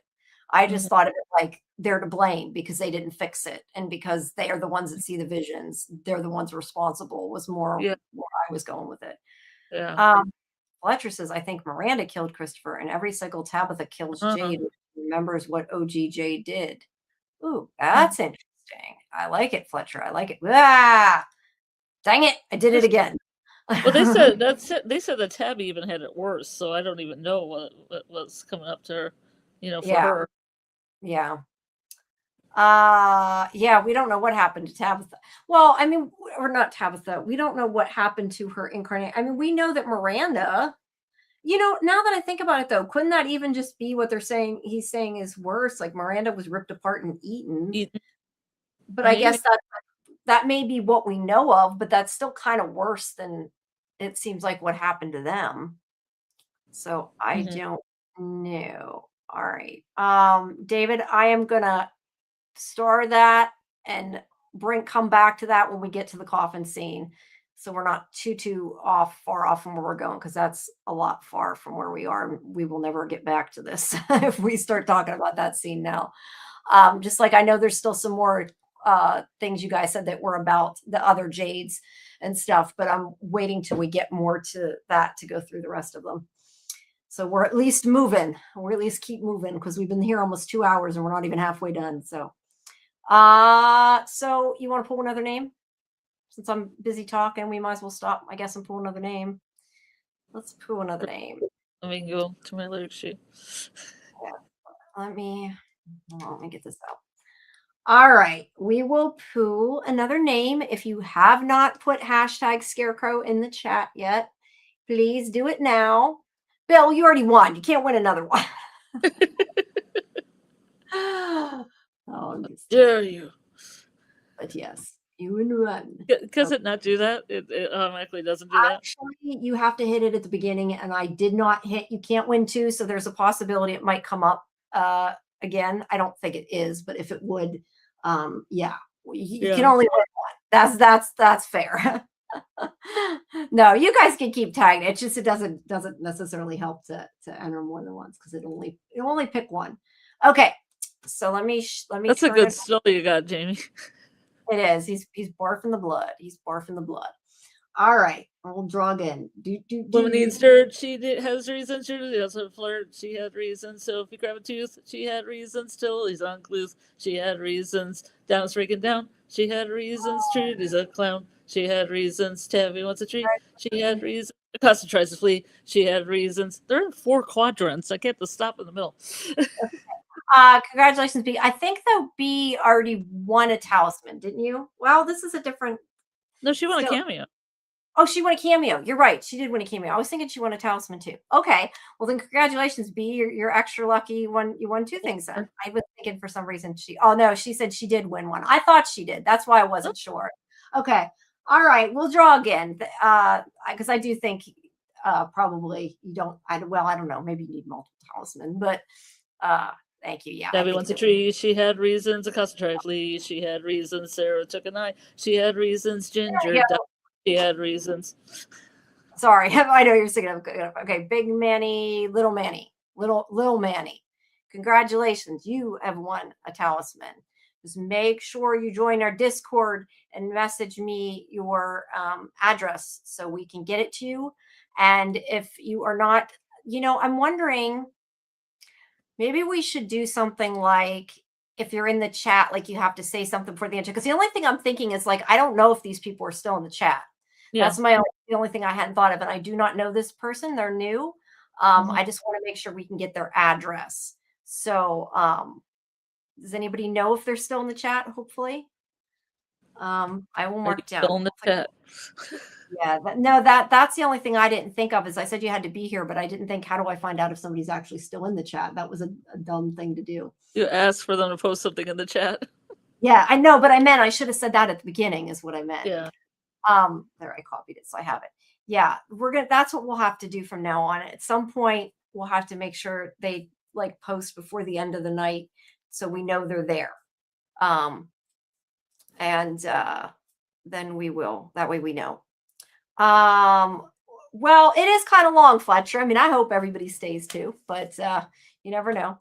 I just thought of it like they're to blame because they didn't fix it, and because they are the ones that see the visions. They're the ones responsible. Was more Yeah. where I was going with it. Yeah. Fletcher says, I think Miranda killed Christopher, and every cycle Tabitha kills Jade, which remembers what OG Jade did. Ooh, that's interesting. I like it, Fletcher. I like it. Ah, dang it! I did it again. Well, they said that's it. They said that Tabby even had it worse, so I don't even know what was coming up to her, for her. Yeah. Yeah, we don't know what happened to Tabitha. Well, I mean, or not Tabitha. We don't know what happened to her incarnate. I mean, we know that Miranda, now that I think about it though, couldn't that even just be what they're saying? He's saying is worse. Like Miranda was ripped apart and eaten. But I guess that may be what we know of, but that's still kind of worse than it seems like what happened to them. So I don't know. All right. David, I am gonna star that and come back to that when we get to the coffin scene. So we're not too far off from where we're going, because that's a lot far from where we are. And we will never get back to this if we start talking about that scene now. Just like I know there's still some more things you guys said that were about the other Jades and stuff, but I'm waiting till we get more to that to go through the rest of them. So we're at least moving. We're at least keep moving, because we've been here almost 2 hours and we're not even halfway done. So you want to pull another name? Since I'm busy talking, we might as well stop, I guess, and pull another name. Let's pull another name. Let me go to my lyric sheet. Yeah. Let me get this out. All right, we will pull another name. If you have not put hashtag Scarecrow in the chat yet, please do it now. Bill, you already won. You can't win another one. Dare you? But yes, you win one. Does it not do that? It automatically doesn't do that? Actually, you have to hit it at the beginning, and I did not hit. You can't win two, so there's a possibility it might come up again. I don't think it is, but if it would, you can only win one. That's fair. No, you guys can keep tagging. It's just it doesn't necessarily help to enter more than once, because it only pick one. Okay, so let me. That's a good story you got, Jamie. It is. He's barfing the blood. He's barfing the blood. All right, we'll draw again. Woman needs dirt. She has reasons. She doesn't flirt. She had reasons. So if you grab a tooth, she had reasons. Till he's uncouth. She had reasons. Down is breaking down. She had reasons. Trudy's a clown. She had reasons. Tabby wants a treat. She had reasons. Acosta tries to flee. She had reasons. They're in 4 quadrants. I can't just stop in the middle. Congratulations, B. I think though B already won a talisman, didn't you? Well, this is a different. No, she won a cameo. Oh, she won a cameo. You're right. She did win a cameo. I was thinking she won a talisman too. Okay. Well, then congratulations, B. You're extra lucky. You won 2 things then. I was thinking for some reason she said she did win one. I thought she did. That's why I wasn't sure. Okay. All right. We'll draw again. Because I do think probably you don't. I don't know. Maybe you need multiple talisman, but thank you. Yeah. Tabby wants a tree. She had reasons. Acosta tried to flee. She had reasons. Sarah took an eye. She had reasons. Ginger. She had reasons. Sorry, I know you're singing. Okay, Big Manny, Little Manny, Little Manny. Congratulations, you have won a talisman. Just make sure you join our Discord and message me your address so we can get it to you. And if you are not, I'm wondering, maybe we should do something like, if you're in the chat, like you have to say something before the end. Because the only thing I'm thinking is, like, I don't know if these people are still in the chat. Yeah. That's the only thing I hadn't thought of. And I do not know this person. They're new. I just want to make sure we can get their address. So does anybody know if they're still in the chat? Hopefully. I will mark down. Still in the chat. Yeah, that's the only thing I didn't think of, is I said you had to be here, but I didn't think, how do I find out if somebody's actually still in the chat? That was a dumb thing to do. You asked for them to post something in the chat. Yeah, I know, but I should have said that at the beginning is what I meant. Yeah. There, I copied it, so I have it. Yeah, that's what we'll have to do from now on. At some point, we'll have to make sure they post before the end of the night, so we know they're there. Then we will. That way we know. Well, it is kind of long, Fletcher. I mean, I hope everybody stays too, but you never know.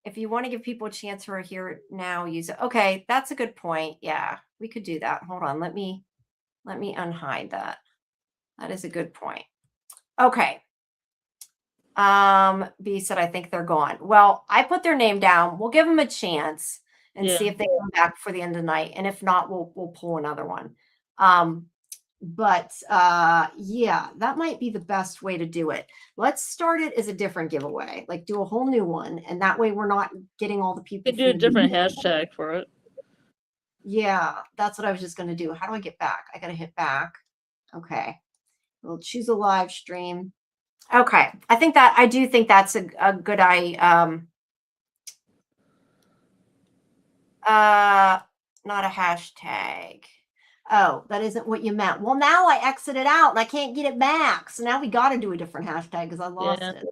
If you want to give people a chance who are here now, use it. Okay, that's a good point. Yeah, we could do that. Hold on. Let me unhide that. That is a good point. Okay. B said, I think they're gone. Well, I put their name down. We'll give them a chance and see Yeah. if they come back for the end of the night. And if not, we'll pull another one. Yeah, that might be the best way to do it. Let's start it as a different giveaway, like do a whole new one, and that way we're not getting all the You people can do a from different hashtag for it. Yeah, that's what I was just going to do. How do I get back? I got to hit back. Okay. We'll choose a live stream. Okay. I do think that's a good not a hashtag. Oh, that isn't what you meant. Well, now I exited out and I can't get it back. So now we got to do a different hashtag because I lost it.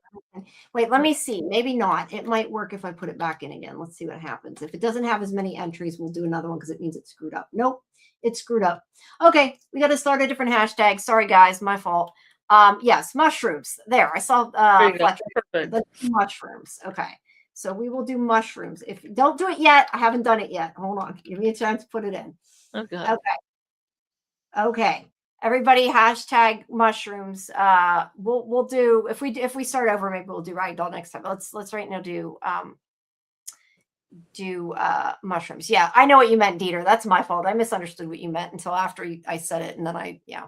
Wait, let me see. Maybe not. It might work if I put it back in again. Let's see what happens. If it doesn't have as many entries, we'll do another one because it means it's screwed up. Nope, it's screwed up. Okay, we got to start a different hashtag. Sorry, guys, my fault. Yes, mushrooms. There, I saw Fletcher. Let's do mushrooms. Okay. So we will do mushrooms. If don't do it yet, I haven't done it yet. Hold on. Give me a chance to put it in. Okay. Okay. Everybody hashtag mushrooms. We'll do if we start over, maybe we'll do ragdoll next time. Let's right now do mushrooms. Yeah, I know what you meant, Dieter. That's my fault. I misunderstood what you meant until after I said it, and then yeah.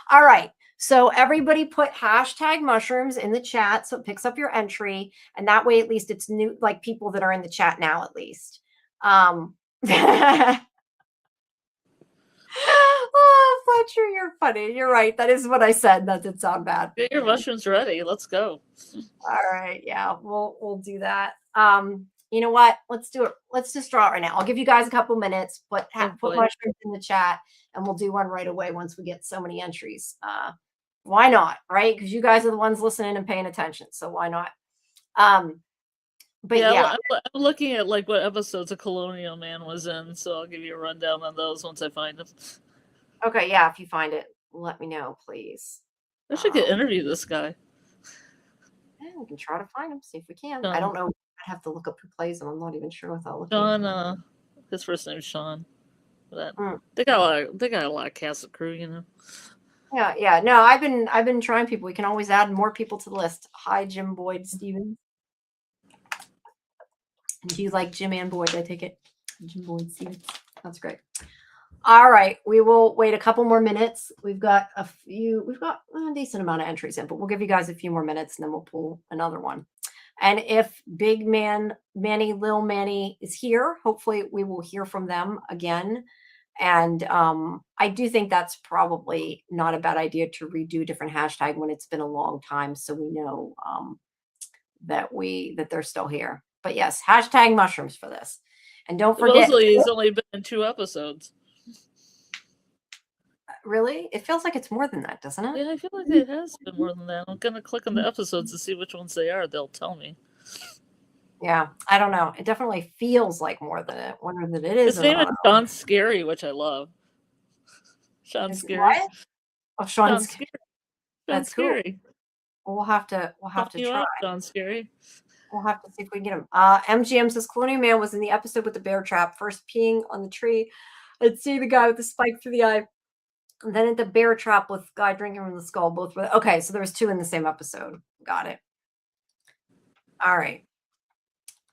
All right. So everybody put hashtag mushrooms in the chat so it picks up your entry. And that way, at least it's new, like people that are in the chat now, at least. Oh, Fletcher, you're funny. You're right. That is what I said. That did sound bad. Get your mushrooms ready. Let's go. All right. Yeah, we'll do that. You know what? Let's do it. Let's just draw it right now. I'll give you guys a couple minutes, put mushrooms in the chat, and we'll do one right away once we get so many entries. Why not? Right? Because you guys are the ones listening and paying attention. So why not? But yeah. I'm looking at like what episodes of Colonial Man was in, so I'll give you a rundown on those once I find them. Okay, yeah, if you find it, let me know, please. I should get interview this guy. Yeah, we can try to find him, see if we can. I don't know. I have to look up who plays him. I'm not even sure without looking. Sean, his first name's Sean. But they got a lot of cast and crew, you know. Yeah. No, I've been trying people. We can always add more people to the list. Hi, Jim Boyd Stevens. Do you like Jim and Boyd? I take it. Jim Boyd Stevens. That's great. All right. We will wait a couple more minutes. We've got a decent amount of entries in, but we'll give you guys a few more minutes and then we'll pull another one. And if Big Man, Lil Manny is here, hopefully we will hear from them again. And I do think that's probably not a bad idea to redo a different hashtag when it's been a long time, so we know that they're still here. But yes, hashtag mushrooms for this. And don't forget, supposedly he's only been in 2 episodes. Really? It feels like it's more than that, doesn't it? Yeah, I feel like it has been more than that. I'm gonna click on the episodes to see which ones they are. They'll tell me. Yeah, I don't know. It definitely feels like more than it. Wonder that it is. His name is Sean Scary, which I love. Sean Scary. What? Oh, Sean Scary. That's Scary. Cool. We'll have to try. Sean Scary. We'll have to see if we can get him. MGM says Colonial Man was in the episode with the bear trap, first peeing on the tree. I'd see the guy with the spike through the eye. And then at the bear trap with guy drinking from the skull. Both were okay. So there was 2 in the same episode. Got it. All right.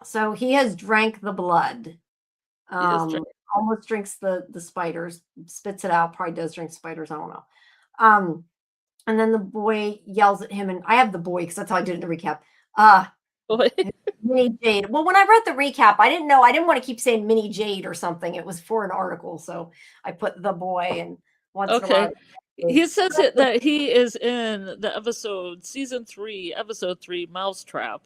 So he has drank the blood. Almost drinks the spiders, spits it out. Probably does drink spiders. I don't know. And then the boy yells at him, and I have the boy because that's how I did it in the recap. Mini Jade. Well, when I read the recap, I didn't want to keep saying Mini Jade or something. It was for an article, so I put the boy and. Okay. He says that he is in the episode season 3, episode 3, Mousetrap,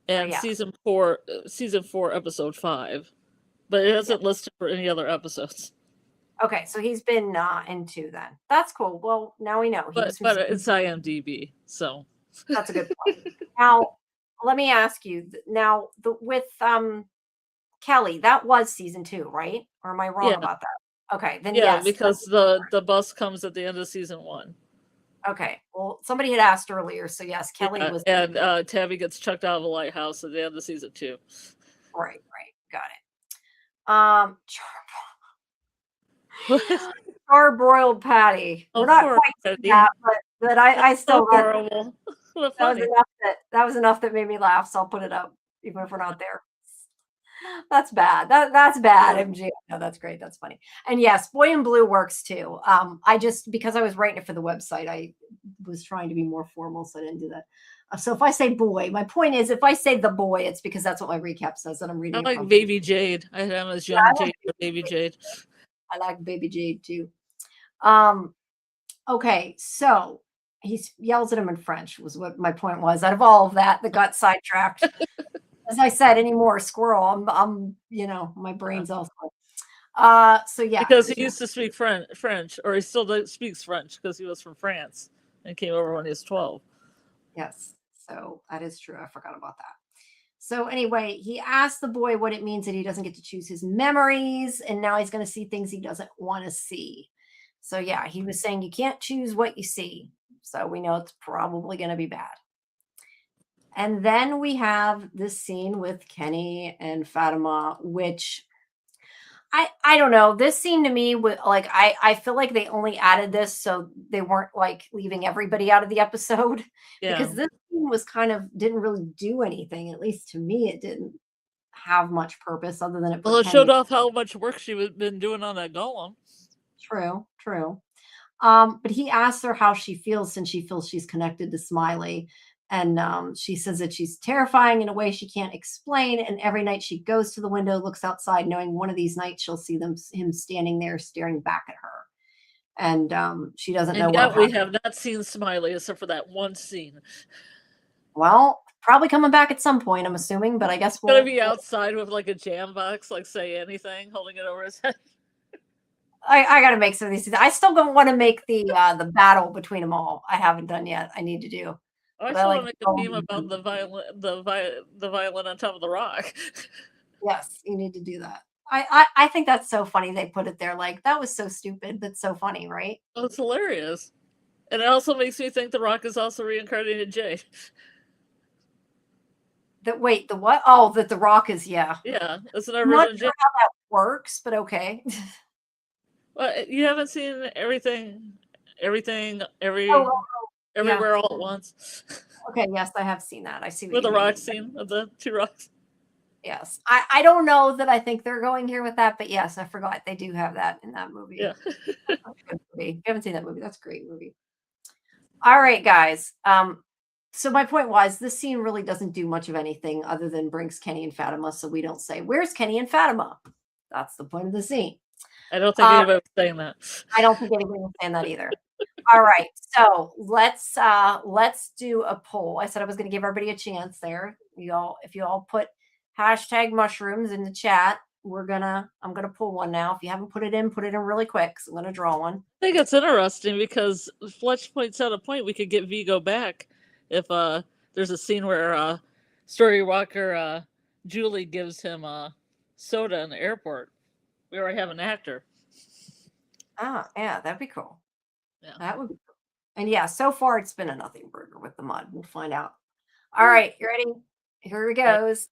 and season 4, episode 5, but it hasn't listed for any other episodes. Okay, so he's been in 2 then. That's cool. Well, now we know. But it's IMDb, so that's a good point. Now, let me ask you. Now, with Kelly, that was season 2, right? Or am I wrong about that? Okay, then yes. Because the bus comes at the end of season 1. Okay. Well, somebody had asked earlier, so yes, Kelly Yeah, was and Tabby gets chucked out of the lighthouse at the end of season 2. right. Right. Got it. Charbroiled patty. We're Oh, not poor quite to Eddie. that, but I So still horrible. But that was funny. enough that was enough that made me laugh. So I'll put it up, even if we're not there. That's bad. That's bad, Yeah. MG. No, that's great. That's funny. And yes, Boy in Blue works too. I just because I was writing it for the website, I was trying to be more formal, so I didn't do that. So if I say boy, my point is if I say the boy, it's because that's what my recap says that I'm I reading it like from. Baby Jade. I had him as Yeah, young I like Jade or Baby Jade. I like Baby Jade too. Um, okay, so he yells at him in French was what my point was. Out of all of that got sidetracked. As I said, any more squirrel, I'm my Yeah. brain's also. So yeah, Because he used to speak French, or he still speaks French because he was from France and came over when he was 12. yes. So that is true. I forgot about that. So anyway, he asked the boy what it means that he doesn't get to choose his memories, and now he's going to see things he doesn't want to see. So yeah, he was saying you can't choose what you see. So we know it's probably going to be bad. And then we have this scene with Kenny and Fatima, which I don't know. This scene to me was like I feel like they only added this so they weren't like leaving everybody out of the episode Yeah. because this scene was kind of didn't really do anything. At least to me, it didn't have much purpose other than it Well, put it showed Kenny. off how much work she was been doing on that golem. True, true. But he asks her how she feels since she feels she's connected to Smiley. And she says that she's terrifying in a way she can't explain. And every night she goes to the window, looks outside, knowing one of these nights she'll see him standing there staring back at her. And she doesn't know And what'll yet we happen. have not seen Smiley except for that one scene. Well, probably coming back at some point, I'm assuming. But I guess Gonna be outside with like a jam box, like Say Anything, holding it over his head. I got to make some of these. I still don't want to make the battle between them all. I haven't done yet. I need to do. I But I still like want to make a meme about the violin on top of the rock. yes, you need to do that. I think that's so funny they put it there. Like that was so stupid. That's so funny, right? Oh, it's hilarious. And it also makes me think the rock is also reincarnated Jay. That wait, the what? Oh, that the Rock is yeah. Yeah, it's an I'm not version of sure Jay. how that works, but okay. Well, you haven't seen everything, Oh, oh, yeah. everywhere all at once. Okay, yes, I have seen that. I see what With you the mean. rock scene of the two rocks. Yes. I don't know that I think they're going here with that, but yes, I forgot they do have that in that movie. Yeah. That's a good movie. If you haven't seen that movie, that's a great movie. All right, guys. So my point was this scene really doesn't do much of anything other than brings Kenny and Fatima, so we don't say, "Where's Kenny and Fatima?" That's the point of the scene. I don't think anybody was saying that. I don't think anybody was saying that either. All right, so let's do a poll. I said I was going to give everybody a chance there. If you all put hashtag mushrooms in the chat, I'm gonna pull one now. If you haven't put it in really quick. So I'm gonna draw one. I think it's interesting because Fletch points out a point we could get Vigo back if there's a scene where Storywalker Julie gives him soda in the airport. We already have an actor. Ah, yeah, that'd be cool. Yeah. That would be cool. And yeah, so far it's been a nothing burger with the mud. We'll find out. All right, you ready? Here it goes.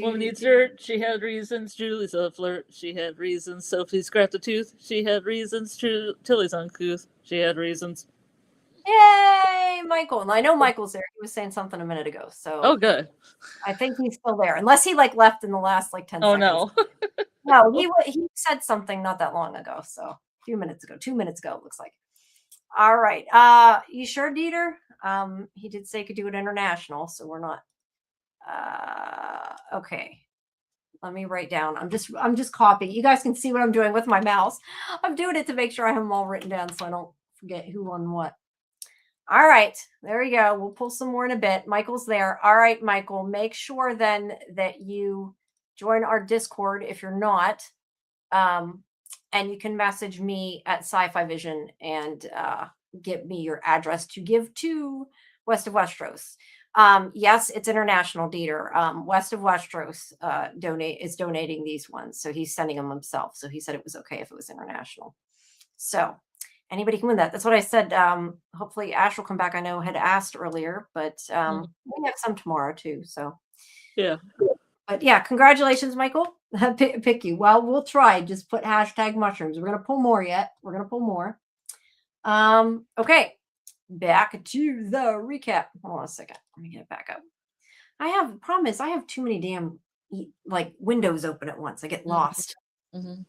Woman needs dirt. She had reasons. Julie's a flirt. She had reasons. Sophie scrapped a tooth. She had reasons. Tilly's uncouth. She had reasons. Yay, Michael. And I know Michael's there. He was saying something a minute ago. So Oh, good. I think he's still there. Unless he like left in the last like 10 Oh, seconds. no. No, he said something not that long ago. So a few minutes ago, 2 minutes ago, it looks like. All right. You sure, Dieter? He did say he could do it international, so we're not okay. Let me write down. I'm just copying. You guys can see what I'm doing with my mouse. I'm doing it to make sure I have them all written down so I don't forget who won what. All right, there you go. We'll pull some more in a bit. Michael's there. All right, Michael, make sure then that you join our Discord if you're not. And you can message me at SciFi Vision and get me your address to give to West of Westeros. Yes, it's international, Dieter. West of Westeros is donating these ones. So he's sending them himself. So he said it was okay if it was international. So anybody can win that. That's what I said. Hopefully Ash will come back. I know had asked earlier, but we have some tomorrow too. So Yeah. but yeah, congratulations, Michael. Pick you. Well, we'll try. Just put hashtag mushrooms. We're gonna pull more yet. We're gonna pull more. Okay. Back to the recap. Hold on a second. Let me get it back up. Problem is I have too many damn like windows open at once. I get lost. Mm-hmm.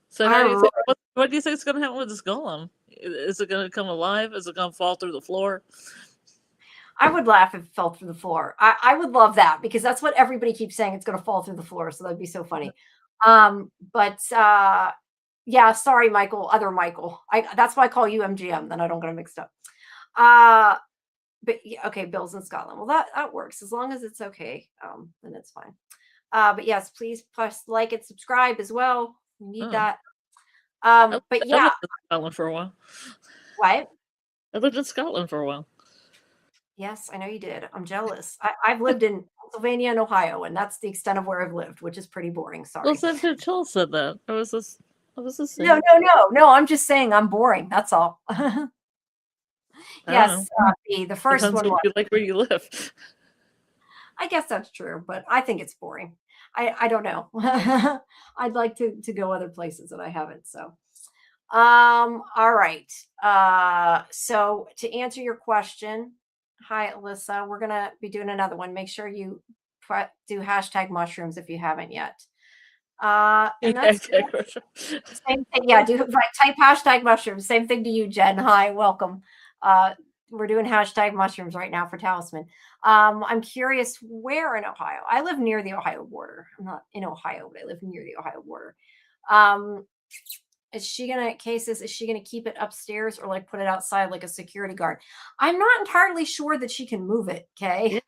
So how do you think, what do you think is going to happen with this golem? Is it going to come alive? Is it going to fall through the floor? I would laugh if it fell through the floor. I would love that because that's what everybody keeps saying. It's going to fall through the floor. So that'd be so funny. Yeah, sorry, Michael, other Michael. That's why I call you MGM. Then I don't get them mixed up. But yeah, okay, Bill's in Scotland. Well, that works as long as it's okay. Then it's fine. But yes, please press like and subscribe as well. We need that. But yeah, I lived in Scotland for a while. What? I lived in Scotland for a while. Yes, I know you did. I'm jealous. I've lived in Pennsylvania and Ohio, and that's the extent of where I've lived, which is pretty boring. Sorry. Well, Senator Chill said that. I was just saying. No. I'm just saying I'm boring. That's all. Yes, the first Depends one. What you like where you live. I guess that's true, but I think it's boring. I don't know. I'd like to go other places that I haven't. So, all right. So to answer your question, hi Alyssa, we're gonna be doing another one. Make sure you do hashtag mushrooms if you haven't yet. And that's same thing. Yeah, type hashtag mushrooms. Same thing to you, Jen. Hi, welcome. We're doing hashtag mushrooms right now for Talisman. I'm curious where in Ohio. I live near the Ohio border. I'm not in Ohio, but I live near the Ohio border. Is she gonna keep it upstairs or like put it outside like a security guard? I'm not entirely sure that she can move it. Okay.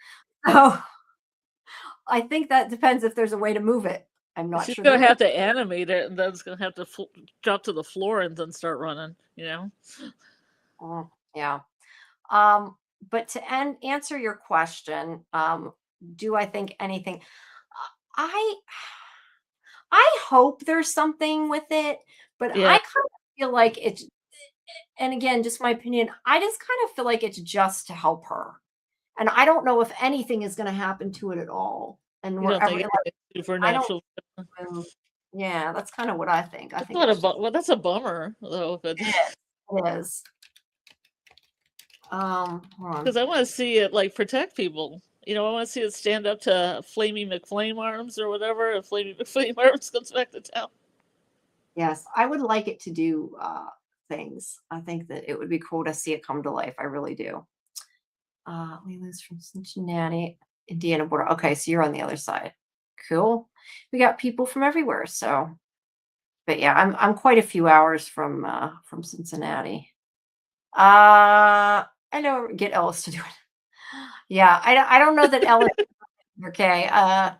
So I think that depends if there's a way to move it. I'm not sure. She's gonna have to animate it, and then it's gonna have to drop to the floor and then start running. Yeah. But to answer your question, do I think anything? I hope there's something with it, but I kind of feel like it's, and again, just my opinion, I just kind of feel like it's just to help her. And I don't know if anything is going to happen to it at all. And yeah, that's kind of what I think. I think that's a bummer, though. It is. Because I want to see it like protect people. I want to see it stand up to Flamey McFlame Arms or whatever. If Flamey McFlame Arms comes back to town. Yes, I would like it to do things. I think that it would be cool to see it come to life. I really do. We lose from Cincinnati, Indiana border. Okay, so you're on the other side. Cool. We got people from everywhere. So, but yeah, I'm quite a few hours from Cincinnati. I know. Get Ellis to do it. Yeah, I don't know that Ellis. Okay. I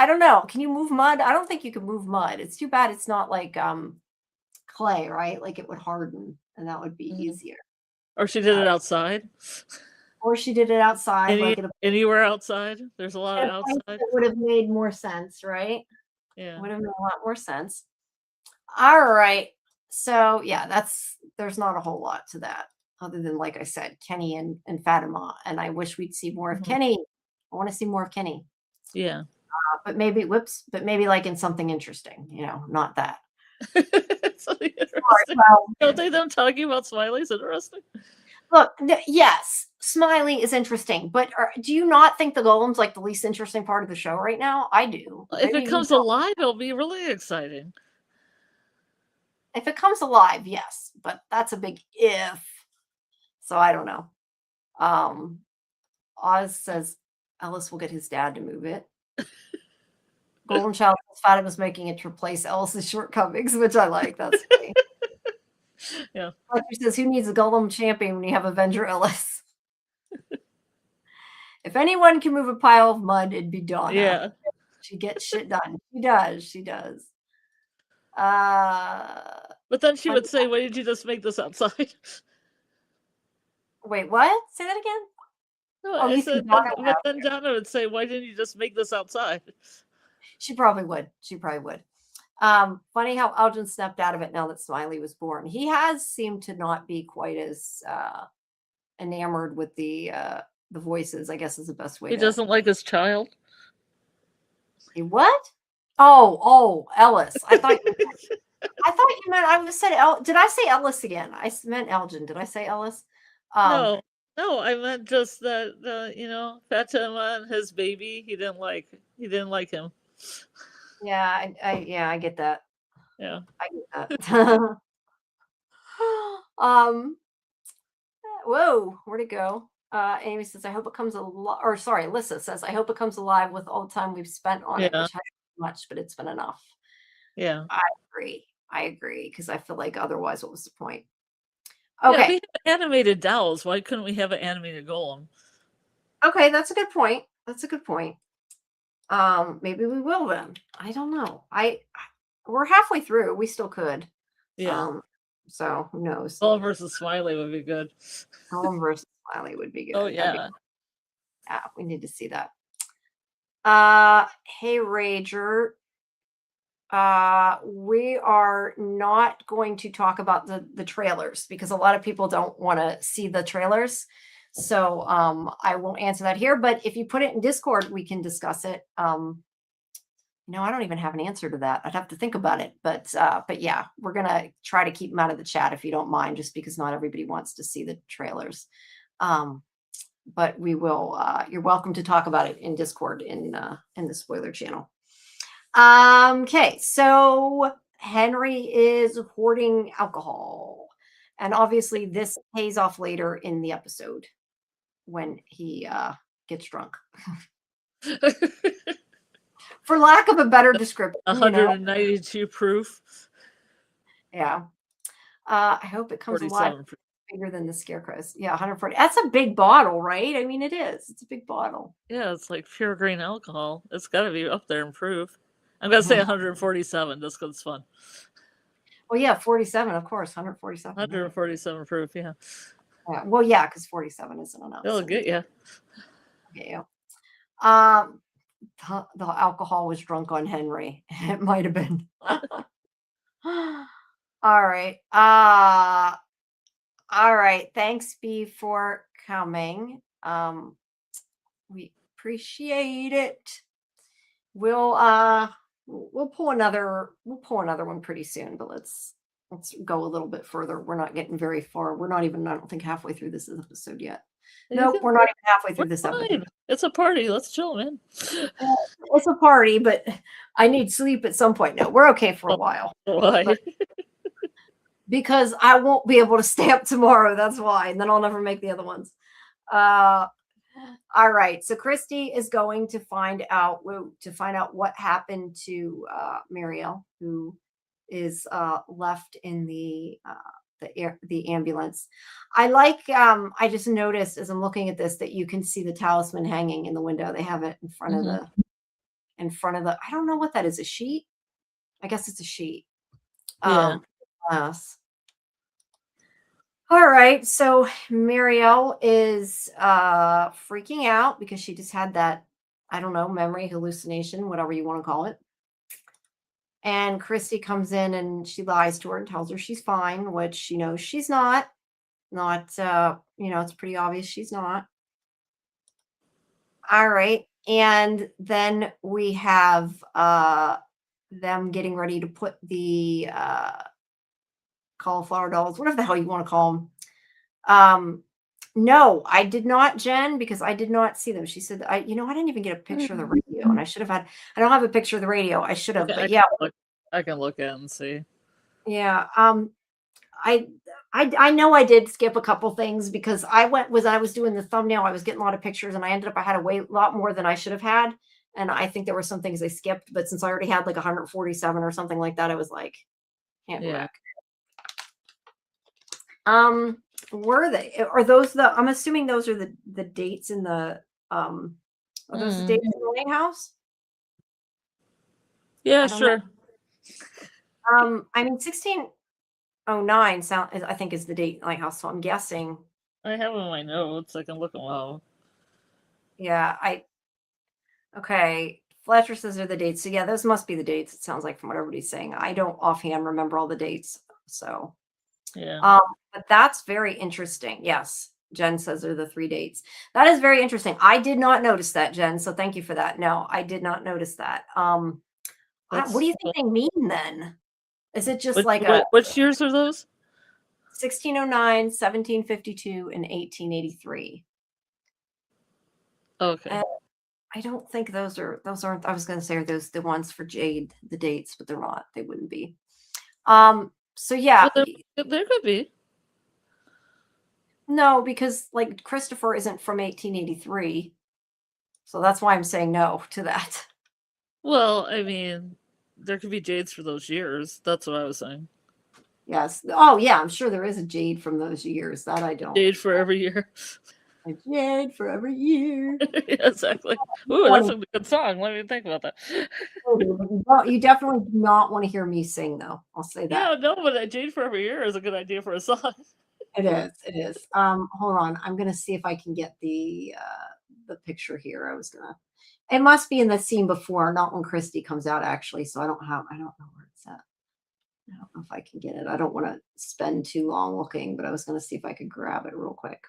don't know. Can you move mud? I don't think you can move mud. It's too bad it's not like clay, right? Like it would harden, and that would be easier. Or she did it outside. Or she did it outside. Anywhere outside. There's a lot of outside. It would have made more sense, right? Yeah. It would have made a lot more sense. All right. So yeah, there's not a whole lot to that. Other than, like I said, Kenny and Fatima. And I wish we'd see more of Kenny. I want to see more of Kenny. Yeah. But maybe like in something interesting, not that. Don't they them talking about Smiley's interesting? Look, yes, Smiley is interesting. But do you not think the golem's like the least interesting part of the show right now? I do. If it comes alive, it'll be really exciting. If it comes alive, yes. But that's a big if. So I don't know. Oz says Ellis will get his dad to move it. Golden Child Fatima's making it to replace Ellis's shortcomings, which I like. That's funny. Yeah. He says, who needs a Golem champion when you have Avenger Ellis? If anyone can move a pile of mud, it'd be Donna. Yeah. She gets shit done. She does. But then she would say, why did you just make this outside? Wait, what? Say that again? No, but then Donna would say, why didn't you just make this outside? She probably would. Funny how Elgin snapped out of it now that Smiley was born. He has seemed to not be quite as enamored with the voices, I guess is the best way He to. doesn't like his child. He what? Oh, Ellis. I thought you meant I said did I say Ellis again? Meant Elgin. Did I say Ellis? No, I meant just that Fatima and his baby. He didn't like him. Yeah, I get that. Yeah. I get that. Whoa, where'd it go? Amy says, I hope it comes alive. Or sorry, Alyssa says, I hope it comes alive with all the time we've spent on it, Yeah. which hasn't been much, but it's been enough. Yeah. I agree, because I feel like otherwise, what was the point? Yeah, Okay. we have animated dolls. Why couldn't we have an animated golem? Okay, that's a good point. Maybe we will then. I don't know. We're halfway through. We still could. Yeah. So who knows? Golem versus Smiley would be good. Golem versus Smiley would be good. Oh yeah. Yeah, we need to see that. Hey Rager. We are not going to talk about the trailers because a lot of people don't want to see the trailers. So I won't answer that here, but if you put it in Discord, we can discuss it. I don't even have an answer to that. I'd have to think about it. But yeah, we're gonna try to keep them out of the chat if you don't mind, just because not everybody wants to see the trailers. But we will. You're welcome to talk about it in Discord in the spoiler channel. Okay, so Henry is hoarding alcohol, and obviously this pays off later in the episode when he gets drunk. For lack of a better description, 192 proof. Yeah. I hope it comes alive bigger than the scarecrows. Yeah, 140. That's a big bottle, right? I mean, it is. It's a big bottle. Yeah, it's like pure grain alcohol. It's got to be up there in proof. I'm going to say 147 just because it's fun. Well, yeah, 47, of course. 147. 147 proof, yeah. Well, yeah, because 47 isn't enough. It'll get you. Get you. The alcohol was drunk on Henry. It might have been. All right. All right. Thanks, B, for coming. We appreciate it. We'll pull another one pretty soon, but let's go a little bit further. We're not getting very far. We're not even, I don't think, halfway through this episode yet. Nope, we're not even halfway through this episode. It's a party. Let's chill, man. It's a party, but I need sleep at some point. No, we're okay for a while. Why? Because I won't be able to stay up tomorrow. That's why. And then I'll never make the other ones. All right. So Christy is going to find out what happened to Mariel, who is left in the ambulance. I just noticed as I'm looking at this that you can see the talisman hanging in the window. They have it in front of the I don't know what that is, a sheet? I guess it's a sheet. Yeah. All right, so Mariel is freaking out because she just had that, I don't know, memory hallucination, whatever you want to call it. And Christy comes in and she lies to her and tells her she's fine, which she's not. It's pretty obvious she's not. All right, and then we have them getting ready to put the cauliflower dolls, whatever the hell you want to call them. No, I did not, Jen, because I did not see them. She said, I didn't even get a picture of the radio, and I should have had. I don't have a picture of the radio. I should have, but yeah, I can look at it and see. Yeah, I know I did skip a couple things because I was doing the thumbnail. I was getting a lot of pictures, and I ended up I had a lot more than I should have had, and I think there were some things I skipped. But since I already had like 147 or something like that, I was like, can't go back. Were they? Are those I'm assuming those are the dates in the are those the dates in the lighthouse? Yeah, sure. I mean 1609 I think is the date lighthouse, so I'm guessing. I have it in my notes. I can look them up. Yeah, okay. Fletcher says are the dates. So yeah, those must be the dates. It sounds like from what everybody's saying. I don't offhand remember all the dates. So Yeah. but that's very interesting. Yes. Jen says they're the 3 dates. That is very interesting. I did not notice that, Jen. So thank you for that. No, I did not notice that. What do That's you think they mean then? Is it just like a which years are those? 1609, 1752, and 1883? Okay. I don't think those aren't, I was going to say, are those the ones for Jade, the dates, but they're not. They wouldn't be. So yeah, Well, there could be. no, because like Christopher isn't from 1883. So that's why I'm saying no to that. Well, I mean, there could be Jades for those years. That's what I was saying. Yes. Oh yeah, I'm sure there is a Jade from those years. That I don't. Jade for every year. A Jade for every year. Yeah, exactly. Ooh, that's a good song. Let me think about that. You definitely do not want to hear me sing, though. I'll say that. Yeah, no, but Jade for every year is a good idea for a song. It is. It is. Hold on. I'm gonna see if I can get the picture here. I was gonna. It must be in the scene before, not when Christy comes out, actually. So I don't know where it's at. I don't know if I can get it. I don't want to spend too long looking, but I was gonna see if I could grab it real quick.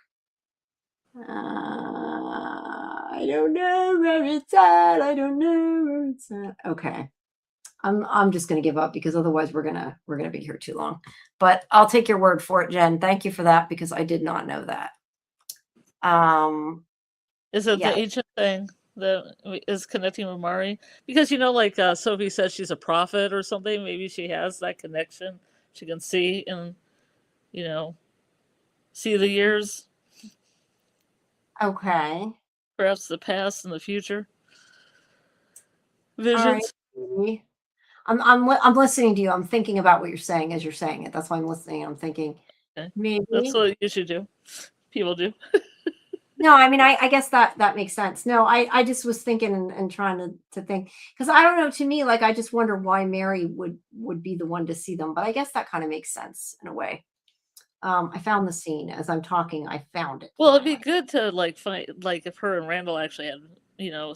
I don't know where it's at. I don't know where it's at. Okay. I'm just going to give up because otherwise we're going to be here too long. But I'll take your word for it, Jen. Thank you for that because I did not know that. Is it the ancient thing that is connecting with Mari? Because like Sophie says she's a prophet or something. Maybe she has that connection. She can see and see the years. Okay. Perhaps the past and the future. Visions. All right. I'm listening to you. I'm thinking about what you're saying as you're saying it. That's why I'm listening. I'm thinking maybe that's what you should do. People do. No, I mean, I guess that makes sense. No, I just was thinking and trying to think because I don't know. To me, like I just wonder why Mary would be the one to see them. But I guess that kind of makes sense in a way. I found the scene as I'm talking. I found it. Well, it'd be good to find if her and Randall actually had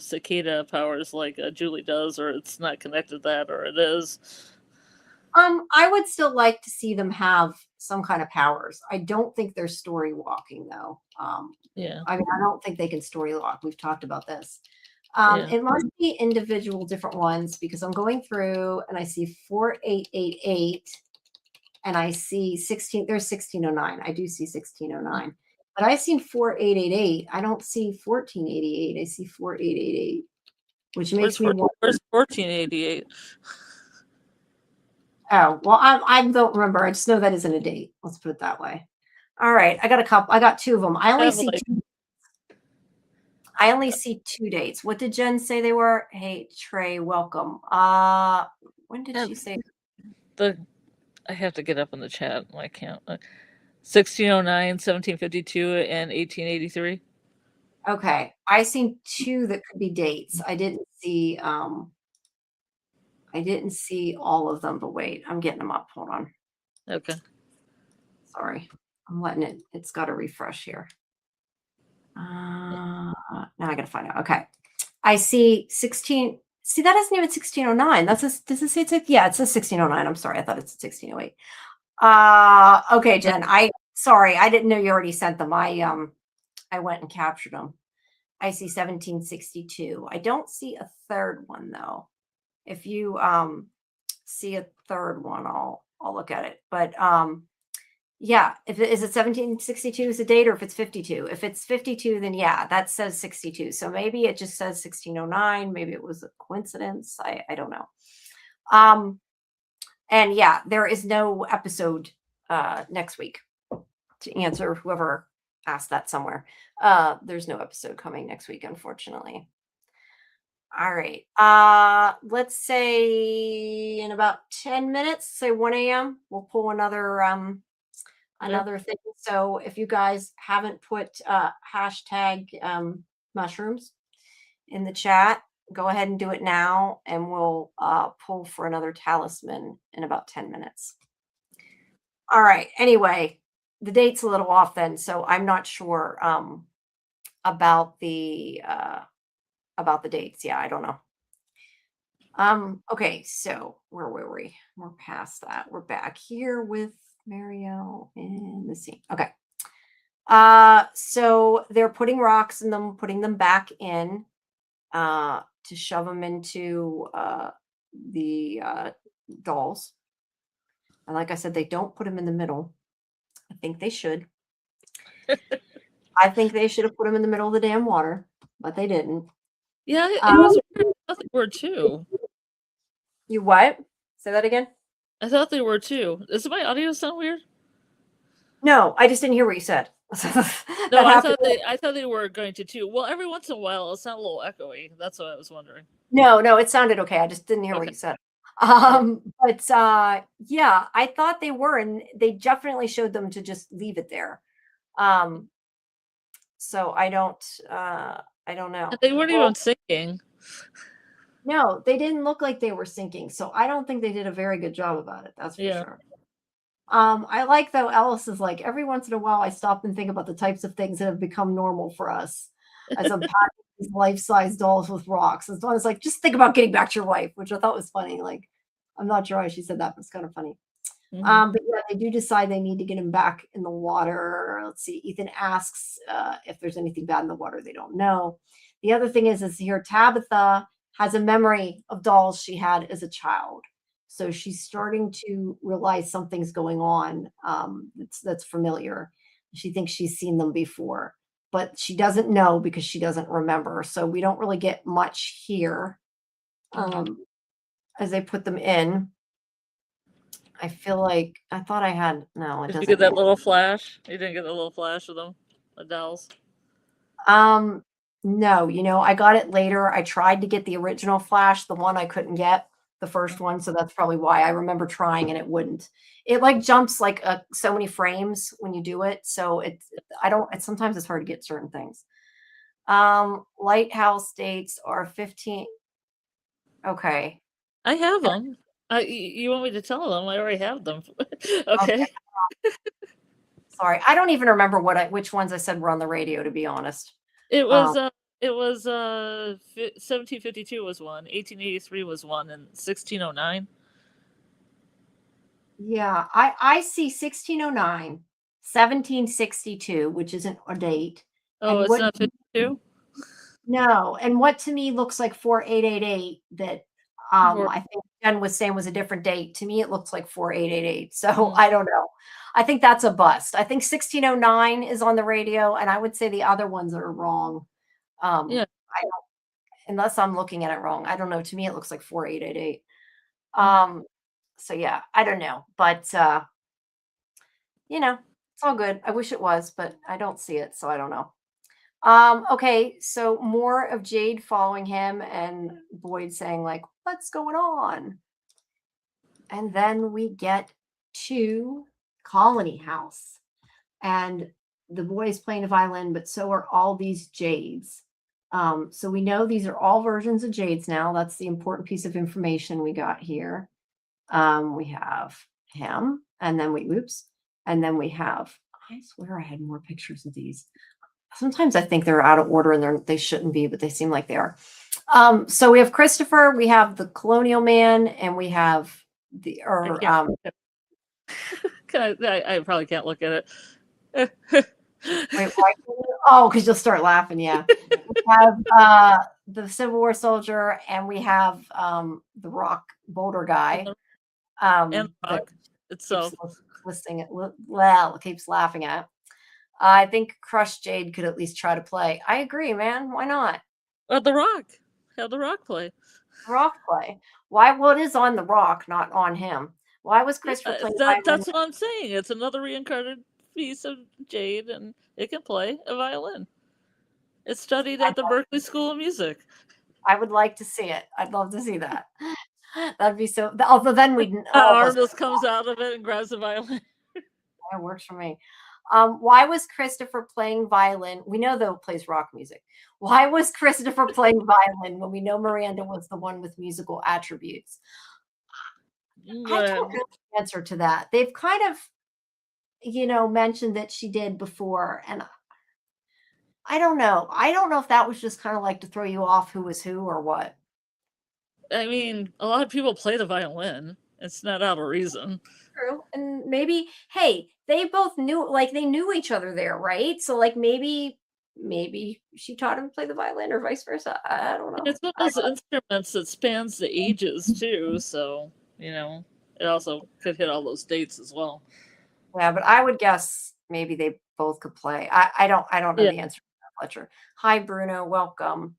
cicada powers like Julie does, or it's not connected to that, or it is. I would still like to see them have some kind of powers. I don't think they're story walking though. Yeah. I mean, I don't think they can story walk. We've talked about this. It must be individual different ones because I'm going through and I see 4888 and I see 16. There's 1609. I do see 1609, but I've seen 4888. I don't see 1488. I see 4888, which makes me wonder. Where's 1488? Oh, well, I don't remember. I just know that isn't a date. Let's put it that way. All right. I got a couple. I got 2 of them. I only see 2 dates. What did Jen say they were? Hey, Trey, welcome. When did she say? I have to get up in the chat. I can't. 1609, 1752, and 1883. Okay. I seen 2 that could be dates. I didn't see all of them, but wait, I'm getting them up. Hold on. Okay. Sorry. I'm letting it's got to refresh here. Now I got to find out. Okay. I see 16. See, that isn't even 1609. Does it say it's yeah, it says 1609. I'm sorry. I thought it's 1608. Okay, Jen. Sorry, I didn't know you already sent them. I went and captured them. I see 1762. I don't see a third one though. If you see a third one, I'll look at it. But yeah, is it 1762 is the date, or if it's 52? If it's 52, then yeah, that says 62. So maybe it just says 1609. Maybe it was a coincidence. I don't know. And yeah, there is no episode next week to answer whoever asked that somewhere. There's no episode coming next week, unfortunately. All right. Let's say in about 10 minutes, say 1 a.m., we'll pull another thing. So if you guys haven't put hashtag mushrooms in the chat, go ahead and do it now, and we'll pull for another talisman in about 10 minutes. All right. Anyway, the date's a little off then, so I'm not sure about the dates. Yeah, I don't know. Okay, so where were we? We're past that. We're back here with Marielle in the scene. Okay. So they're putting rocks in them, putting them back in to shove them into the dolls. And like I said, they don't put them in the middle. I think they should. I think they should have put them in the middle of the damn water, but they didn't. Yeah, it Um, was weird. I thought they were too. you what? Say that again? I thought they were too. Does my audio sound weird? No, I just didn't hear what you said. No, That happened. I thought they were going to too. Well, every once in a while it'll sound a little echoey. That's what I was wondering. No, it sounded okay. I just didn't hear what Okay. you said. Okay. But yeah, I thought they were, and they definitely showed them to just leave it there. Um, so I don't And know. they weren't Well, even singing. no, they didn't look like they were sinking. So I don't think they did a very good job about it. That's for Yeah. sure. I like though Ellis is like every once in a while I stop and think about the types of things that have become normal for us as I'm packing these life-size dolls with rocks. And Donna's like, just think about getting back to your wife, which I thought was funny. Like, I'm not sure why she said that, but it's kind of funny. Hmm. But yeah, they do decide they need to get him back in the water. Let's see. Ethan asks if there's anything bad in the water. They don't know. The other thing is here Tabitha has a memory of dolls she had as a child. So she's starting to realize something's going on that's familiar. She thinks she's seen them before, but she doesn't know because she doesn't remember. So we don't really get much here as they put them in. I feel like I thought I had no, it Did you doesn't get that matter. little flash? You didn't get the little flash of them, the dolls. Um, no, I got it later. I tried to get the original flash, the one I couldn't get, the first one, so that's probably why I remember trying and it wouldn't. It like jumps like so many frames when you do it, so sometimes it's hard to get certain things. Lighthouse dates are 15. Okay. I have them. You want me to tell them? I already have them. Okay. Okay. Sorry. I don't even remember which ones I said were on the radio, to be honest. It Um, was 1752 was one, 1883 was one, and 1609. Yeah, I see 1609, 1762, which isn't a date, Oh, and it's what not 52? no, and what to me looks like 4888 that For, I think Jen was saying was a different date. To me, it looks like 4888. So mm, I don't know. I think that's a bust. I think 1609 is on the radio, and I would say the other ones are wrong. yeah. I don't, unless I'm looking at it wrong. I don't know. To me, it looks like 4888. Mm. So yeah, I don't know. But it's all good. I wish it was, but I don't see it, so I don't know. Okay, so more of Jade following him and Boyd saying, like, what's going on? And then we get to Colony House. And the boy is playing the violin, but so are all these Jades. So we know these are all versions of Jades now. That's the important piece of information we got here. We have him, and then we have, I swear I had more pictures of these. Sometimes I think they're out of order and they shouldn't be, but they seem like they are. So we have Christopher, we have the Colonial Man, and we have the I or can't. I probably can't look at it. wait, why? Oh, because you'll start laughing. Yeah, we have the Civil War soldier, and we have the Rock Boulder guy And that rock keeps itself. listening. Well, keeps laughing at. I think Crush Jade could at least try to play. I agree, man. Why not? The rock. Have the rock play. Rock play. Why? Well, it is on the rock, not on him. Why was Christopher Yeah, playing violin? that's what I'm saying. It's another reincarnated piece of jade, and it can play a violin. It's studied at the Berkeley School of Music. I would like to see it. I'd love to see that. That'd be so. Although then we'd all of Arm us. just comes out of it and grabs the violin. That works for me. Why was Christopher playing violin? We know though plays rock music. Why was Christopher playing violin when we know Miranda was the one with musical attributes? I don't know the answer to that. They've kind of, mentioned that she did before, and I don't know. I don't know if that was just kind of like to throw you off who was who or what. I mean, a lot of people play the violin. It's not out of reason. True. And maybe, hey, they both knew, like they knew each other there, right? So like maybe she taught him to play the violin or vice versa. I don't know. It's one of those instruments that spans the ages too, so it also could hit all those dates as well. Yeah, but I would guess maybe they both could play. I don't know Yeah. the answer to that, Fletcher. Hi, Bruno. Welcome.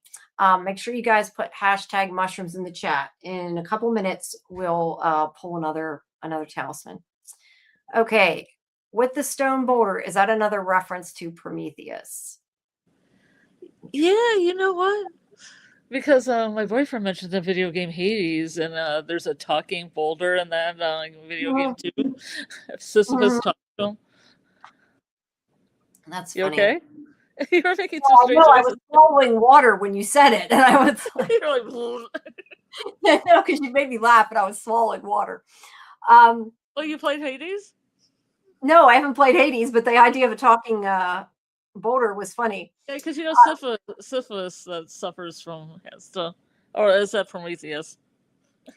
Make sure you guys put hashtag mushrooms in the chat. In a couple minutes, we'll pull another talisman. Okay. With the stone boulder, is that another reference to Prometheus? Yeah, you know what? Because my boyfriend mentioned the video game Hades, and there's a talking boulder in that video game too. Sisyphus talks to him. That's You funny. okay? You were making some Oh, strange no, I noises. was swallowing water when you said it, and I was like, You're like, no, because you made me laugh, and I was swallowing water. oh, you played Hades? No, I haven't played Hades, but the idea of a talking boulder was funny. Yeah, because syphilis that suffers from stuff, or is that Prometheus?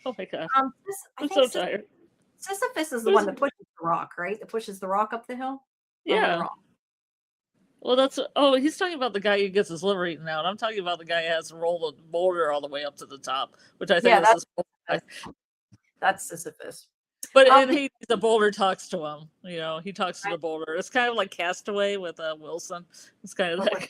Oh my god, I'm so tired. Sisyphus is the one that pushes the rock, right? That pushes the rock up the hill. Yeah. Well, he's talking about the guy who gets his liver eaten out. I'm talking about the guy who has to roll the boulder all the way up to the top, which I think is that's Sisyphus. But in Hades, the boulder talks to him. He talks to the boulder. It's kind of like Castaway with Wilson. It's kind of that.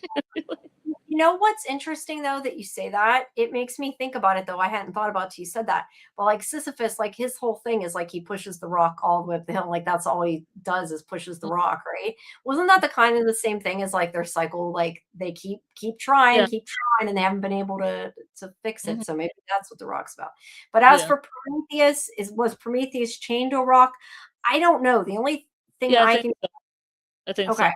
You know what's interesting though that you say that? It makes me think about it though. I hadn't thought about it till you said that. But like Sisyphus, like his whole thing is like he pushes the rock all the way up the hill. Like that's all he does is pushes the rock, right? Wasn't that the kind of the same thing as like their cycle? Like they keep trying, and they haven't been able to fix it. So maybe that's what the rock's about. But as for Prometheus, was Prometheus chained to a rock? I don't know. The only thing I think so.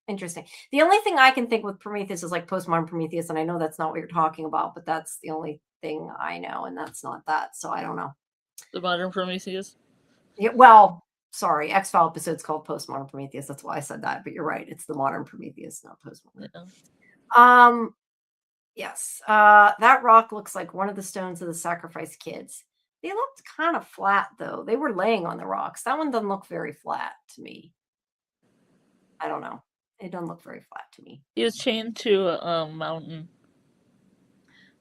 Interesting. The only thing I can think with Prometheus is like postmodern Prometheus, and I know that's not what you're talking about, but that's the only thing I know, and that's not that. So I don't know. The modern Prometheus? Yeah, well, sorry, X-File episode's called Postmodern Prometheus. That's why I said that, but you're right. It's the modern Prometheus, not postmodern. Yeah. Yes. That rock looks like one of the stones of the sacrificed kids. They looked kind of flat though. They were laying on the rocks. That one doesn't look very flat to me. I don't know. It doesn't look very flat to me. He is chained to a mountain.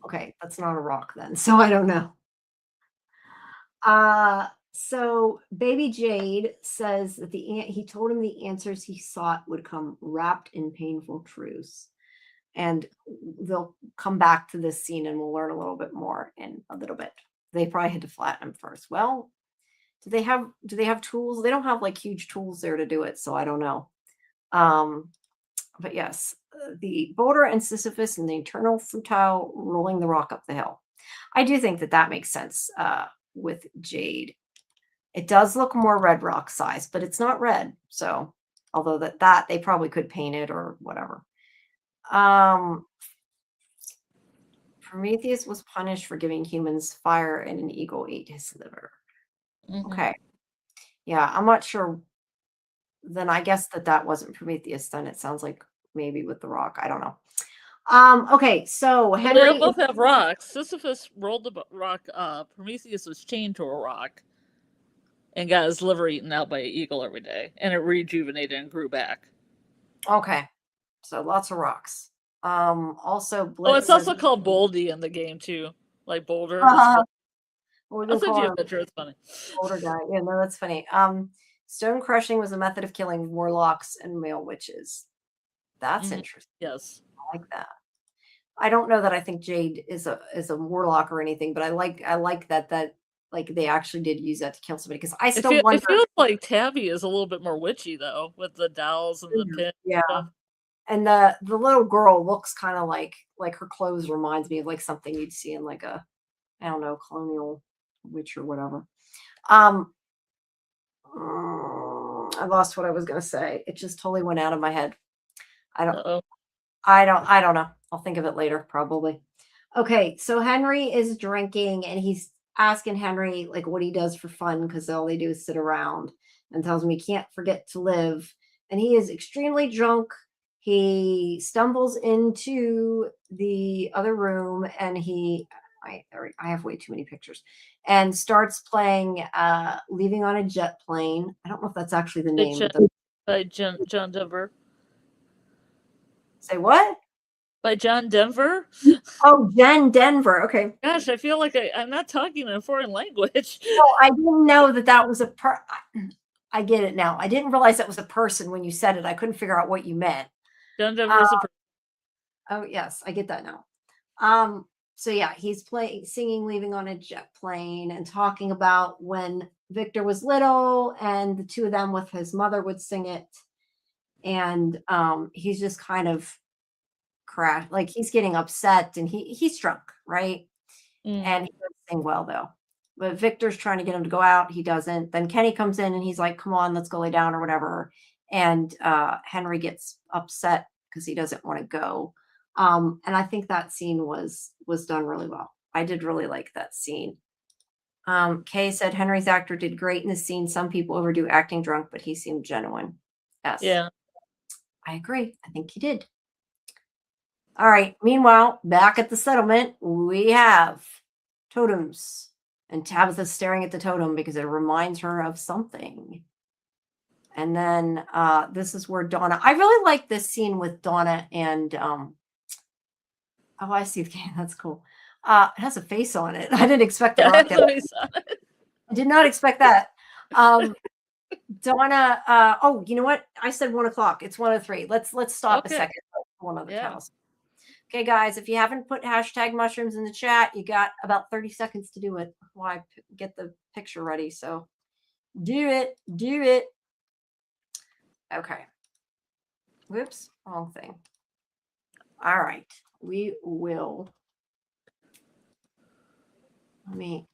Okay, that's not a rock then. So I don't know. So Baby Jade says that he told him the answers he sought would come wrapped in painful truths. And they'll come back to this scene and we'll learn a little bit more in a little bit. They probably had to flatten him first. Well, do they have tools? They don't have like huge tools there to do it, so I don't know. But yes, the boulder and Sisyphus and the eternal futile rolling the rock up the hill. I do think that makes sense with Jade. It does look more red rock size, but it's not red. So although that they probably could paint it or whatever. Prometheus was punished for giving humans fire and an eagle ate his liver. Okay. Yeah, I'm not sure. Then I guess that wasn't Prometheus. Then it sounds like maybe with the rock. I don't know. Okay, so Henry. They both have rocks. Sisyphus rolled the rock up. Prometheus was chained to a rock and got his liver eaten out by an eagle every day, and it rejuvenated and grew back. Okay, so lots of rocks. Also, it's also called Boldy in the game too, like Boulder. I'll send you a picture. It's funny. Boulder guy. Yeah, no, that's funny. Stone crushing was a method of killing warlocks and male witches. That's interesting. Yes, I like that. I don't know that I think Jade is a warlock or anything, but I like that like they actually did use that to kill somebody because I still wonder. It feels like Tabby is a little bit more witchy though, with the dolls and the pin. Yeah. And the little girl looks kind of like her clothes reminds me of like something you'd see in like a, I don't know, colonial witch or whatever. I lost what I was going to say. It just totally went out of my head. I don't know. I'll think of it later, probably. Okay. So Henry is drinking and he's asking Henry like what he does for fun because all they do is sit around, and tells him he can't forget to live. And he is extremely drunk. He stumbles into the other room and I have way too many pictures. And starts playing Leaving on a Jet Plane. I don't know if that's actually the name. By John Denver. Say what? By John Denver? Oh, Jen Denver. Okay. Gosh, I feel like I'm not talking in a foreign language. Well, I didn't know that was a I get it now. I didn't realize that was a person when you said it. I couldn't figure out what you meant. John Denver is a person. Oh, yes, I get that now. So yeah, he's singing Leaving on a Jet Plane and talking about when Victor was little and the two of them with his mother would sing it. And he's just kind of like he's getting upset and he's drunk, right? And he doesn't sing well though. But Victor's trying to get him to go out. He doesn't. Then Kenny comes in and he's like, come on, let's go lay down or whatever. And Henry gets upset because he doesn't want to go. And I think that scene was done really well. I did really like that scene. Kay said Henry's actor did great in the scene. Some people overdo acting drunk, but he seemed genuine. Yes. Yeah. I agree. I think he did. All right. Meanwhile, back at the settlement, we have totems. And Tabitha's staring at the totem because it reminds her of something. And then this is where Donna, I really like this scene with Donna and, oh, I see. That's cool. It has a face on it. I didn't expect the rock. I did not expect that. Donna, oh, you know what? I said 1 o'clock. It's 1:03. Let's stop a second. One of the cows. Okay, guys, if you haven't put hashtag mushrooms in the chat, you got about 30 seconds to do it while I get the picture ready. So do it. Do it. Okay. Whoops. Wrong thing. All right. We will. Let me.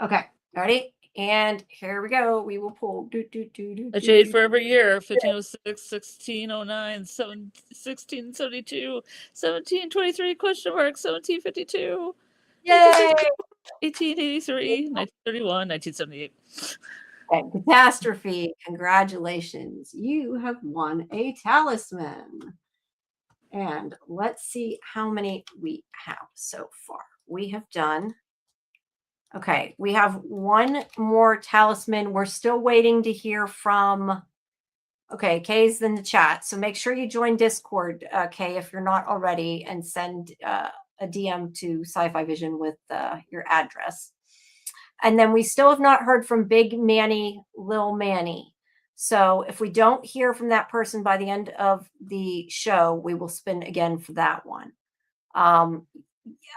Okay. Ready? And here we go. We will pull. A jade for every year. 1506, 1609, 1672, 1723, question mark, 1752. Yay! 1883, 1931, 1978. Okay, Catastrophe. Congratulations. You have won a talisman. And let's see how many we have so far. We have done. Okay, we have one more talisman. We're still waiting to hear from. Okay, Kay's in the chat. So make sure you join Discord, Kay, if you're not already, and send a DM to SciFi Vision with your address. And then we still have not heard from Big Manny, Lil Manny. So if we don't hear from that person by the end of the show, we will spin again for that one.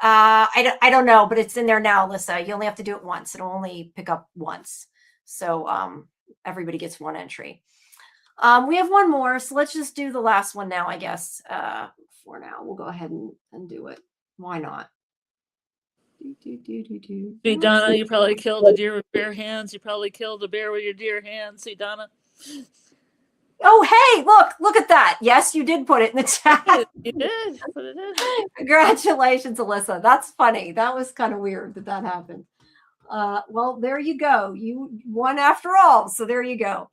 I don't know, but it's in there now, Alyssa. You only have to do it once. It'll only pick up once. So everybody gets one entry. We have one more, so let's just do the last one now, I guess. For now, we'll go ahead and do it. Why not? See, Donna, you probably killed a deer with bare hands. You probably killed a bear with your deer hands. See, Donna? Oh, hey, look at that. Yes, you did put it in the chat. You did. Put it in. Congratulations, Alyssa. That's funny. That was kind of weird that happened. Well, there you go. You won after all. So there you go.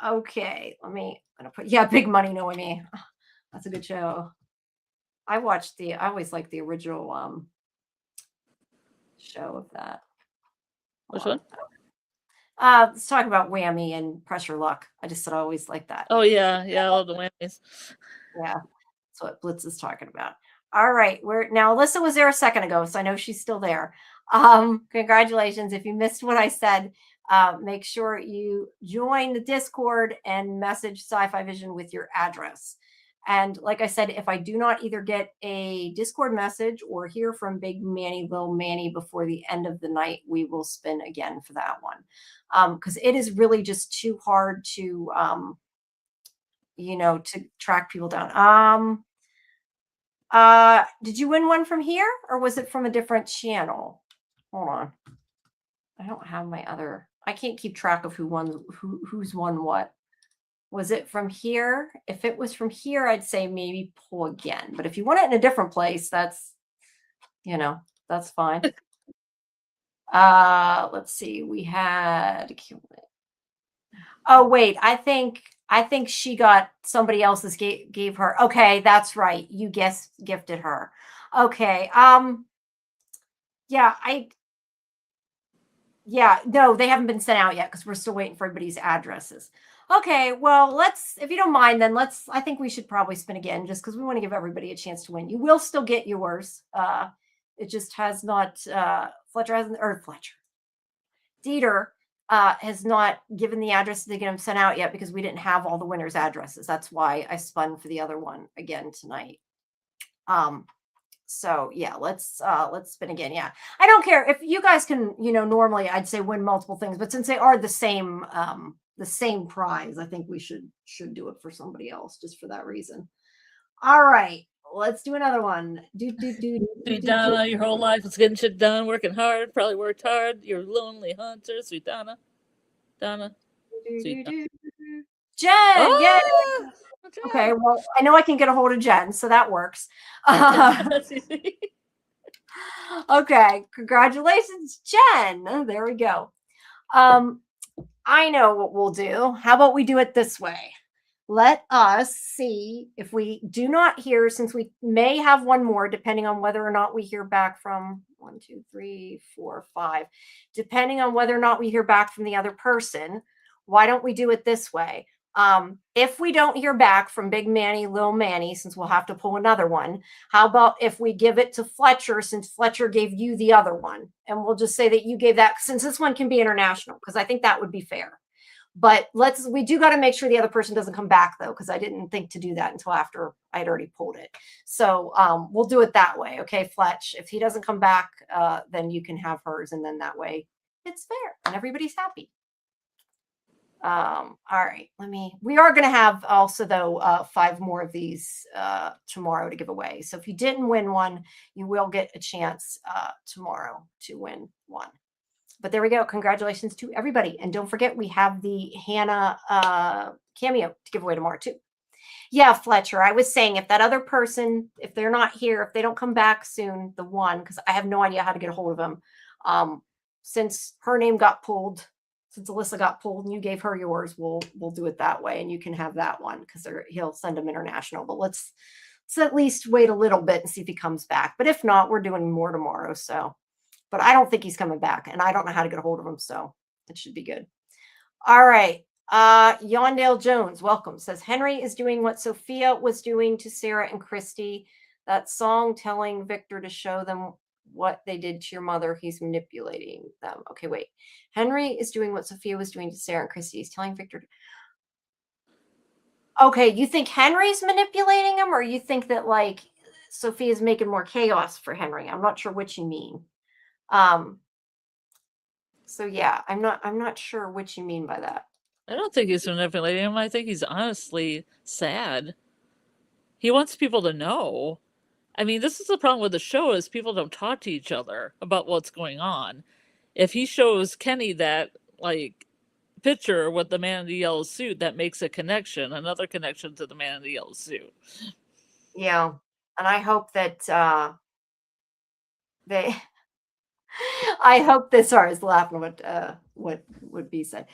Okay. I'm gonna put, Big Money Knowing Me. That's a good show. I always liked the original show of that. Which one? Let's talk about Whammy and Pressure Luck. I just said I always like that. Oh yeah, I love the whammies. Yeah, that's what Blitz is talking about. All right, now Alyssa was there a second ago, so I know she's still there. Congratulations. If you missed what I said, make sure you join the Discord and message SciFi Vision with your address. And like I said, if I do not either get a Discord message or hear from Big Manny, Lil Manny before the end of the night, we will spin again for that one. Because it is really just too hard to, to track people down. Did you win one from here or was it from a different channel? Hold on. I don't have my other. I can't keep track of who's won what. Was it from here? If it was from here, I'd say maybe pull again. But if you want it in a different place, that's fine. Let's see. We had. Oh wait, I think she got somebody else's gave her. Okay, that's right. You gifted her. Okay. No, they haven't been sent out yet because we're still waiting for everybody's addresses. Okay, well, if you don't mind, then I think we should probably spin again just because we want to give everybody a chance to win. You will still get yours. It just has not, Dieter has not given the address to get them sent out yet because we didn't have all the winners' addresses. That's why I spun for the other one again tonight. So yeah, let's spin again. Yeah, I don't care if you guys can, normally I'd say win multiple things, but since they are the same prize, I think we should do it for somebody else just for that reason. All right, let's do another one. Sweet Donna, your whole life was getting shit done, working hard, probably worked hard. You're a lonely hunter, sweet Donna. Sweet Donna. Jen, yay! Oh, Okay, well, I know I can get a hold of Jen, so that works. that's easy. Okay, congratulations, Jen. There we go. I know what we'll do. How about we do it this way? Let us see if we do not hear, since we may have one more, depending on whether or not we hear back from 1, 2, 3, 4, 5, depending on whether or not we hear back from the other person. Why don't we do it this way? If we don't hear back from Big Manny, Little Manny, since we'll have to pull another one, how about if we give it to Fletcher, since Fletcher gave you the other one, and we'll just say that you gave that, since this one can be international, because I think that would be fair. But we do got to make sure the other person doesn't come back though, because I didn't think to do that until after I'd already pulled it. So we'll do it that way. Okay, Fletch, if he doesn't come back, then you can have hers, and then that way it's fair and everybody's happy. All right, we are going to have also though 5 more of these tomorrow to give away. So if you didn't win one, you will get a chance tomorrow to win one. But there we go. Congratulations to everybody. And don't forget, we have the Hannah cameo to give away tomorrow too. Yeah, Fletcher, I was saying if that other person, if they're not here, if they don't come back soon, the one, because I have no idea how to get a hold of them. Since her name got pulled, since Alyssa got pulled and you gave her yours, we'll do it that way. And you can have that one because he'll send them international. But let's at least wait a little bit and see if he comes back. But if not, we're doing more tomorrow. So. But I don't think he's coming back, and I don't know how to get a hold of him, so it should be good. All right. Yondale Jones, welcome. Says, Henry is doing what Sophia was doing to Sarah and Christy. That song telling Victor to show them what they did to your mother. He's manipulating them. Okay, wait. Henry is doing what Sophia was doing to Sarah and Christy. He's telling Victor Okay, you think Henry's manipulating him, or you think that, like, Sophia's making more chaos for Henry? I'm not sure what you mean. So yeah, I'm not sure what you mean by that. I don't think he's manipulating him. I think he's honestly sad. He wants people to know. I mean, this is the problem with the show is people don't talk to each other about what's going on. If he shows Kenny that, like, picture with the man in the yellow suit, that makes a connection, another connection to the man in the yellow suit. Yeah, and I hope that they I hope this sorry, I was laughing what would be said.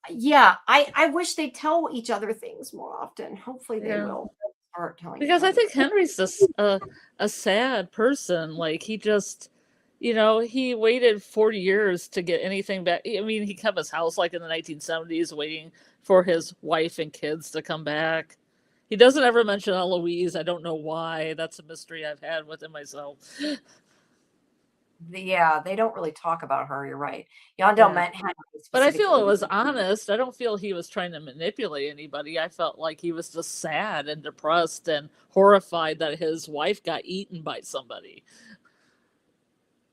Yeah, I wish they'd tell each other things more often. Hopefully they will start telling. Because I think Henry's just a sad person. Like, he just, he waited 40 years to get anything back. I mean, he kept his house like in the 1970s waiting for his wife and kids to come back. He doesn't ever mention Eloise. I don't know why. That's a mystery I've had with him myself. Yeah, they don't really talk about her. You're right. Yondell meant Henry. But I feel it was honest. I don't feel he was trying to manipulate anybody. I felt like he was just sad and depressed and horrified that his wife got eaten by somebody.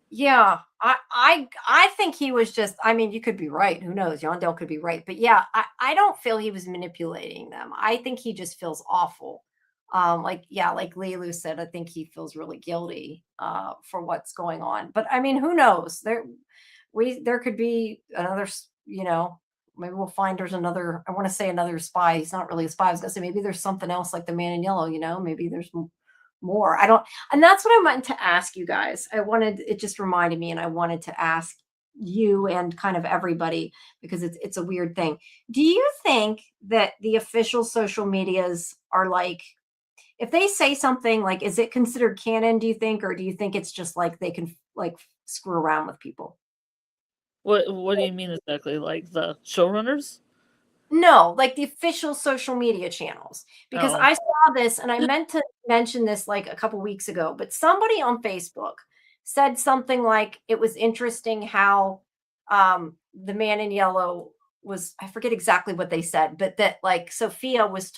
Yeah, I think he was just, I mean, you could be right. Who knows? Yondell could be right. But yeah, I don't feel he was manipulating them. I think he just feels awful. Like Lilu said, I think he feels really guilty for what's going on. But I mean, who knows? There could be another, maybe we'll find there's another, I want to say another spy. He's not really a spy. I was gonna say maybe there's something else like the man in yellow, maybe there's more. And that's what I wanted to ask you guys. It just reminded me, and I wanted to ask you and kind of everybody, because it's a weird thing. Do you think that the official social medias are like, if they say something, like, is it considered canon, do you think, or do you think it's just like they can like screw around with people? What do you mean exactly? Like the showrunners? No, like the official social media channels. Because Oh. I saw this and I meant to mention this like a couple weeks ago, but somebody on Facebook said something like it was interesting how the man in yellow was, I forget exactly what they said, but that like Sophia was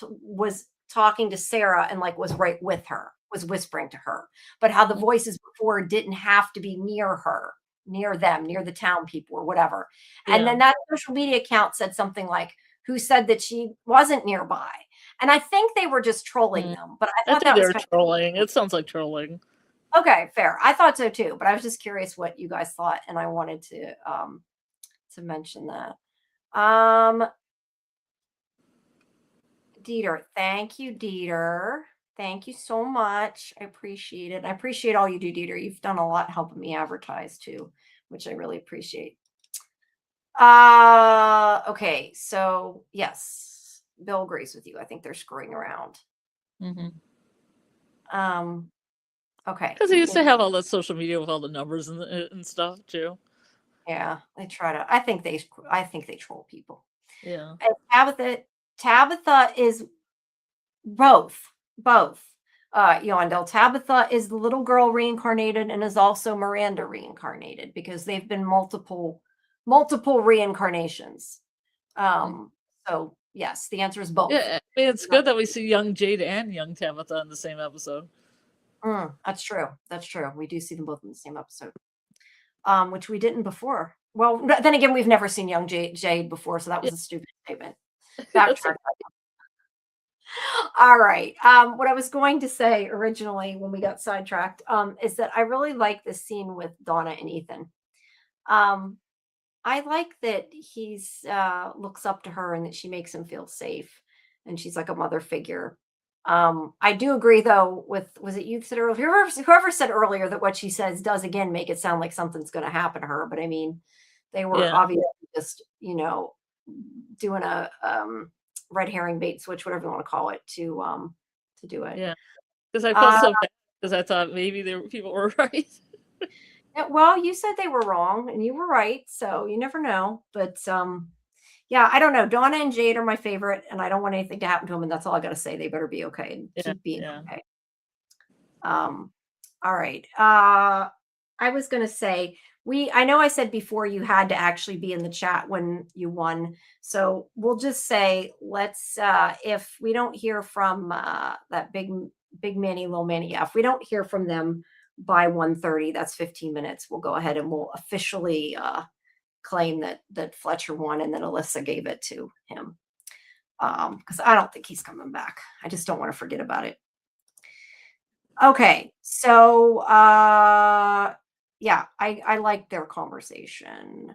talking to Sarah and like was right with her, was whispering to her, but how the voices before didn't have to be near her, near them, near the town people or whatever. And Yeah. then that social media account said something like, who said that she wasn't nearby. And I think they were just trolling Mm. them, but I I thought think that was they're kind trolling. It sounds like trolling. of okay, fair. I thought so too, but I was just curious what you guys thought, and I wanted to mention that. Dieter, thank you, Dieter. Thank you so much. I appreciate it. I appreciate all you do, Dieter. You've done a lot helping me advertise too, which I really appreciate. Okay, so yes, Bill agrees with you. I think they're screwing around. Mm-hmm. Okay. Because they used to have all that social media with all the numbers and stuff too. Yeah, they try to. I think they troll people. Yeah. And Tabitha is both. Yondell. Tabitha is the little girl reincarnated and is also Miranda reincarnated because they've been multiple reincarnations. So yes, the answer is both. Yeah, I mean, it's good that we see young Jade and young Tabitha in the same episode. That's true. That's true. We do see them both in the same episode, which we didn't before. Well, then again, we've never seen young Jade before, so that was Yeah. a stupid statement. That's Backtrack. All right. What I was going to say originally when we got sidetracked is that I really like this scene with Donna and Ethan. I like that he's looks up to her and that she makes him feel safe, and she's like a mother figure. I do agree though with was it you said earlier whoever said earlier that what she says does again make it sound like something's going to happen to her, but I mean they were Yeah. obviously just doing a red herring bait switch, whatever you want to call it, to do it. Yeah. Because I felt Uh, so bad because I thought maybe people were right. well, you said they were wrong, and you were right, so you never know. But yeah, I don't know. Donna and Jade are my favorite, and I don't want anything to happen to them, and that's all I got to say. They better be okay and Yeah. keep being Yeah. okay. All right. I was going to say I know I said before you had to actually be in the chat when you won. So we'll just say let's if we don't hear from that big Manny, little Manny, yeah, if we don't hear from them by 1:30, that's 15 minutes. We'll go ahead and we'll officially claim that Fletcher won and then Alyssa gave it to him. Because I don't think he's coming back. I just don't want to forget about it. Okay, so yeah, I like their conversation.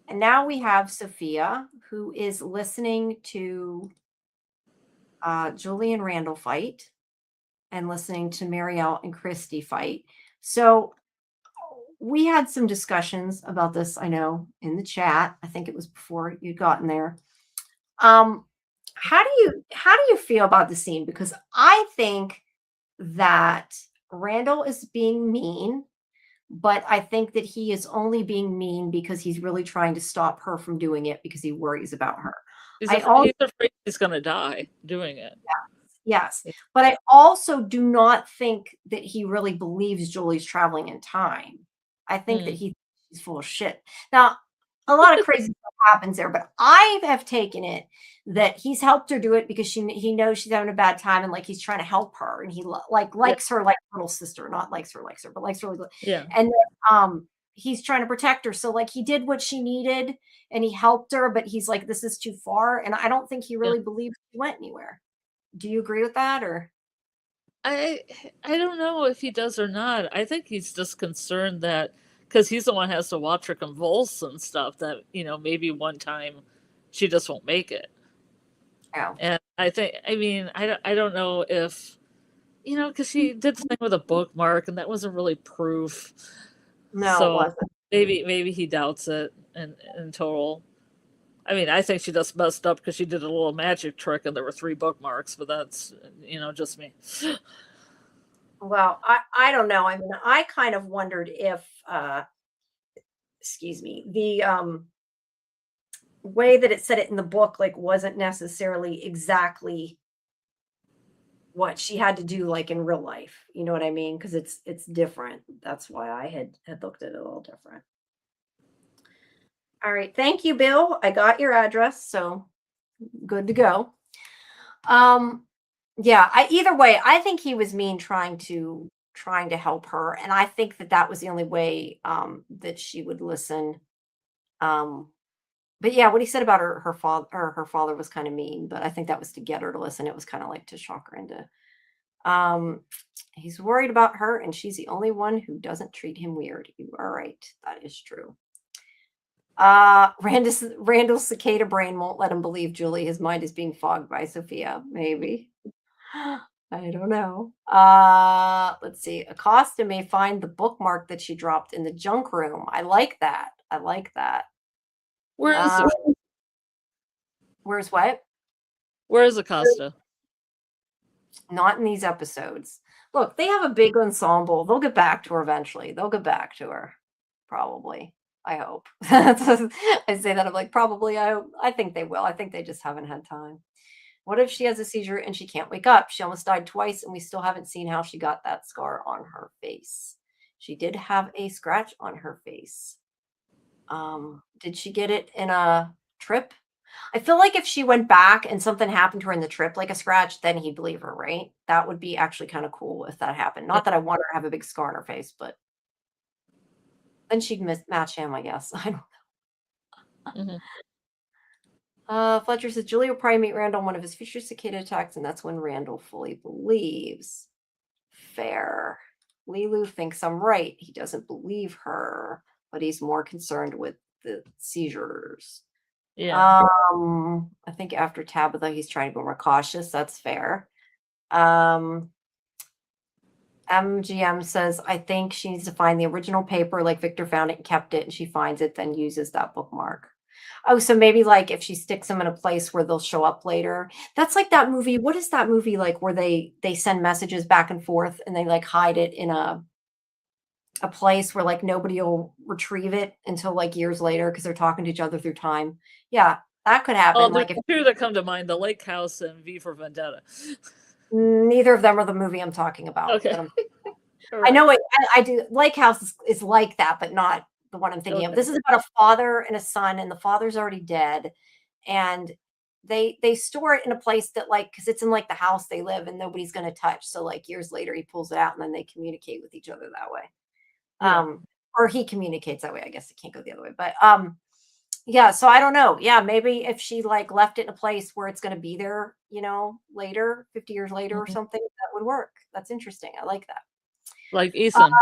And now we have Sophia, who is listening to Julie and Randall fight and listening to Marielle and Christy fight. So we had some discussions about this, I know, in the chat. I think it was before you'd gotten there. How do you feel about the scene? Because I think that Randall is being mean, but I think that he is only being mean because he's really trying to stop her from doing it because he worries about her. He's I afraid, also he's afraid he's going to die doing it. yes, Yeah. but I also do not think that he really believes Julie's traveling in time. I think that he's full of shit. Now, a lot of crazy stuff happens there, but I have taken it that he's helped her do it because he knows she's having a bad time and like he's trying to help her and he likes her like little sister, not likes her, but likes her. Yeah. And he's trying to protect her. So like he did what she needed and he helped her, but he's like, this is too far. And I don't think he really believes she went anywhere. Do you agree with that or? I don't know if he does or not. I think he's just concerned that because he's the one who has to watch her convulse and stuff that, maybe one time she just won't make it. Yeah. And I don't know if, because she did the thing with a bookmark and that wasn't really proof. No, So it wasn't. maybe he doubts it in total. I mean, I think she just messed up because she did a little magic trick and there were 3 bookmarks, but that's, just me. Well, I don't know. I mean, I kind of wondered if, excuse me, the way that it said it in the book like wasn't necessarily exactly what she had to do like in real life. You know what I mean? Because it's different. That's why I had looked at it a little different. All right, thank you, Bill. I got your address, so good to go. Yeah, either way, I think he was mean trying to help her, and I think that was the only way that she would listen. Um but yeah, what he said about her father was kind of mean, but I think that was to get her to listen. It was kind of like to shock her into um he's worried about her and she's the only one who doesn't treat him weird. You are right. That is true. Randall's cicada brain won't let him believe Julie. His mind is being fogged by Sophia. Maybe. I don't know. Let's see. Acosta may find the bookmark that she dropped in the junk room. I like that. I like that. Where is Uh, it? where's what? Where is Acosta? Not in these episodes. Look, they have a big ensemble. They'll get back to her eventually. They'll get back to her. Probably. I hope. I say that I'm like, probably. I think they will. I think they just haven't had time. What if she has a seizure and she can't wake up? She almost died twice, and we still haven't seen how she got that scar on her face. She did have a scratch on her face. Did she get it in a trip? I feel like if she went back and something happened to her in the trip, like a scratch, then he'd believe her, right? That would be actually kind of cool if that happened. Not that I want her to have a big scar on her face, but then she'd match him, I guess. I don't. Mhm. Fletcher says Julie will probably meet Randall on one of his future cicada attacks, and that's when Randall fully believes. Fair. Lilu thinks I'm right. He doesn't believe her, but he's more concerned with the seizures. Yeah. I think after Tabitha, he's trying to be more cautious. That's fair. MGM says, I think she needs to find the original paper, like Victor found it and kept it, and she finds it, then uses that bookmark. Oh, so maybe like if she sticks them in a place where they'll show up later. That's like that movie. What is that movie like where they send messages back and forth and they like hide it in a place where like nobody will retrieve it until like years later because they're talking to each other through time. Yeah, that could happen. Oh, Like there's if 2 that come to mind: The Lake House and V for Vendetta. neither of them are the movie I'm talking about. Okay. I know it. I do. Lake House is like that, but not the one I'm thinking of. Okay. This is about a father and a son, and the father's already dead, and they store it in a place that like because it's in like the house they live and nobody's going to touch. So like years later, he pulls it out, and then they communicate with each other that way. Yeah. Or he communicates that way. I guess it can't go the other way, but yeah. So I don't know. Yeah, maybe if she like left it in a place where it's going to be there, later, 50 years later or Mhm. something, that would work. That's interesting. I like that. Like Ethan.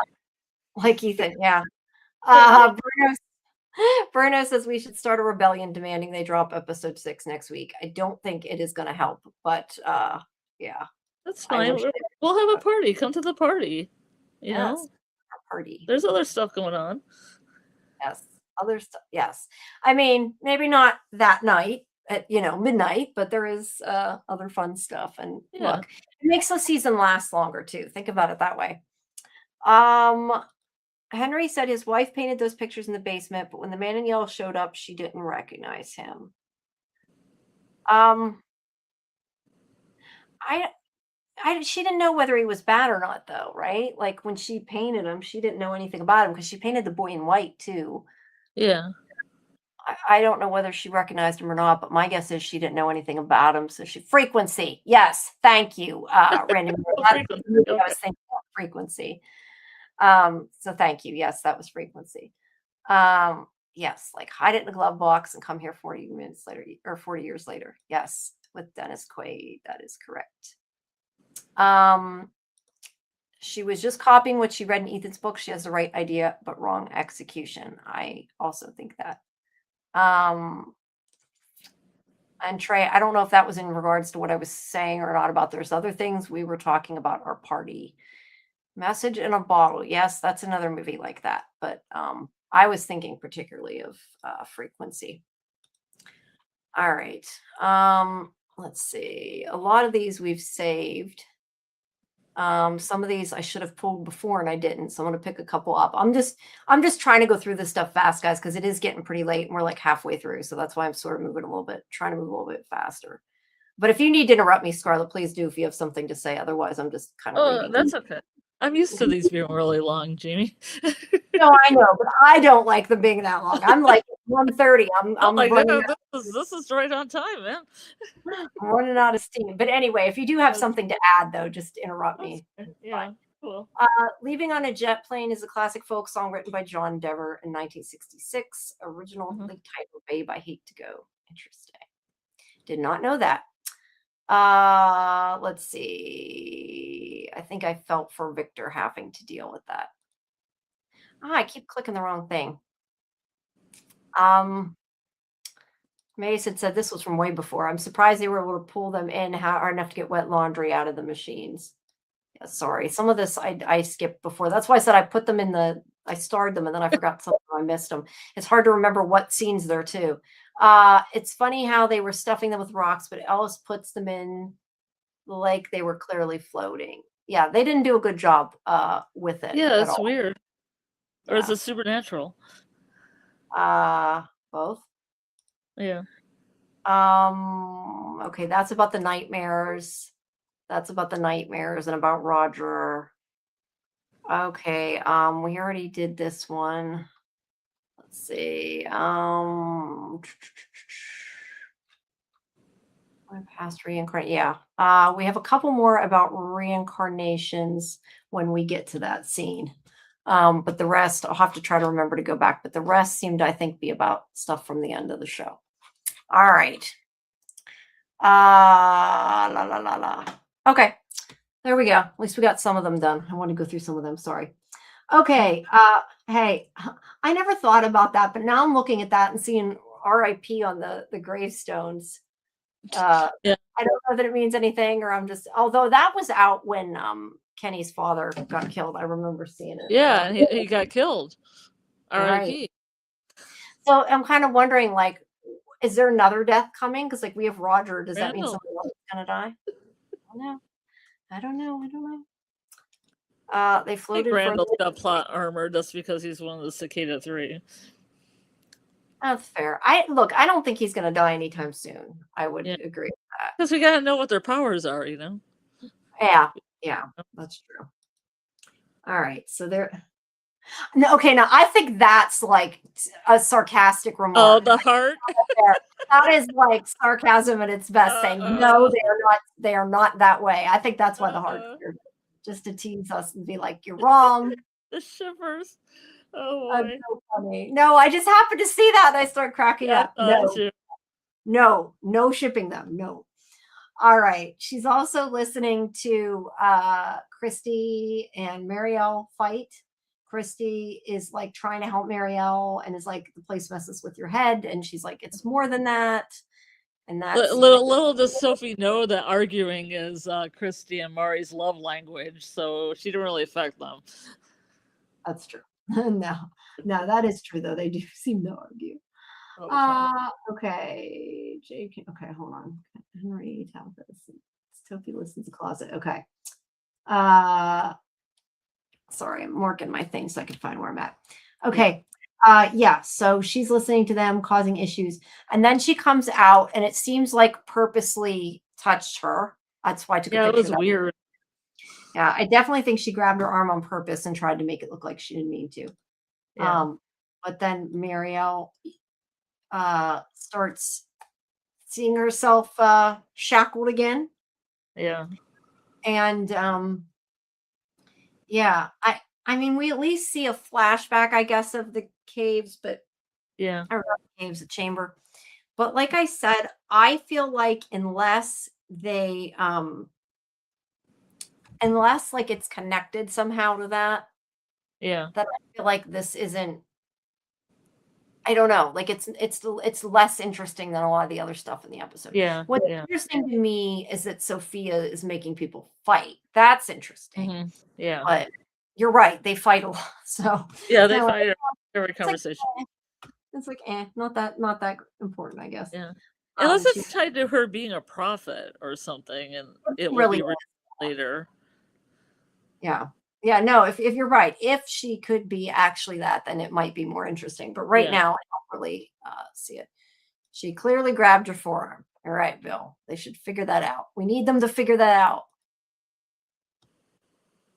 Like Ethan, yeah. Bruno says we should start a rebellion demanding they drop episode 6 next week. I don't think it is going to help, but yeah. That's I fine. wish it We'll have a party. Come to the party. You yes, know, a party. there's other stuff going on. Yes, other stuff. Yes, I mean maybe not that night at midnight, but there is other fun stuff. And Yeah. look, it makes the season last longer too. Think about it that way. Um, Henry said his wife painted those pictures in the basement, but when the man in yellow showed up, she didn't recognize him. Um, she didn't know whether he was bad or not, though, right? Like when she painted him, she didn't know anything about him because she painted the boy in white too. Yeah. I don't know whether she recognized him or not, but my guess is she didn't know anything about him. So frequency. Yes, thank you, Randy. Frequency, I okay. was thinking about frequency. So thank you. Yes, that was frequency. Yes, like hide it in a glove box and come here 40 minutes later or 40 years later. Yes, with Dennis Quaid. That is correct. She was just copying what she read in Ethan's book. She has the right idea, but wrong execution. I also think that. And Trey, I don't know if that was in regards to what I was saying or not about there's other things we were talking about our party. Message in a Bottle. Yes, that's another movie like that. But I was thinking particularly of Frequency. All right. Let's see. A lot of these we've saved. Some of these I should have pulled before and I didn't. So I'm gonna pick a couple up. I'm just trying to go through this stuff fast, guys, because it is getting pretty late and we're like halfway through. So that's why I'm sort of moving a little bit, trying to move a little bit faster. But if you need to interrupt me, Scarlett, please do if you have something to say. Otherwise, I'm just kind of Oh, reading. that's okay. I'm used to these being really long, Jamie. No, I know, but I don't like them being that long. I'm like 1:30. I'm Oh I'm my running God, this is right on time, man. I'm running out of steam. But anyway, if you do have something to add, though, just interrupt me. Yeah, cool. Leaving on a Jet Plane is a classic folk song written by John Dever in 1966. Originally titled Babe, I Hate to Go. Interesting. Did not know that. Let's see. I think I felt for Victor having to deal with that. I keep clicking the wrong thing. Mace had said this was from way before. I'm surprised they were able to pull them in hard enough to get wet laundry out of the machines. Yeah, sorry. Some of this I skipped before. That's why I said I starred them and then I forgot something. I missed them. It's hard to remember what scenes there too. It's funny how they were stuffing them with rocks, but Ellis puts them in like they were clearly floating. Yeah, they didn't do a good job with it Yeah, at it's all. weird. Or is Yeah. it supernatural? Both. Yeah. Okay, that's about the nightmares. That's about the nightmares and about Roger. Okay, we already did this one. Let's see. My past reincarnate. Yeah. We have a couple more about reincarnations when we get to that scene. But the rest, I'll have to try to remember to go back. But the rest seemed, I think, be about stuff from the end of the show. All right. La la la la. Okay. There we go. At least we got some of them done. I want to go through some of them. Sorry. Okay. Hey, I never thought about that, but now I'm looking at that and seeing RIP on the gravestones. Yeah. I don't know that it means anything, or I'm just, although that was out when Kenny's father got killed. I remember seeing it. Yeah, and he got killed. Right. R.I.P. So I'm kind of wondering, like, is there another death coming? Because like we have Roger. Does that mean Randall. somebody else is gonna die? I don't know. They I think floated for a Randall's minute. got plot armor just because he's one of the Cicada 3. That's fair. I don't think he's gonna die anytime soon. I would agree with that. Because we gotta know what their powers are, you know? Yeah, that's true. All right, so there. No, okay, now I think that's like a sarcastic Oh, remark. the heart. That is like sarcasm at its best, saying no, they are not that way. I think that's why the heart's here, just to tease us and be like, you're wrong. The shivers. Oh That's boy. so funny. No, I just happened to see that and I start cracking up. No shipping them. No. All right. She's also listening to Christy and Marielle fight. Christy is like trying to help Marielle and is like, the place messes with your head. And she's like, it's more than that. And that's little does Sophie know that arguing is Christy and Mari's love language, so she didn't really affect them. That's true. No, that is true though. They do seem to argue. Okay. JK. Okay, hold on. Henry Talbot. Sophie listens to closet. Okay. Sorry, I'm marking my thing so I can find where I'm at. Okay. Yeah, so she's listening to them causing issues. And then she comes out and it seems like purposely touched her. That's why I took a picture. It was weird. Yeah, I definitely think she grabbed her arm on purpose and tried to make it look like she didn't mean to. Yeah. But then Marielle starts seeing herself shackled again. Yeah. And yeah, I mean, we at least see a flashback, I guess, of the caves, but yeah, or not the caves, the chamber. But like I said, I feel like unless they unless like it's connected somehow to that, that I feel like this isn't, I don't know, like it's less interesting than a lot of the other stuff in the episode. Yeah. What's interesting to me is that Sophia is making people fight. That's interesting. Mm-hmm. Yeah. But you're right, they fight a lot. So yeah, they fight every conversation. It's like not that important, I guess. Yeah. Unless She it's tied to her being a prophet or something, and it will really be revealed later. Yeah. Yeah, no, if you're right, if she could be actually that, then it might be more interesting. But right Yeah. now, I don't really see it. She clearly grabbed her forearm. All right, Bill. They should figure that out. We need them to figure that out.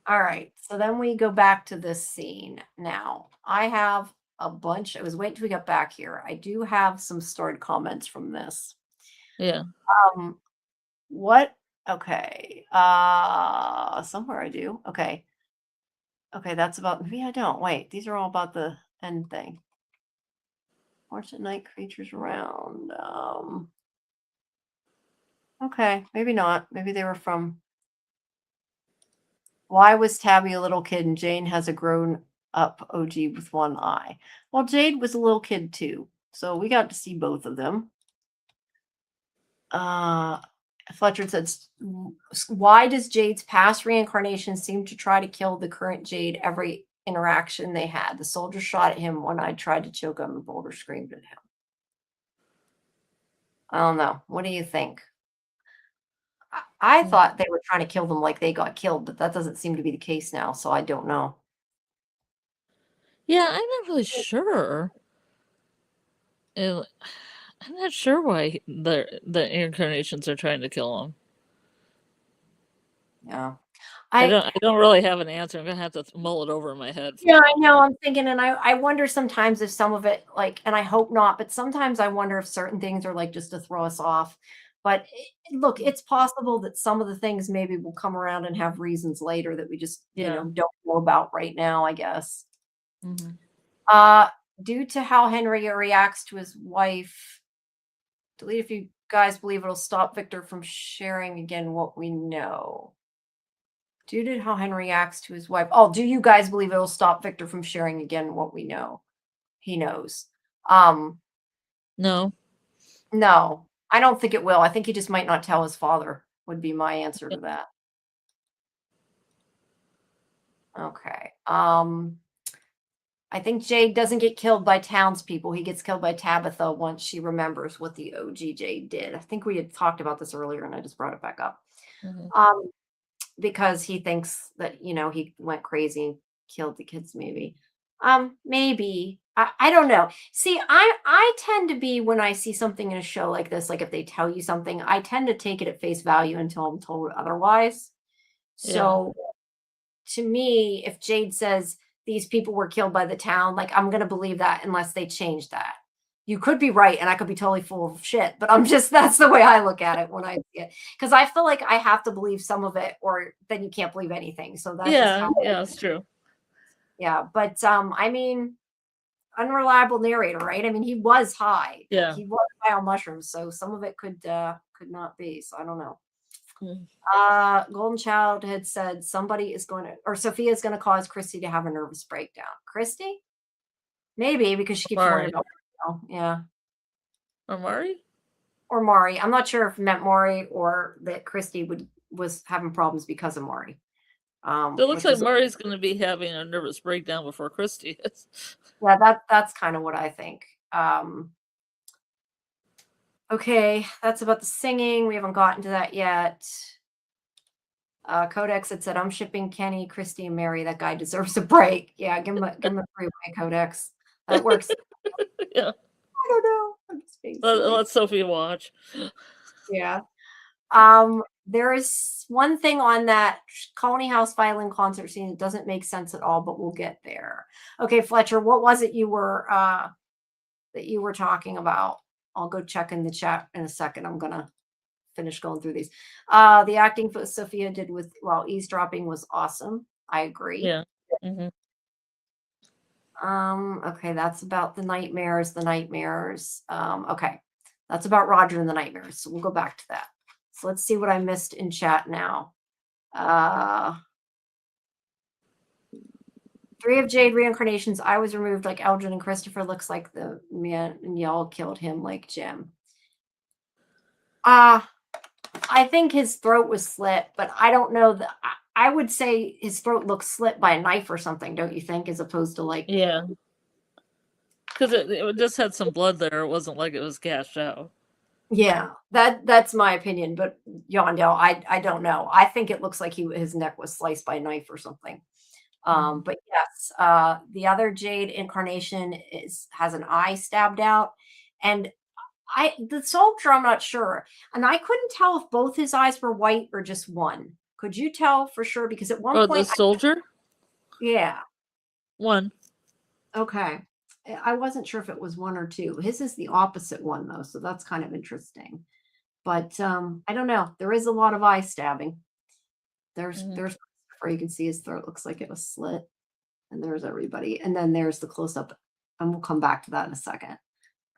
All right. So then we go back to this scene. Now, I have a bunch. I was waiting till we got back here. I do have some stored comments from this. Yeah. Um, what? Okay. Somewhere I do. Okay. Okay, that's about, maybe I don't. Wait, these are all about the end thing. Watch at night creatures around. Okay, maybe not. Maybe they were from. Why was Tabby a little kid and Jane has a grown up OG with one eye? Well, Jade was a little kid too, so we got to see both of them. Fletcher said, why does Jade's past reincarnation seem to try to kill the current Jade every interaction they had? The soldier shot at him when I tried to choke him and Boulder screamed at him. I don't know. What do you think? I thought they were trying to kill them like they got killed, but that doesn't seem to be the case now, so I don't know. Yeah, I'm not really sure. I'm not sure why the incarnations are trying to kill him. Yeah. I don't really have an answer. I'm gonna have to mull it over in my head. Yeah, I know. I'm thinking, and I wonder sometimes if some of it, like, and I hope not, but sometimes I wonder if certain things are like just to throw us off. But look, it's possible that some of the things maybe will come around and have reasons later that we just, don't know about right now, I guess. Due to how Henry reacts to his wife, delete if you guys believe it'll stop Victor from sharing again what we know. Due to how Henry reacts to his wife. Oh, do you guys believe it'll stop Victor from sharing again what we know? He knows. No. No, I don't think it will. I think he just might not tell his father, would be my answer to that. Okay. I think Jade doesn't get killed by townspeople. He gets killed by Tabitha once she remembers what the OG Jade did. I think we had talked about this earlier and I just brought it back up. Because he thinks that, he went crazy and killed the kids, maybe. Maybe. I don't know. See, I tend to be, when I see something in a show like this, like if they tell you something, I tend to take it at face value until I'm told otherwise. So to me, if Jade says these people were killed by the town, like I'm gonna believe that unless they change that. You could be right and I could be totally full of shit, but that's the way I look at it when I see it. Because I feel like I have to believe some of it or then you can't believe anything. So that's just how that's true. Yeah, but I mean, unreliable narrator, right? I mean, he was high. Yeah. He was high on mushrooms, so some of it could not be. So I don't know. Golden Child had said somebody is going to, or Sophia is going to cause Christy to have a nervous breakdown. Christy? Maybe because she keeps worrying about yeah. Or Mari? Or Mari. I'm not sure if it meant Mari or that Christy was having problems because of Mari. It looks like Mari's going to be having a nervous breakdown before Christy is. Yeah, that's kind of what I think. Okay, that's about the singing. We haven't gotten to that yet. Codex had said, I'm shipping Kenny, Christy, and Mary. That guy deserves a break. Yeah, give him a freeway, Codex. That works. Yeah. I don't know. I'm just being Let Sophie watch. Yeah. There is one thing on that Colony House violin concert scene that doesn't make sense at all, but we'll get there. Okay, Fletcher, what was it you were talking about? I'll go check in the chat in a second. I'm gonna finish going through these. The acting Sophia did while eavesdropping was awesome. I agree. Yeah. Okay, that's about the nightmares. Okay, that's about Roger and the nightmares. So we'll go back to that. So let's see what I missed in chat now. 3 of Jade reincarnations. I was removed like Eldrin and Christopher looks like the man and y'all killed him like Jim. I think his throat was slit, but I don't know that. I would say his throat looks slit by a knife or something, don't you think, as opposed to like. Yeah. Because it just had some blood there. It wasn't like it was gashed out. Yeah, that's my opinion, but Yondell, I don't know. I think it looks like his neck was sliced by a knife or something. But yes, the other Jade incarnation has an eye stabbed out, and the soldier, I'm not sure, and I couldn't tell if both his eyes were white or just one. Could you tell for sure? Because at one Or the point, soldier? yeah, One. okay, I wasn't sure if it was one or two. His is the opposite one though, so that's kind of interesting. But I don't know. There is a lot of eye stabbing. There's where you can see his throat looks like it was slit, and there's everybody, and then there's the close up, and we'll come back to that in a second.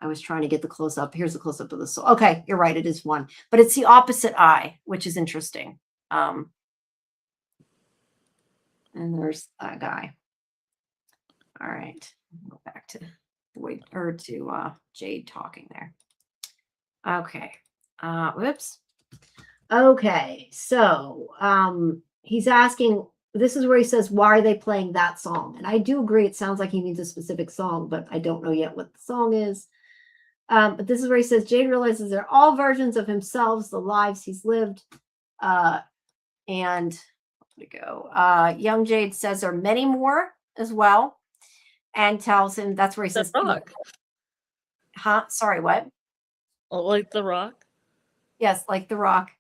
I was trying to get the close up. Here's the close up of the soul. Okay, you're right. It is one, but it's the opposite eye, which is interesting. And there's that guy. All right, go back to Jade talking there. Okay. Whoops. Okay, so he's asking. This is where he says, "Why are they playing that song?" And I do agree. It sounds like he means a specific song, but I don't know yet what the song is. But this is where he says, Jade realizes they're all versions of himself, the lives he's lived. And let me go. Young Jade says there are many more as well, and tells him that's where he The says, Rock. huh? Sorry, what? Like The Rock? Yes, like The Rock.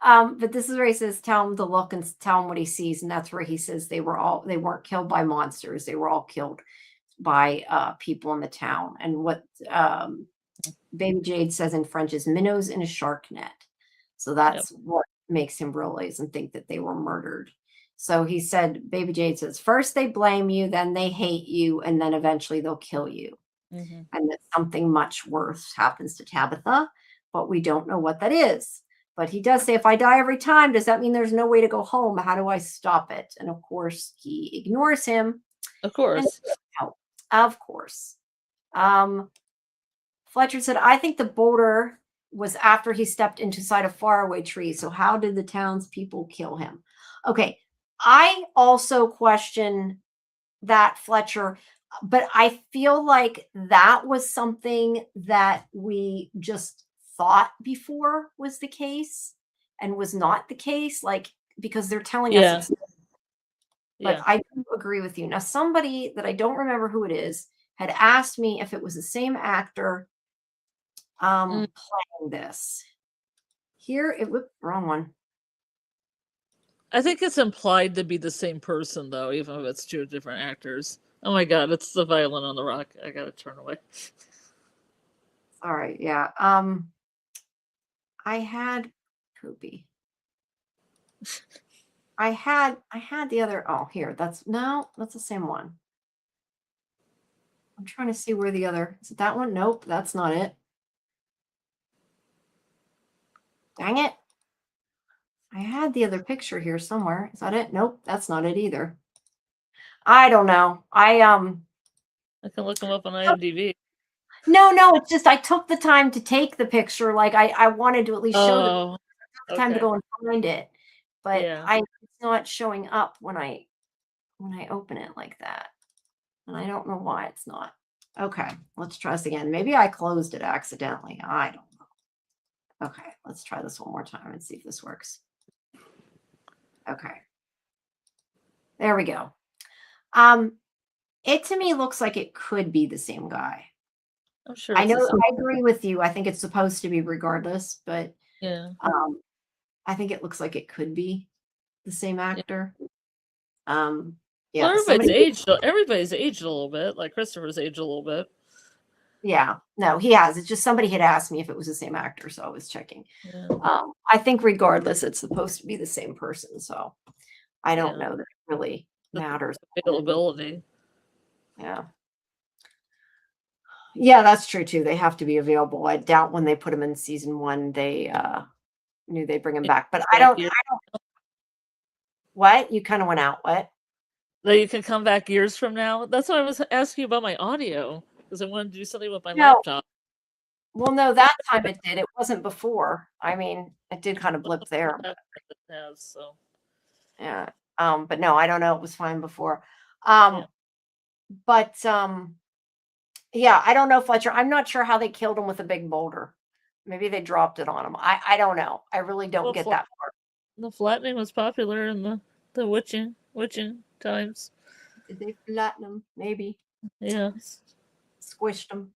But this is where he says, tell him to look and tell him what he sees. And that's where he says they weren't killed by monsters. They were all killed by people in the town. And what Baby Jade says in French is minnows in a shark net. So that's what makes him realize and think that they were murdered. So he said, Baby Jade says, first they blame you, then they hate you, and then eventually they'll kill you. And that something much worse happens to Tabitha, but we don't know what that is. But he does say, if I die every time, does that mean there's no way to go home? How do I stop it? And of course, he ignores him. Of course. Of course. Fletcher said, I think the boulder was after he stepped inside a faraway tree. So how did the townspeople kill him? Okay. I also question that, Fletcher, but I feel like that was something that we just thought before was the case and was not the case, like, because they're telling us it's, but I do agree with you. Now, somebody that I don't remember who it is had asked me if it was the same actor playing this. Here, wrong one. I think it's implied to be the same person, though, even if it's two different actors. Oh my god, it's the violin on the rock. I gotta turn away. All right, yeah. I had poopy. I had the other. Oh, here. That's the same one. I'm trying to see where the other is. It that one? Nope, that's not it. Dang it. I had the other picture here somewhere. Is that it? Nope, that's not it either. I don't know. I can look them up on IMDb. No, it's just I took the time to take the picture. Like I wanted to at least show the time to go and find it. But it's not showing up when I open it like that. And I don't know why it's not. Okay, let's try this again. Maybe I closed it accidentally. I don't know. Okay, let's try this one more time and see if this works. Okay. There we go. It to me looks like it could be the same guy. I'm sure. I know. I agree with you. I think it's supposed to be regardless, but I think it looks like it could be the same actor. Well, everybody's aged a little bit. Like Christopher's aged a little bit. Yeah, no, he has. It's just somebody had asked me if it was the same actor, so I was checking. I think regardless, it's supposed to be the same person. So I don't know that it really matters. Availability. Yeah, that's true too. They have to be available. I doubt when they put him in season 1, they knew they'd bring him back. But I don't. What? You kind of went out. What? That you can come back years from now. That's why I was asking you about my audio, because I wanted to do something with my laptop. Well, no, that time it did. It wasn't before. I mean, it did kind of blip there. Yeah. But no, I don't know. It was fine before. But yeah, I don't know, Fletcher. I'm not sure how they killed him with a big boulder. Maybe they dropped it on him. I don't know. I really don't Well, get that part. the flattening was popular in the witching times. Did they flatten him? Maybe. Yeah. Squished him.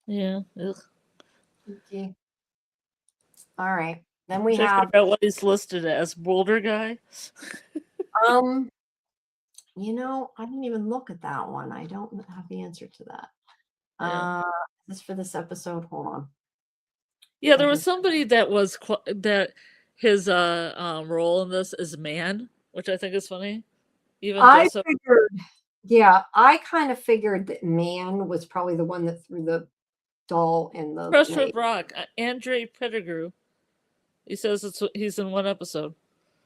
Yeah. Ugh. Okay. All right. Then we Should I have figure out what he's listed as? Boulder guy? um I didn't even look at that one. I don't have the answer to that. Yeah. This for this episode. Hold on. Yeah, there was somebody that was that his role in this is man, which I think is funny. Even I dress up. figured, yeah, I kind of figured that man was probably the one that threw the doll in the Crush lake. with Rock, Andre Pettigrew. He says he's in one episode.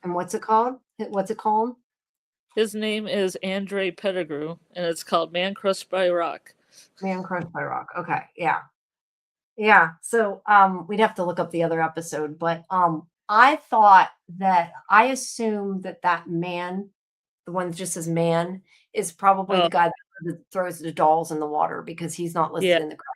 And what's it called? What's it called? His name is Andre Pettigrew, and it's called Man Crushed by Rock. Man Crushed by Rock. Okay, yeah. Yeah. So we'd have to look up the other episode, but I assumed that man, the one that just says man, is probably the guy that throws the dolls in the water because he's not listed in the credits.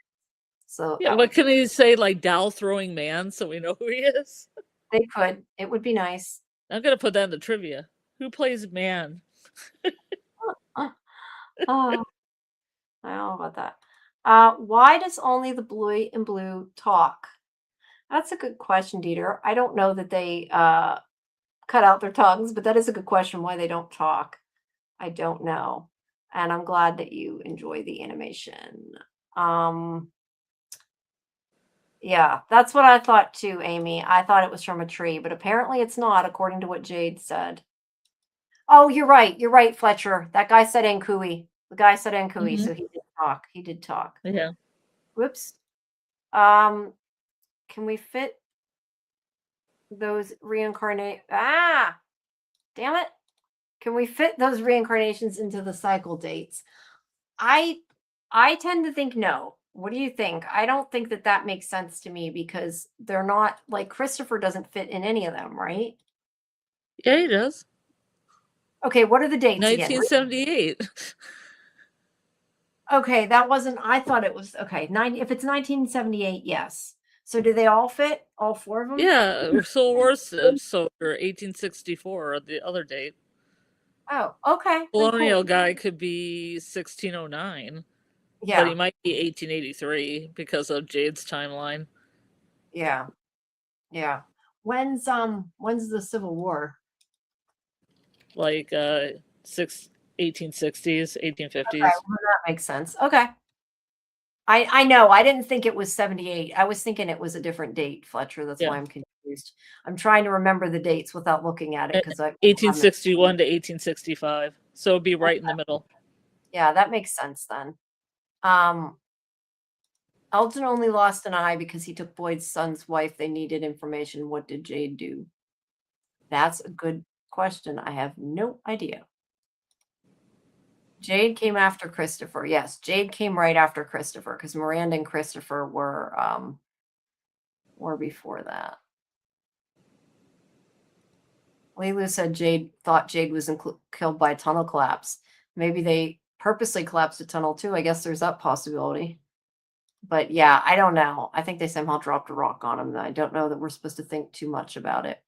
So yeah, what can he say, like doll throwing man, so we know who he is? They could. It would be nice. I'm gonna put that in the trivia. Who plays man? Oh, I don't know about that. Why does only the blue and blue talk? That's a good question, Dieter. I don't know that they cut out their tongues, but that is a good question why they don't talk. I don't know. And I'm glad that you enjoy the animation. Yeah, that's what I thought too, Amy. I thought it was from a tree, but apparently it's not, according to what Jade said. Oh, you're right. You're right, Fletcher. That guy said Nkui. The guy said Nkui, so he did talk. He did talk. Yeah. Whoops. Can we fit those reincarnate? Damn it. Can we fit those reincarnations into the cycle dates? I tend to think no. What do you think? I don't think that makes sense to me because they're not like Christopher doesn't fit in any of them, right? Yeah, he does. Okay, what are the dates 1978. Again? Okay, that wasn't. I thought it was okay. If it's 1978, yes. So do they all fit? All four of them? Yeah, Soul Wars Soldier 1864, the other date. Oh, okay. Colonial guy could be 1609. Yeah. But he might be 1883 because of Jade's timeline. Yeah. Yeah. When's the Civil War? Like 1860s, 1850s. Okay, well, that makes sense. Okay. I know. I didn't think it was 78. I was thinking it was a different date, Fletcher. That's why I'm confused. I'm trying to remember the dates without looking at it because 1861 to 1865. So it'd be right in the middle. Yeah, that makes sense then. Elton only lost an eye because he took Boyd's son's wife. They needed information. What did Jade do? That's a good question. I have no idea. Jade came after Christopher. Yes, Jade came right after Christopher because Miranda and Christopher were before that. Lilu said Jade thought Jade was killed by a tunnel collapse. Maybe they purposely collapsed a tunnel too. I guess there's that possibility. But yeah, I don't know. I think they somehow dropped a rock on him. I don't know that we're supposed to think too much about it.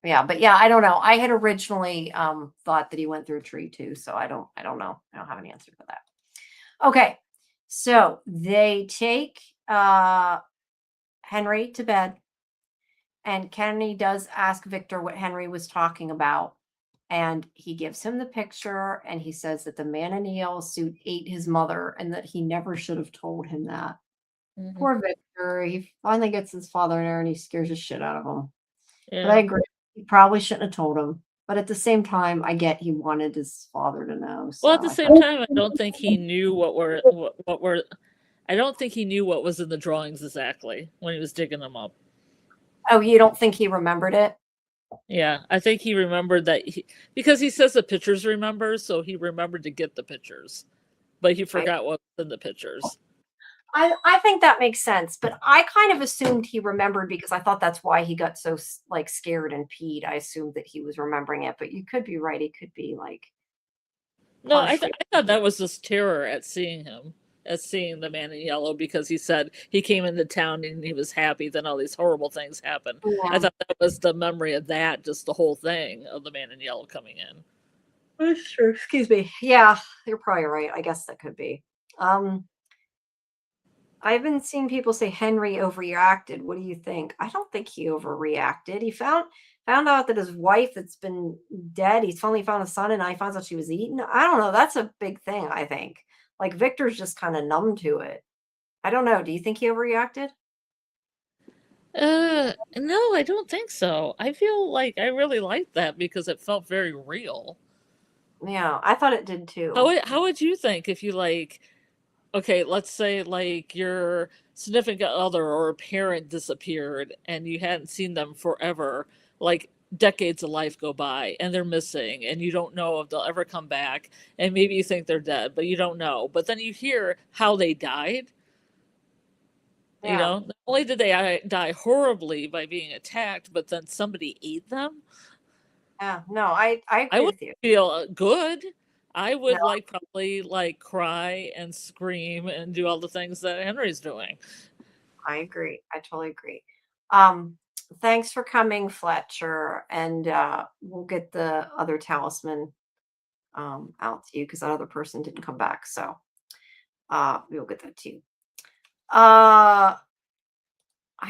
Yeah, but yeah, I don't know. I had originally thought that he went through a tree too, so I don't know. I don't have an answer for that. Okay, so they take Henry to bed, and Kenny does ask Victor what Henry was talking about, and he gives him the picture, and he says that the man in the yellow suit ate his mother, and that he never should have told him that. Poor Victor. He finally gets his father in there, and he scares the shit out of him. Yeah. But I agree. He probably shouldn't have told him. But at the same time, I get he wanted his father to know. So well, at the same time, I don't think he knew I don't think he knew what was in the drawings exactly when he was digging them up. Oh, you don't think he remembered it? Yeah, I think he remembered that because he says the pictures remember, so he remembered to get the pictures, but he forgot what was in the pictures. I think that makes sense, but I kind of assumed he remembered because I thought that's why he got so like scared and peed. I assumed that he was remembering it, but you could be right. He could be like. No, I thought that was just terror at seeing him as seeing the man in yellow, because he said he came into town and he was happy, then all these horrible things happened. I Yeah, thought that was the memory of that, just the whole thing of the man in yellow coming in. that's true. Excuse me. Yeah, you're probably right. I guess that could be. Um, I've been seeing people say Henry overreacted. What do you think? I don't think he overreacted. He found out that his wife that's been dead, he's finally found a son, and I found out she was eaten. I don't know. That's a big thing, I think. Like Victor's just kind of numb to it. I don't know. Do you think he overreacted? No, I don't think so. I feel like I really liked that because it felt very real. Yeah, I thought it did too. How would you think if you like, okay, let's say like your significant other or a parent disappeared and you hadn't seen them forever, like decades of life go by and they're missing and you don't know if they'll ever come back, and maybe you think they're dead, but you don't know. But then you hear how they died. Yeah, Not only did they die horribly by being attacked, but then somebody ate them. yeah. No, I I agree would with you. feel good. I No, would like probably like cry and scream and do all the things that Henry's doing. I agree. I totally agree. Um, Thanks for coming, Fletcher, and we'll get the other talisman out to you because that other person didn't come back. So we'll get that to you. I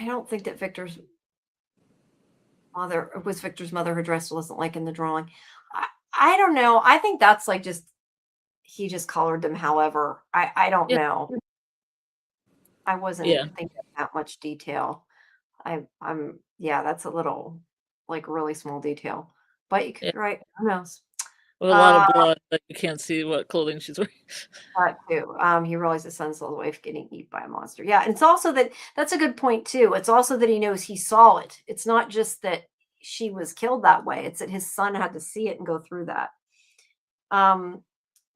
don't think that Victor's mother, her dress wasn't like in the drawing. I, I don't know. I think that's like just he just colored them. However, I don't Yeah, know. I wasn't yeah, thinking that much detail. I'm yeah, that's a little like really small detail. But you could yeah. right, who knows? With a lot Uh of blood that you can't see what clothing she's wearing. that too. He realized his son's little wife getting eaten by a monster. Yeah, and it's also that's a good point too. It's also that he knows he saw it. It's not just that she was killed that way. It's that his son had to see it and go through that. Um,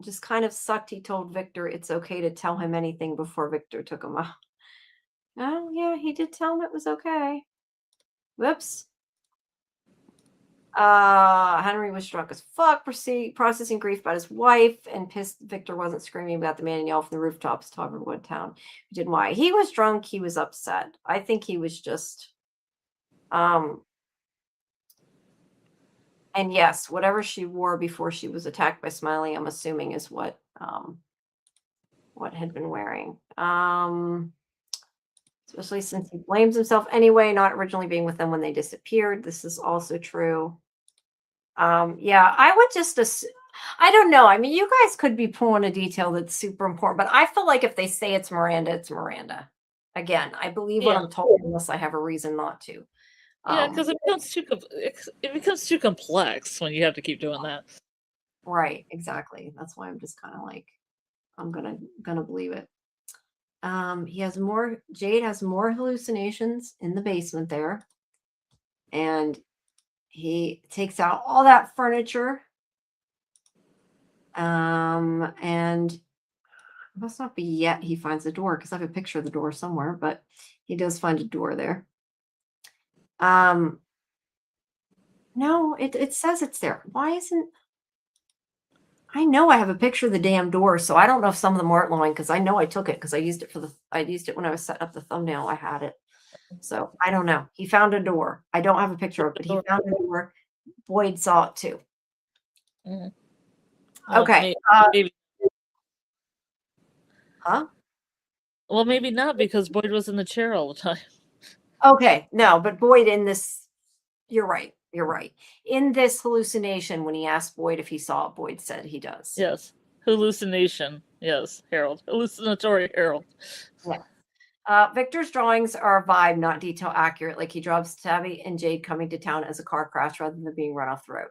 just kind of sucked. He told Victor it's okay to tell him anything before Victor took him out. Oh yeah, he did tell him it was okay. Whoops. Henry was drunk as fuck, processing grief about his wife, and pissed Victor wasn't screaming about the man in yellow from the rooftops to Everwood Town. He did why. He was drunk, he was upset. I think he was just um and yes, whatever she wore before she was attacked by Smiley, I'm assuming is what had been wearing. Especially since he blames himself anyway, not originally being with them when they disappeared. This is also true. Yeah, I would just I don't know. I mean, you guys could be pulling a detail that's super important, but I feel like if they say it's Miranda, it's Miranda. Again, I believe what Yeah, I'm told unless I have a reason not to. yeah, Um, because it becomes too complex when you have to keep doing that. right, exactly. That's why I'm just kind of like I'm gonna believe it. Jade has more hallucinations in the basement there, and he takes out all that furniture. And must not be yet he finds a door because I have a picture of the door somewhere, but he does find a door there. Um, no, it says it's there. Why isn't I know I have a picture of the damn door, so I don't know if some of them aren't lying because I know I took it because I used it when I was setting up the thumbnail. I had it. So I don't know. He found a door. I don't have a picture of it, but he found a door. Boyd saw it too. Mhm. Well, Okay. maybe, Huh? well, maybe not because Boyd was in the chair all the time. Okay. No, but Boyd in this you're right. You're right. In this hallucination, when he asked Boyd if he saw it, Boyd said he does. Yes, hallucination. Yes, Harold, hallucinatory Harold. Yeah. Victor's drawings are vibe, not detail accurate. Like he draws Tabby and Jade coming to town as a car crash rather than being run off the road.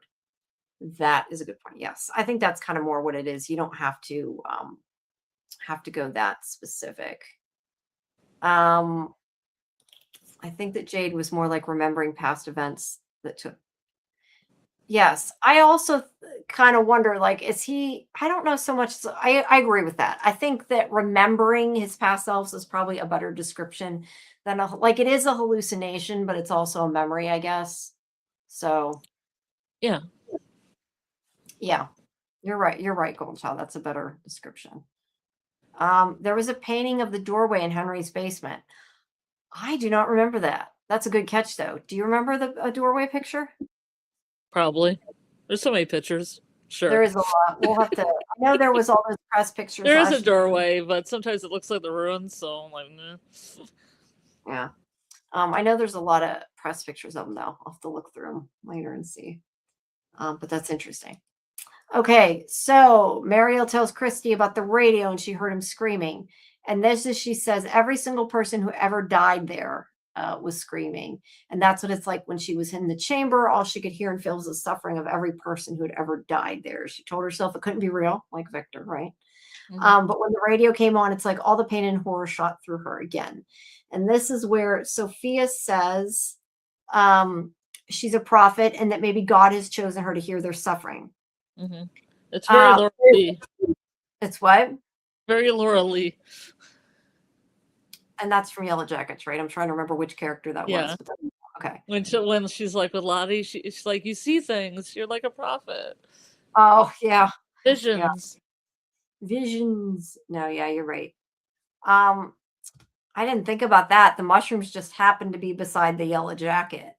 That is a good point. Yes, I think that's kind of more what it is. You don't have to go that specific. I think that Jade was more like remembering past events that took. Yes, I also kind of wonder, like, is he? I don't know so much. I agree with that. I think that remembering his past selves is probably a better description than like it is a hallucination, but it's also a memory, I guess. So Yeah, yeah, you're right. You're right, Goldchild. That's a better description. There was a painting of the doorway in Henry's basement. I do not remember that. That's a good catch, though. Do you remember a doorway picture? Probably. There's so many pictures. There Sure. is a lot. We'll have to. I know there was all those press pictures There is a last year. doorway, but sometimes it looks like the ruins, so I'm like, nah. Yeah. I know there's a lot of press pictures of them, though. I'll have to look through them later and see. But that's interesting. Okay, so Mariel tells Christy about the radio and she heard him screaming. And this is, she says, every single person who ever died there was screaming. And that's what it's like when she was in the chamber. All she could hear and feel was the suffering of every person who had ever died there. She told herself it couldn't be real, like Victor, right? But when the radio came on, it's like all the pain and horror shot through her again. And this is where Sophia says she's a prophet and that maybe God has chosen her to hear their suffering. Mm-hmm. It's very Laura Lee. It's what? Very Laura Lee. And that's from Yellow Jackets, right? I'm trying to remember which character that was. But okay. When she's like with Lottie, she's like, you see things. You're like a prophet. Oh, yeah. Visions. Yeah. Visions. No, yeah, you're right. I didn't think about that. The mushrooms just happened to be beside the yellow jacket.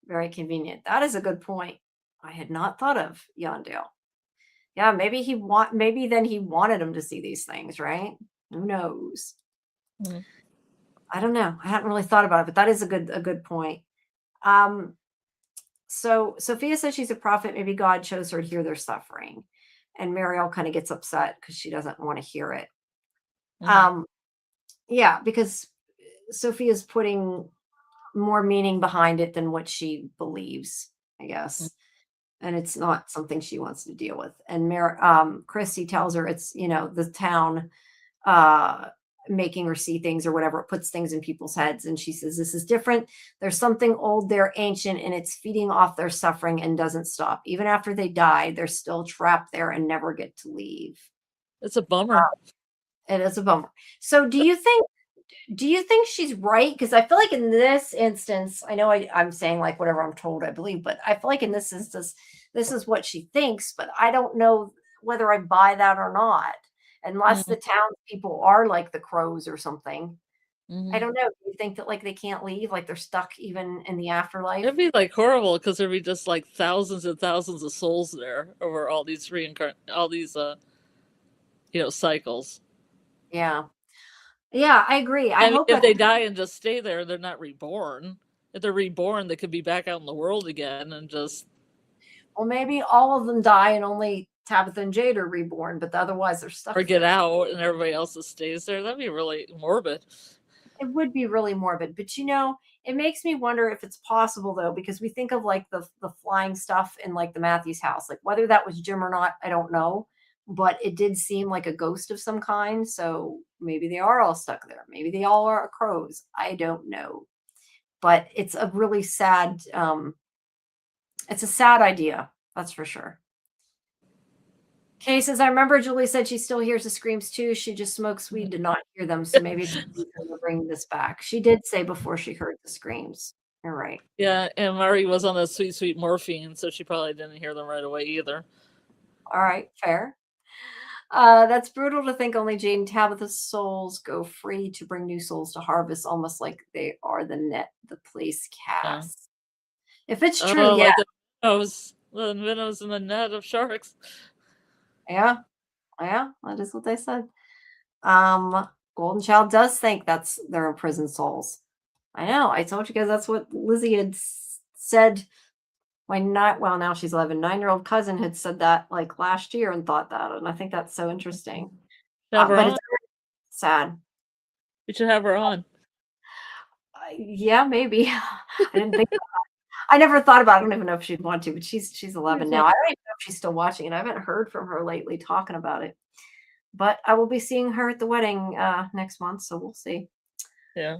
Very convenient. That is a good point. I had not thought of Yondale. Yeah, maybe then he wanted him to see these things, right? Who knows? Mm-hmm. I don't know. I hadn't really thought about it, but that is a good point. So Sophia says she's a prophet. Maybe God chose her to hear their suffering. And Mariel kind of gets upset because she doesn't want to hear it. Mm-hmm. Yeah, because Sophia's putting more meaning behind it than what she believes, I guess. Mm-hmm. And it's not something she wants to deal with. And Christy tells her it's, the town making her see things or whatever. It puts things in people's heads. And she says, this is different. There's something old there, ancient, and it's feeding off their suffering and doesn't stop. Even after they die, they're still trapped there and never get to leave. It's a bummer. It is a bummer. So do you think she's right? Because I feel like in this instance, I know I'm saying like whatever I'm told I believe, but I feel like in this instance, this is what she thinks, but I don't know whether I buy that or not. Unless the townspeople are like the crows or something. I don't know. Do you think that like they can't leave? Like they're stuck even in the afterlife? It'd be like horrible because there'd be just like thousands and thousands of souls there over all these cycles. Yeah. Yeah, I agree. I hope if they die and just stay there, they're not reborn. If they're reborn, they could be back out in the world again and just. Well, maybe all of them die and only Tabitha and Jade are reborn, but otherwise they're stuck. Or get out and everybody else just stays there. That'd be really morbid. It would be really morbid, but it makes me wonder if it's possible though, because we think of like the flying stuff in like the Matthews house, like whether that was Jim or not, I don't know, but it did seem like a ghost of some kind. So maybe they are all stuck there. Maybe they all are crows. I don't know, but it's a really sad, it's a sad idea. That's for sure. Kay says, I remember Julie said she still hears the screams too. She just smokes weed to not hear them. So maybe she's going to bring this back. She did say before she heard the screams. You're right. Yeah, and Mari was on the sweet, sweet morphine, so she probably didn't hear them right away either. All right, fair. That's brutal to think only Jade and Tabitha's souls go free to bring new souls to harvest, almost like they are the place casts. Yeah. If it's true, yeah. Like the minnows in the net of sharks. Yeah, that is what they said. Golden Child does think that's their imprisoned souls. I know. I told you guys that's what Lizzie had said. Now she's 11. 9-year-old cousin had said that like last year and thought that, and I think that's so interesting. But it's sad. We should have her on. Yeah, maybe. I didn't think about that. I never thought about it. I don't even know if she'd want to, but she's 11 now. I don't even know if she's still watching it. I haven't heard from her lately talking about it. But I will be seeing her at the wedding next month, so we'll see. Yeah.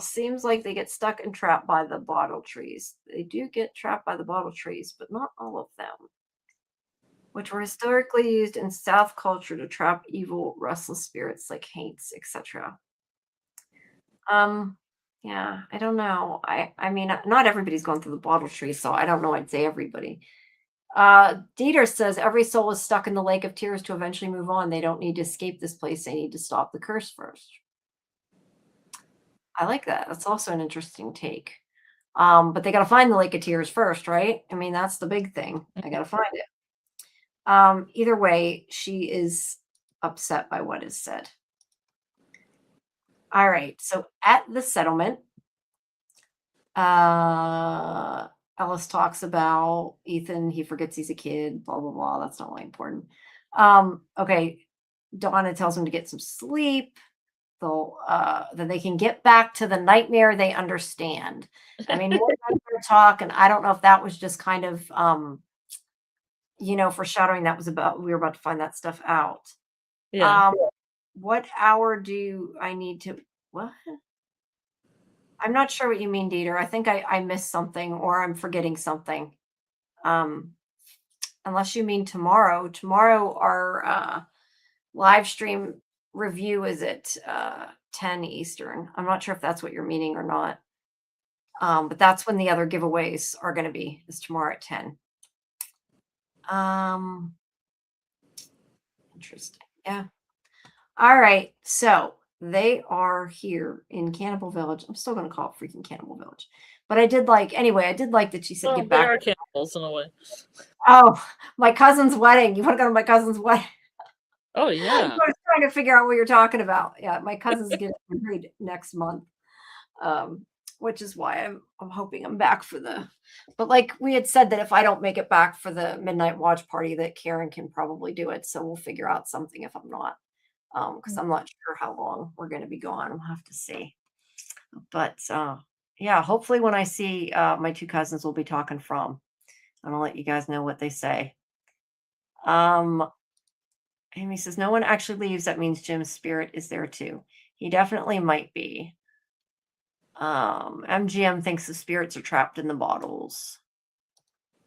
Seems like they get stuck and trapped by the bottle trees. They do get trapped by the bottle trees, but not all of them, which were historically used in South culture to trap evil, restless spirits like haints, etc. Yeah, I don't know. I mean, not everybody's going through the bottle tree, so I don't know. I'd say everybody. Dieter says every soul is stuck in the lake of tears to eventually move on. They don't need to escape this place. They need to stop the curse first. I like that. That's also an interesting take. But they got to find the lake of tears first, right? I mean, that's the big thing. They got to find it. Either way, she is upset by what is said. All right. So at the settlement, Ellis talks about Ethan. He forgets he's a kid, blah, blah, blah. That's not really important. Okay. Donna tells him to get some sleep. That they can get back to the nightmare they understand. I mean, more nightmare talk, and I don't know if that was just kind of, foreshadowing that was about, we were about to find that stuff out. Yeah. What hour do I need to, what? I'm not sure what you mean, Dieter. I think I missed something or I'm forgetting something. Unless you mean tomorrow. Tomorrow, our live stream review is at 10 Eastern. I'm not sure if that's what you're meaning or not. But that's when the other giveaways are going to be, is tomorrow at 10. Interesting. Yeah. All right. So they are here in Cannibal Village. I'm still going to call it freaking Cannibal Village. But I did like that she said Well, get they back. are cannibals in a way. Oh, my cousin's wedding. You want to go to my cousin's wedding? Oh, yeah. I was trying to figure out what you're talking about. Yeah, my cousin's getting married next month, which is why I'm hoping I'm back for but like we had said that if I don't make it back for the midnight watch party, that Karen can probably do it. So we'll figure out something if I'm not, because I'm not sure how long we're going to be gone. We'll have to see. But yeah, hopefully when I see my two cousins, we'll be talking from. I'm gonna let you guys know what they say. Amy says, no one actually leaves. That means Jim's spirit is there too. He definitely might be. MGM thinks the spirits are trapped in the bottles.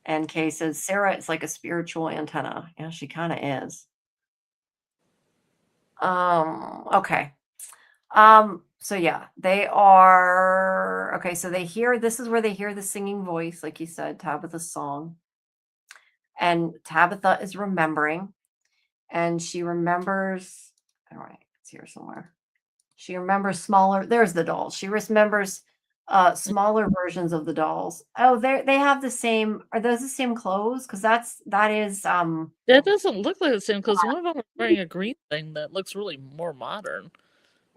And Kay says, Sarah is like a spiritual antenna. Yeah, she kind of is. Okay. So yeah, they are, okay, so this is where they hear the singing voice, like you said, Tabitha's song. And Tabitha is remembering. And she remembers, all right, it's here somewhere. She remembers there's the dolls. She remembers smaller versions of the dolls. Oh, they have the same, are those the same clothes? Because that is That doesn't look like the same because one of them is wearing a green thing that looks really more modern.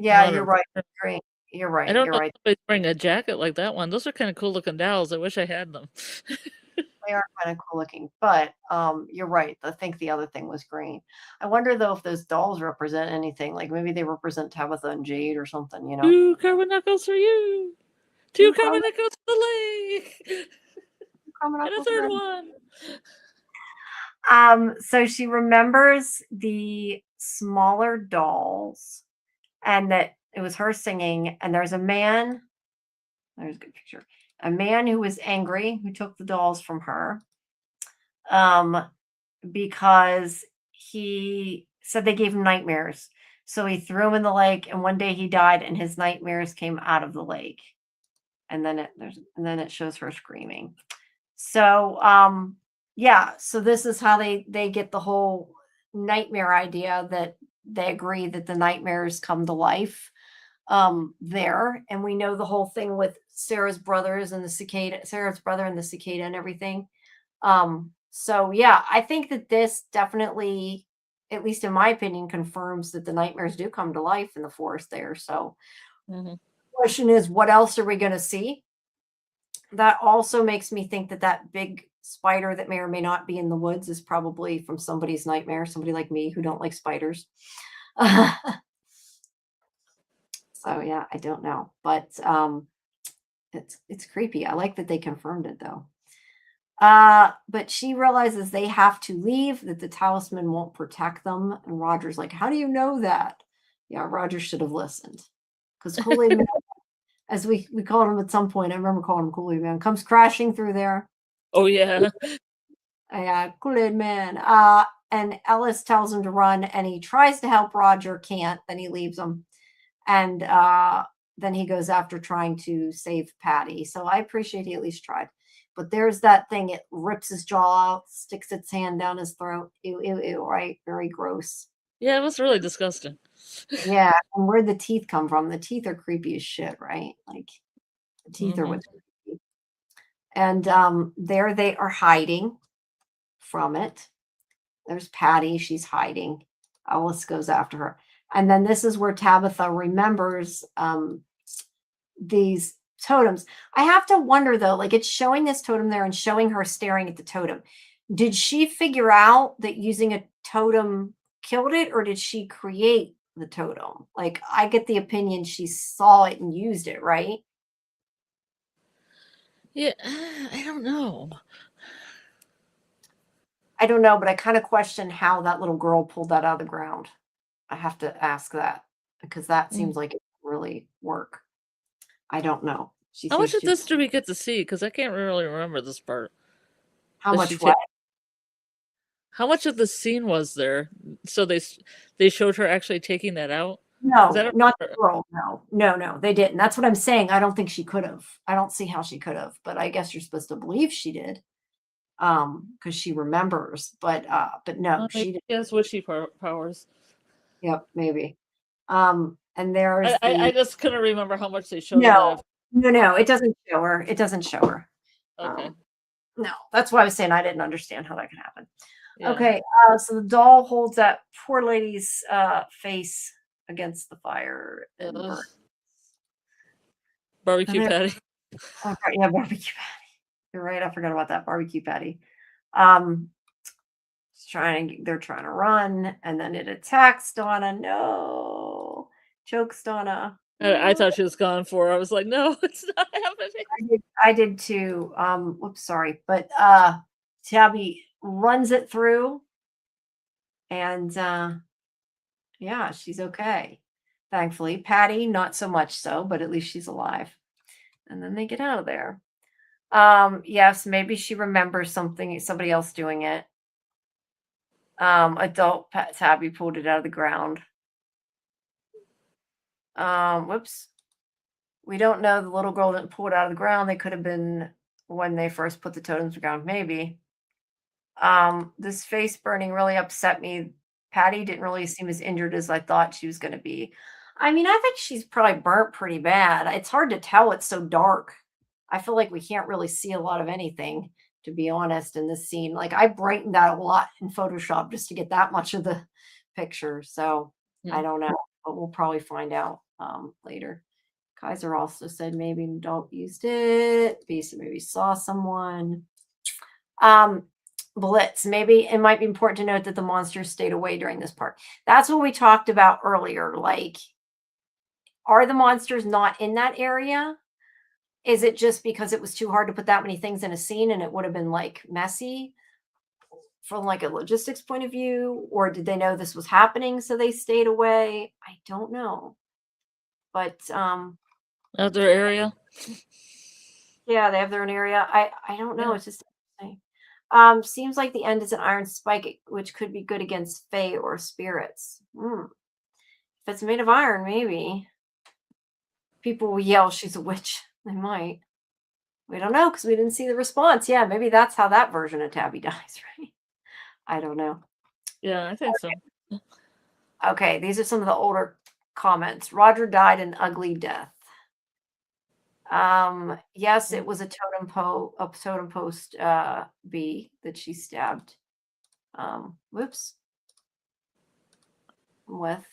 Yeah, you're right. Green. You're right. I don't You're know right. if somebody's wearing a jacket like that one. Those are kind of cool looking dolls. I wish I had them. They are kind of cool looking, but you're right. I think the other thing was green. I wonder though if those dolls represent anything. Like maybe they represent Tabitha and Jade or something. 2 Carbonackles for you. 2 Carbonackles for the lake. And a third one. So she remembers the smaller dolls and that it was her singing. And there's a man. There's a good picture. A man who was angry, who took the dolls from her. Because he said they gave him nightmares. So he threw him in the lake, and one day he died, and his nightmares came out of the lake. And then it shows her screaming. So yeah, so this is how they get the whole nightmare idea, that they agree that the nightmares come to life there. And we know the whole thing with Sarah's brother and the cicada and everything. So yeah, I think that this definitely, at least in my opinion, confirms that the nightmares do come to life in the forest there. So the question is, what else are we going to see? That also makes me think that big spider that may or may not be in the woods is probably from somebody's nightmare, somebody like me who don't like spiders. So yeah, I don't know, but it's creepy. I like that they confirmed it though. But she realizes they have to leave, that the talisman won't protect them. And Roger's like, how do you know that? Yeah, Roger should have listened. Because Kool-Aid Man, as we called him at some point, I remember calling him Kool-Aid Man, comes crashing through there. Oh, yeah. Yeah, Kool-Aid Man. And Ellis tells him to run, and he tries to help Roger, can't, then he leaves him. And then he goes after trying to save Patty. So I appreciate he at least tried. But there's that thing, it rips his jaw out, sticks its hand down his throat. Ew, ew, ew, right? Very gross. Yeah, it was really disgusting. Yeah. And where'd the teeth come from? The teeth are creepy as shit, right? Like the teeth are what's creepy. And there they are hiding from it. There's Patty. She's hiding. Alice goes after her. And then this is where Tabitha remembers these totems. I have to wonder though, like it's showing this totem there and showing her staring at the totem. Did she figure out that using a totem killed it, or did she create the totem? Like I get the opinion she saw it and used it, right? Yeah, I don't know. I don't know, but I kind of question how that little girl pulled that out of the ground. I have to ask that because that seems like it really work. I don't know. She How much seems of to. this do we get to see? Because I can't really remember this part. How Does she much what? How much of the scene was there? So they showed her actually taking that out? 'Cause I No, don't not the remember. girl. No, no, no, they didn't. That's what I'm saying. I don't think she could have. I don't see how she could have, but I guess you're supposed to believe she did. Because she remembers, but no, Maybe she didn't. she has wishy powers. Yep, maybe. And there's I the just couldn't remember how much they showed of no, that. no, it doesn't show her. It doesn't show her. Okay. No, that's why I was saying I didn't understand how that could happen. Yeah. Okay, so the doll holds that poor lady's face against the fire and burns. Barbecue And patty. oh, right, yeah, barbecue patty. You're right. I forgot about that barbecue patty. Um, they're trying to run, and then it attacks Donna. No, chokes Donna. I No. thought she was gone for her. I was like, no, it's not happening. I did too. Whoops, sorry, but Tabby runs it through, and yeah, she's okay. Thankfully, Patty not so much so, but at least she's alive. And then they get out of there. Yes, maybe she remembers somebody else doing it. Adult Tabby pulled it out of the ground. Whoops. We don't know. The little girl didn't pull it out of the ground. They could have been when they first put the totems on the ground, maybe. This face burning really upset me. Patty didn't really seem as injured as I thought she was going to be. I mean, I think she's probably burnt pretty bad. It's hard to tell. It's so dark. I feel like we can't really see a lot of anything, to be honest, in this scene. Like I brightened that a lot in Photoshop just to get that much of the picture. So I don't know, but we'll probably find out later. Kaiser also said maybe don't used it. Bisa maybe saw someone. Blitz. Maybe it might be important to note that the monsters stayed away during this part. That's what we talked about earlier. Like, are the monsters not in that area? Is it just because it was too hard to put that many things in a scene and it would have been like messy from like a logistics point of view? Or did they know this was happening so they stayed away? I don't know. But Other area? yeah, they have their own area. I don't know. Yeah. It's just interesting. Seems like the end is an iron spike, which could be good against fae or spirits. If it's made of iron, maybe. People will yell she's a witch. They might. We don't know because we didn't see the response. Yeah, maybe that's how that version of Tabby dies, right? I don't know. Yeah, I think so. Okay, these are some of the older comments. Roger died an ugly death. Yes, it was a totem post bee that she stabbed. Whoops. With.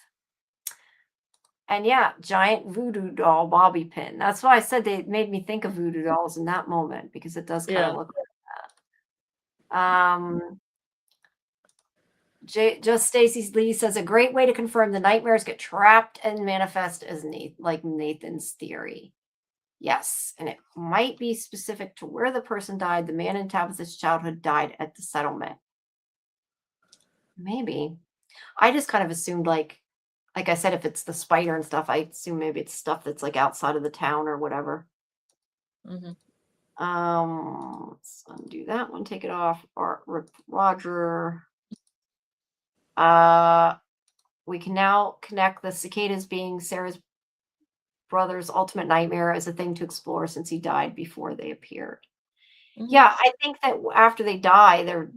And yeah, giant voodoo doll bobby pin. That's why I said they made me think of voodoo dolls in that moment because it does kind of look like that. Just Stacy Lee says a great way to confirm the nightmares get trapped and manifest as like Nathan's theory. Yes, and it might be specific to where the person died. The man in Tabitha's childhood died at the settlement. Maybe. I just kind of assumed like I said, if it's the spider and stuff, I assume maybe it's stuff that's like outside of the town or whatever. Let's undo that one. Take it off. Roger. We can now connect the cicadas being Sarah's brother's ultimate nightmare as a thing to explore since he died before they appeared. Mhm. Yeah, I think that after they die, their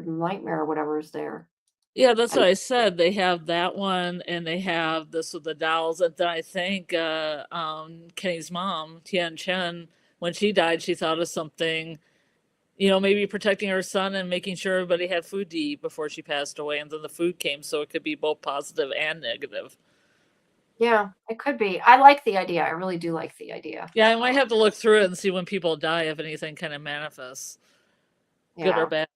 nightmare or whatever is there. Yeah, that's I what I said. They have that one, and they have this with the dolls. And then I think Kenny's mom, Tian Chen, when she died, she thought of something, maybe protecting her son and making sure everybody had food to eat before she passed away. And then the food came, so it could be both positive and negative. Yeah, it could be. I like the idea. I really do like the idea. Yeah, I might have to look through it and see when people die if anything kind of manifests, good or Yeah. bad.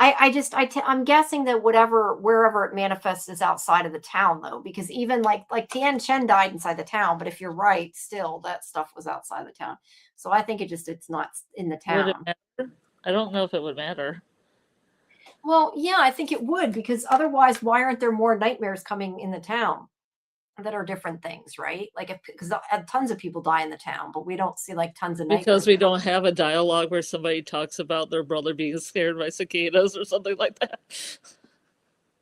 I'm guessing that wherever it manifests is outside of the town though, because even like Tian Chen died inside the town, but if you're right, still that stuff was outside the town. So I think it's not in the Would it town. matter? I don't know if it would matter. Well, yeah, I think it would because otherwise, why aren't there more nightmares coming in the town that are different things, right? Like if because tons of people die in the town, but we don't see like tons of Because nightmares. we don't have a dialogue where somebody talks about their brother being scared by cicadas or something like that.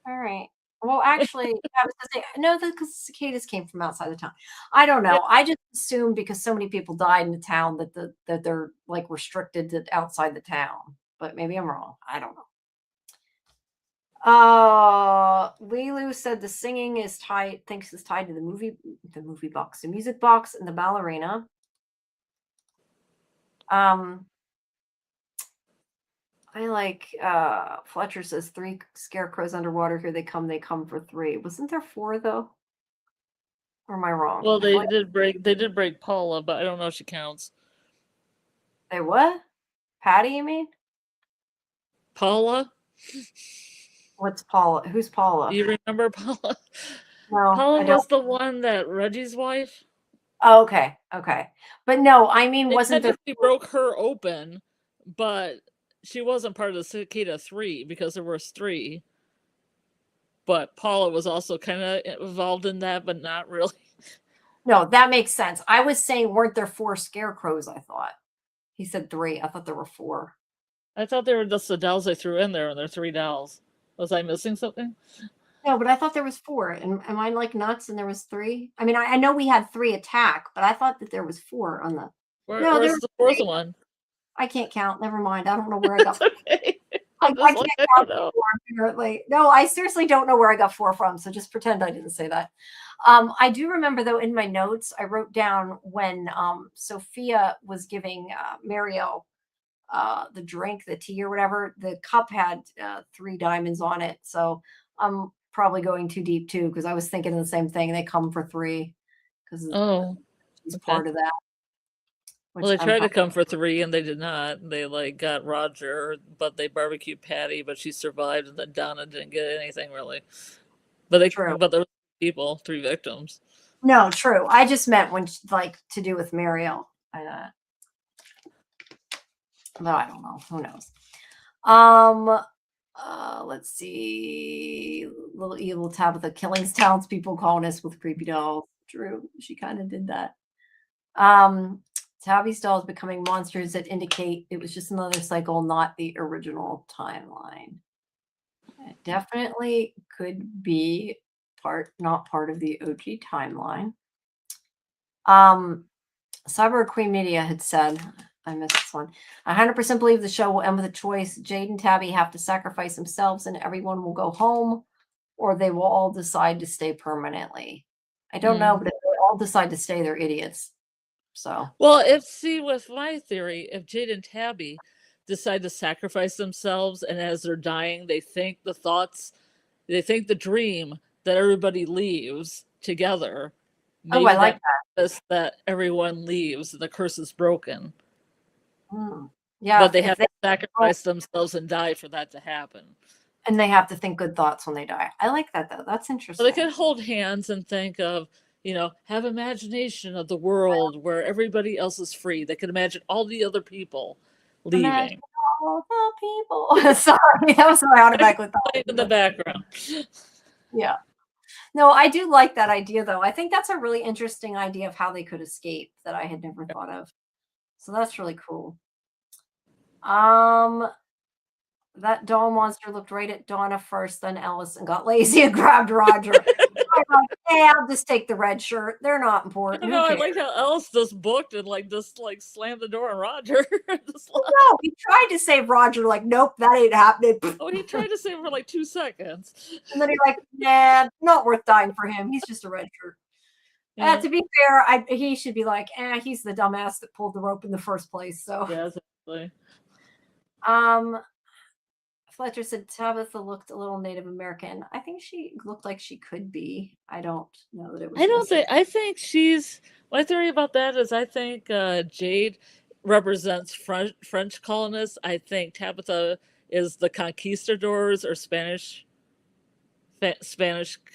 All right. Well, actually, I was gonna say no, because cicadas came from outside the town. I don't Yeah. know. I just assumed because so many people died in the town that they're like restricted to outside the town. But maybe I'm wrong. I don't know. Lilu said the singing is thinks is tied to the movie box, the music box, and the ballerina. I like Fletcher says 3 scarecrows underwater. Here they come for 3. Wasn't there 4 though? Or am I wrong? Well, I feel like they did break Paula, but I don't know if she counts. they what? Patty, you mean? Paula? What's Paula? Who's Paula? You remember Paula? No, Paula I don't. was the one that Reggie's wife. Oh, okay, okay. But no, I mean, They wasn't there? technically broke her open, but she wasn't part of the Cicada 3 because there was 3. But Paula was also kind of involved in that, but not really. No, that makes sense. I was saying, weren't there 4 scarecrows? I thought he said 3. I thought there were 4. I thought they were just the dolls they threw in there, and they're 3 dolls. Was I missing something? No, but I thought there was 4. And am I like nuts? And there was 3. I mean, I know we had 3 attack, but I thought that there was 4 on the. No, there Where's was the fourth 3. one? I can't count. Never mind. I don't know where I got. That's okay. I I'm just can't like, I count don't know. 4 apparently. No, I seriously don't know where I got 4 from. So just pretend I didn't say that. I do remember though in my notes I wrote down when Sophia was giving Mariel the drink, the tea or whatever. The cup had 3 diamonds on it. So I'm probably going too deep too because I was thinking the same thing. They come for 3 because Oh, she's okay. part of that. Well, Which they I'm tried to fine. come for 3 and they did not. They like got Roger, but they barbecued Patty, but she survived, and then Donna didn't get anything really. True. But there were people, 3 victims. No, true. I just meant when like to do with Mariel. No, I don't know. Who knows? Let's see. Little evil Tabitha killing townspeople calling us with creepy dolls. True. She kind of did that. Tabby's dolls becoming monsters that indicate it was just another cycle, not the original timeline. It definitely could be not part of the OG timeline. Cyber Queen Media had said, I missed this one. I 100% believe the show will end with a choice. Jade and Tabby have to sacrifice themselves and everyone will go home, or they will all decide to stay permanently. I don't know, but if they all decide to stay, they're idiots. So, Well, with my theory, if Jade and Tabby decide to sacrifice themselves, and as they're dying, they think the dream that everybody leaves together, oh, I maybe like that is that everyone leaves and the curse is broken. that. Yeah, But they if have they to sacrifice themselves and die for that to happen. and they have to think good thoughts when they die. I like that though. That's So interesting. they can hold hands and think of, have imagination of the world where everybody else is free. They can imagine all the other people Imagine leaving. all the people. Sorry, that was my automatic thought. In the background. Yeah. No, I do like that idea though. I think that's a really interesting idea of how they could escape that I had never thought of. So that's really cool. That doll monster looked right at Donna first, then Ellis, and got lazy and grabbed Roger. like, hey, I'll just take the red shirt. They're not I important. don't Who know. I cares? like how Ellis just booked and just slammed the door on Roger. Just Well, no, he tried to save Roger. Like, nope, that ain't happening. oh, he tried to save him for like 2 seconds. And then he's like, nah, not worth dying for him. He's just a red shirt. Yeah. To be fair, he should be like, he's the dumbass that pulled the rope in the first place. So, Yeah, exactly. Fletcher said Tabitha looked a little Native American. I think she looked like she could be. I don't know that it was. I think she's. My theory about that is I think Jade represents French colonists. I think Tabitha is the conquistadors or Spanish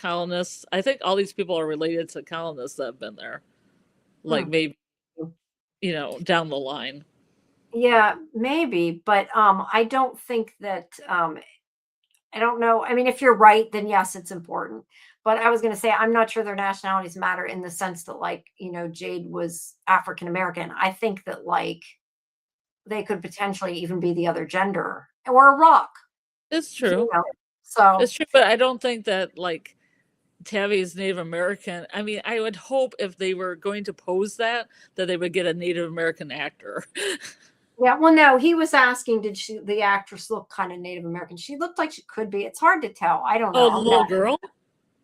colonists. I think all these people are related to colonists that have been there, like maybe down the line. Yeah, maybe, but I don't think that. I don't know. I mean, if you're right, then yes, it's important. But I was going to say, I'm not sure their nationalities matter in the sense that, like, Jade was African American. I think that, like, they could potentially even be the other gender or a rock. It's true. So it's true, but I don't think that like Tavi's Native American. I mean, I would hope if they were going to pose that they would get a Native American actor. Yeah, well, no, he was asking, did the actress look kind of Native American? She looked like she could be. It's hard to tell. I don't know. Oh, the little girl?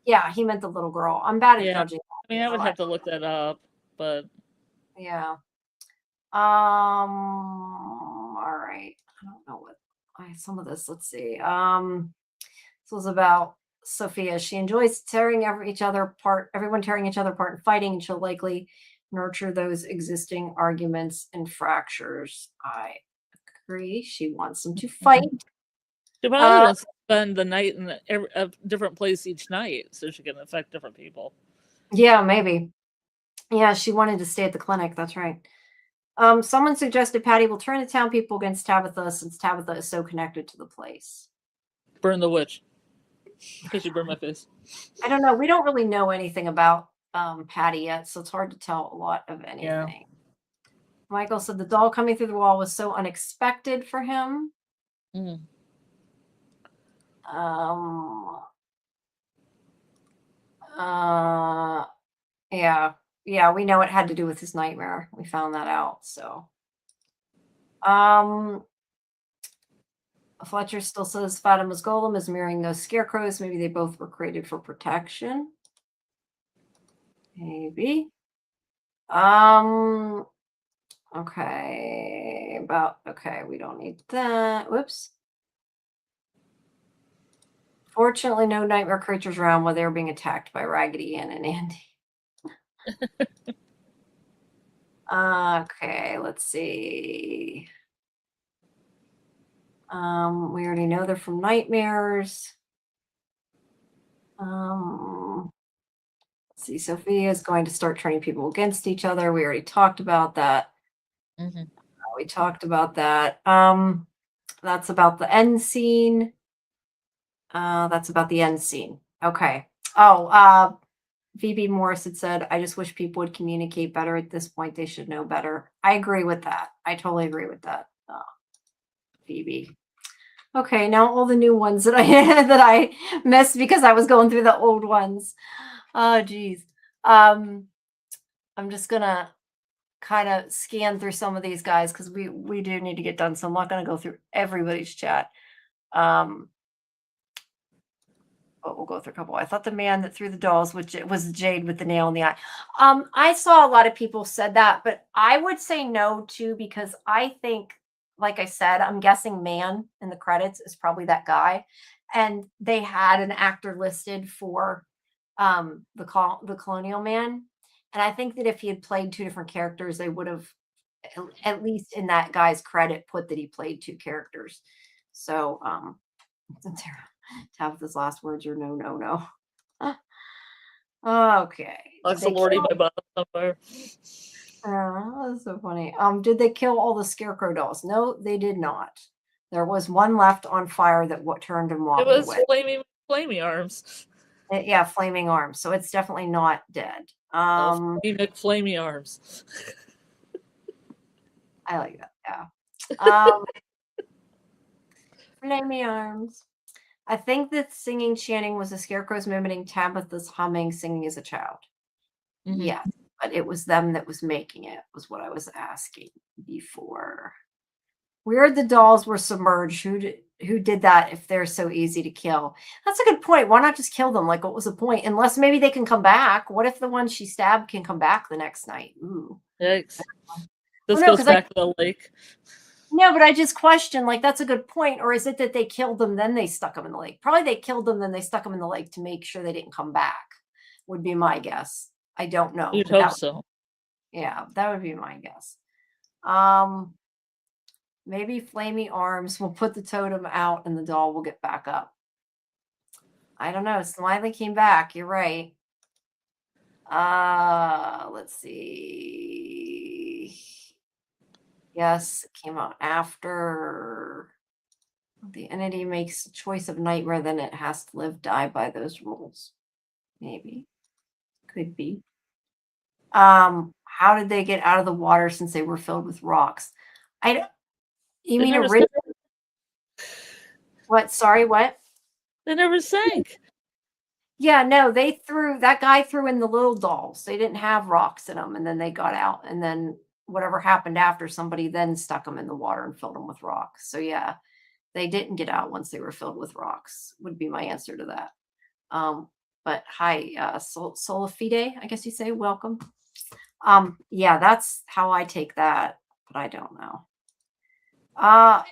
Yeah, he meant the little girl. I'm bad at judging. I mean, I would have to look that up, but yeah. All right. I don't know what some of this. Let's see. This was about Sophia. She enjoys tearing everyone tearing each other apart and fighting, and she'll likely nurture those existing arguments and fractures. I agree. She wants them to fight. She probably wants to spend the night in a different place each night so she can affect different people. Yeah, maybe. Yeah, she wanted to stay at the clinic. That's right. Someone suggested Patty will turn the town people against Tabitha since Tabitha is so connected to the place. Burn the witch. Because she burned my face. I don't know. We don't really know anything about Patty yet, so it's hard to tell a lot of anything. Yeah. Michael said the doll coming through the wall was so unexpected for him. Mm. Yeah, we know it had to do with his nightmare. We found that out. So, Fletcher still says Fatima's golem is mirroring those scarecrows. Maybe they both were created for protection. Maybe. Okay. We don't need that. Whoops. Fortunately, no nightmare creatures around while they were being attacked by Raggedy Ann and Andy. Okay, let's see. We already know they're from nightmares. Let's see. Sophia is going to start turning people against each other. We already talked about that. Mm-hmm. We talked about that. That's about the end scene. Okay. Oh, VB Morris had said, I just wish people would communicate better at this point. They should know better. I agree with that. I totally agree with that. VB. Okay, now all the new ones that I missed because I was going through the old ones. Oh, geez. I'm just gonna kind of scan through some of these guys because we do need to get done. So I'm not gonna go through everybody's chat. But we'll go through a couple. I thought the man that threw the dolls, which it was Jade with the nail in the eye. I saw a lot of people said that, but I would say no too, because I think, like I said, I'm guessing man in the credits is probably that guy. And they had an actor listed for the colonial man. And I think that if he had played two different characters, they would have, at least in that guy's credit, put that he played two characters. So Tabitha's last words are no, no, no. Okay. That's the Lordy my bottom somewhere. That's so funny. Did they kill all the scarecrow dolls? No, they did not. There was one left on fire that turned and walked away. It was flaming arms. Yeah, flaming arms. So it's definitely not dead. Flaming arms. I like that. Yeah. Flaming arms. I think that singing, chanting was the scarecrows mimicking Tabitha's humming, singing as a child. Mhm. Yes, but it was them that was making it, was what I was asking before. Where the dolls were submerged, who did that if they're so easy to kill? That's a good point. Why not just kill them? Like, what was the point? Unless maybe they can come back. What if the one she stabbed can come back the next night? Ooh. Yikes. Well, This no, goes because back to the lake. no, but I just question, like, that's a good point. Or is it that they killed them, then they stuck them in the lake? Probably they killed them, then they stuck them in the lake to make sure they didn't come back, would be my guess. I don't know, You'd but hope so. yeah, that would be my guess. Maybe flaming arms will put the totem out and the doll will get back up. I don't know. Smiley came back. You're right. Let's see. Yes, it came out after. The entity makes a choice of nightmare, then it has to live, die by those rules. Maybe. Could be. How did they get out of the water since they were filled with rocks? I don't, you They mean never original? sank. What? Sorry, what? They never sank. Yeah, no, that guy threw in the little dolls. They didn't have rocks in them, and then they got out, and then whatever happened after, somebody then stuck them in the water and filled them with rocks. So yeah, they didn't get out once they were filled with rocks, would be my answer to that. But hi, Sola Fide, I guess you say, welcome. Yeah, that's how I take that, but I don't know.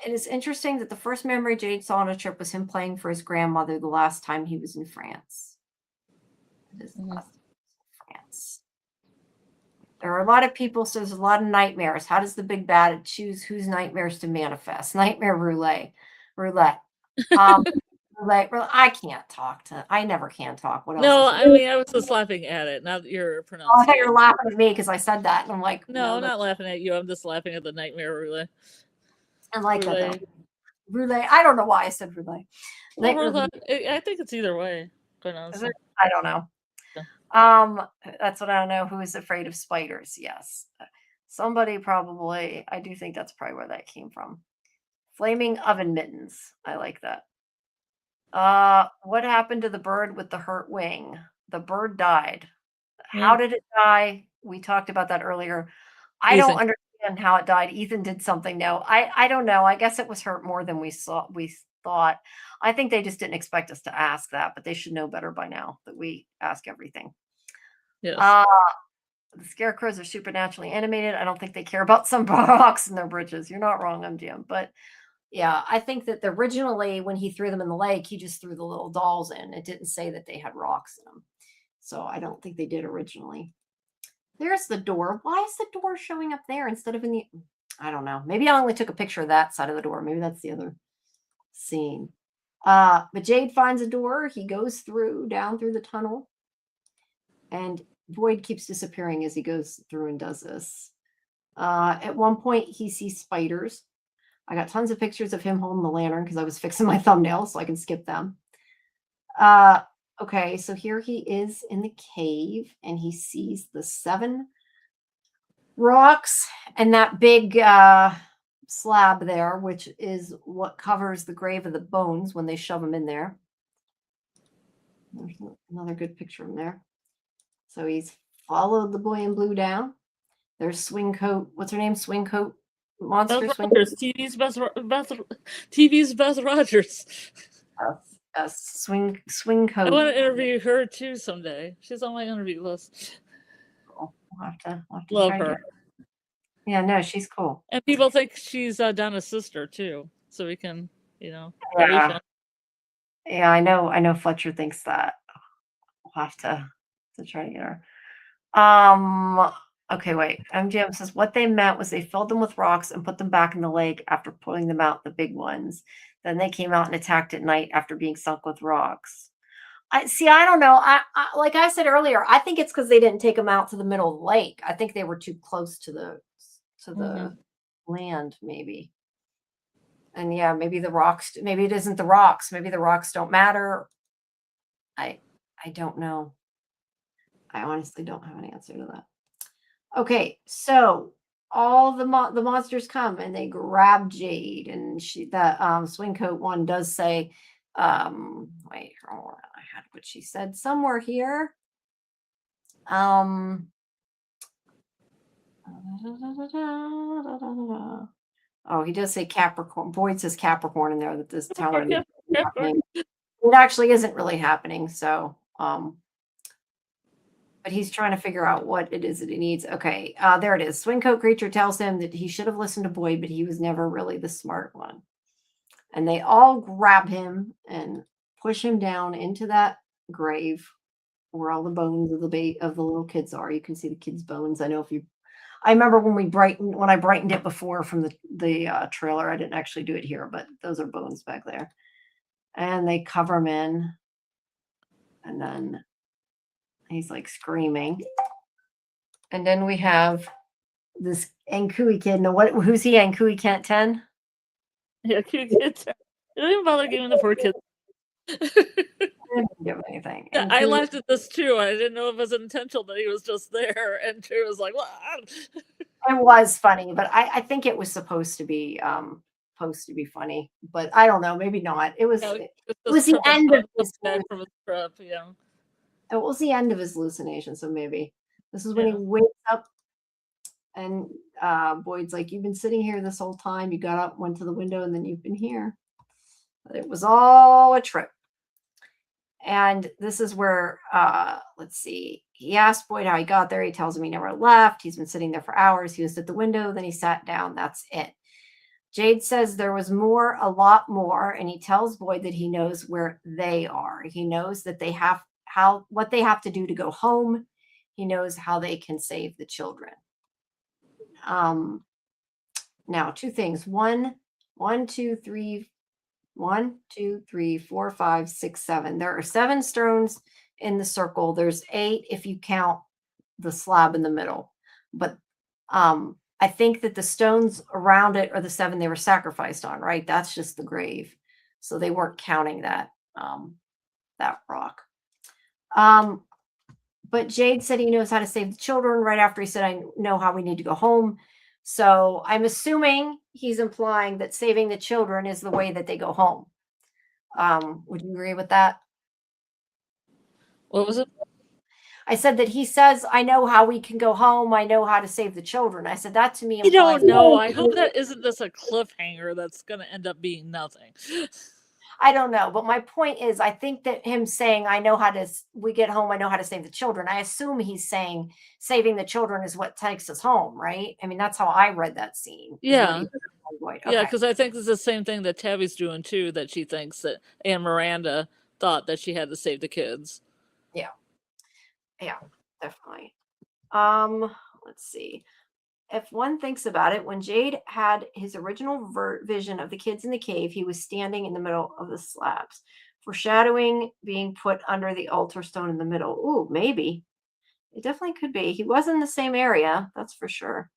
It is interesting that the first memory Jade saw on a trip was him playing for his grandmother the last time he was in France. It is the last time he was in France. There are a lot of people, so there's a lot of nightmares. How does the big bad choose whose nightmares to manifest? Nightmare roulette. Roulette. I can't talk I never can talk. What else No, is I it? mean, I was just laughing at it, not your Oh, I thought pronunciation. you're laughing at me because I said that. And I'm like, No, no, I'm not laughing at you. I'm just laughing at the nightmare roulette. I like that Roulette. though. Roulette. I don't know why I said roulette. Well, Nightmare roulette. I think it's either way, quite Is honestly. it? I don't know. Yeah. That's what I don't know. Who is afraid of spiders? Yes. Somebody probably, I do think that's probably where that came from. Flaming oven mittens. I like that. What happened to the bird with the hurt wing? The bird died. How Yeah. did it die? We talked about that earlier. I don't Ethan. understand how it died. Ethan did something. No, I don't know. I guess it was hurt more than we thought. I think they just didn't expect us to ask that, but they should know better by now that we ask everything. Yes. The scarecrows are supernaturally animated. I don't think they care about some rocks in their bridges. You're not wrong, MGM. But yeah, I think that originally when he threw them in the lake, he just threw the little dolls in. It didn't say that they had rocks in them. So I don't think they did originally. There's the door. Why is the door showing up there instead of in the, I don't know. Maybe I only took a picture of that side of the door. Maybe that's the other scene. But Jade finds a door. He goes down through the tunnel. And Void keeps disappearing as he goes through and does this. At one point, he sees spiders. I got tons of pictures of him holding the lantern because I was fixing my thumbnails so I can skip them. Okay, so here he is in the cave and he sees the 7 rocks and that big slab there, which is what covers the grave of the bones when they shove them in there. There's another good picture of him there. So he's followed the boy in blue down. There's Swingcoat. What's her name? Swingcoat Monster. Beth Rogers, TV's Beth Rogers. Swingcoat. I want to interview her too someday. She's on my interview list. We'll have to Love try to her. get her. Yeah, no, she's cool. And people think she's Donna's sister too. So we can, that'll be Yeah. fun. Yeah, I know Fletcher thinks that. We'll have to try to get her. Okay, wait. MGM says what they meant was they filled them with rocks and put them back in the lake after pulling them out, the big ones. Then they came out and attacked at night after being sunk with rocks. I don't know. I like I said earlier, I think it's because they didn't take them out to the middle of the lake. I think they were too close to the land, maybe. And yeah, maybe the rocks, maybe it isn't the rocks. Maybe the rocks don't matter. I don't know. I honestly don't have an answer to that. Okay, so all the monsters come and they grab Jade, and the Swingcoat one does say, Wait, hold on. I had what she said somewhere here. Oh, he does say Capricorn. Boyd says Capricorn in there, that this town is happening. It actually isn't really happening. So, but he's trying to figure out what it is that he needs. Okay, there it is. Swing coat creature tells him that he should have listened to Boyd, but he was never really the smart one. And they all grab him and push him down into that grave where all the bones of the little kids are. You can see the kids' bones. I remember when I brightened it before from the trailer. I didn't actually do it here, but those are bones back there. And they cover him in, and then he's like screaming. And then we have this Ankui kid. Now, who's he? Ankui Kent 10? Yeah, cute kids. They don't even bother giving the poor kids. I didn't give him anything. Yeah, I laughed at this too. I didn't know if it was intentional that he was just there, and she was like, "What?" It was funny, but I think it was supposed to be funny, but I don't know, maybe not. It was the end of his from his trip, yeah. It was the end of his hallucination, so maybe this is when he wakes up and Boyd's like, "You've been sitting here this whole time. You got up, went to the window, and then you've been here." But it was all a trip. And this is where, let's see, he asked Boyd how he got there. He tells him he never left. He's been sitting there for hours. He was at the window, then he sat down. That's it. Jade says there was more, a lot more, and he tells Boyd that he knows where they are. He knows that what they have to do to go home. He knows how they can save the children. Now, two things. One, two, three, 1, 2, 3, 4, 5, 6, 7. There are 7 stones in the circle. There's 8 if you count the slab in the middle. But I think that the stones around it are the 7 they were sacrificed on, right? That's just the grave. So they weren't counting that rock. But Jade said he knows how to save the children right after he said, "I know how we need to go home." So I'm assuming he's implying that saving the children is the way that they go home. Would you agree with that? What was it? I said that he says, "I know how we can go home. I know how to save the children." I said that to me. You don't know. I hope that isn't just a cliffhanger that's going to end up being nothing. I don't know. But my point is, I think that him saying, we get home, I know how to save the children. I assume he's saying saving the children is what takes us home, right? I mean, that's how I read that scene. Yeah. Okay. Yeah, because I think it's the same thing that Tabby's doing too, that she thinks that Anne Miranda thought that she had to save the kids. Yeah. Yeah, definitely. Let's see. If one thinks about it, when Jade had his original vision of the kids in the cave, he was standing in the middle of the slabs, foreshadowing being put under the altar stone in the middle. Ooh, maybe. It definitely could be. He was in the same area, that's for sure.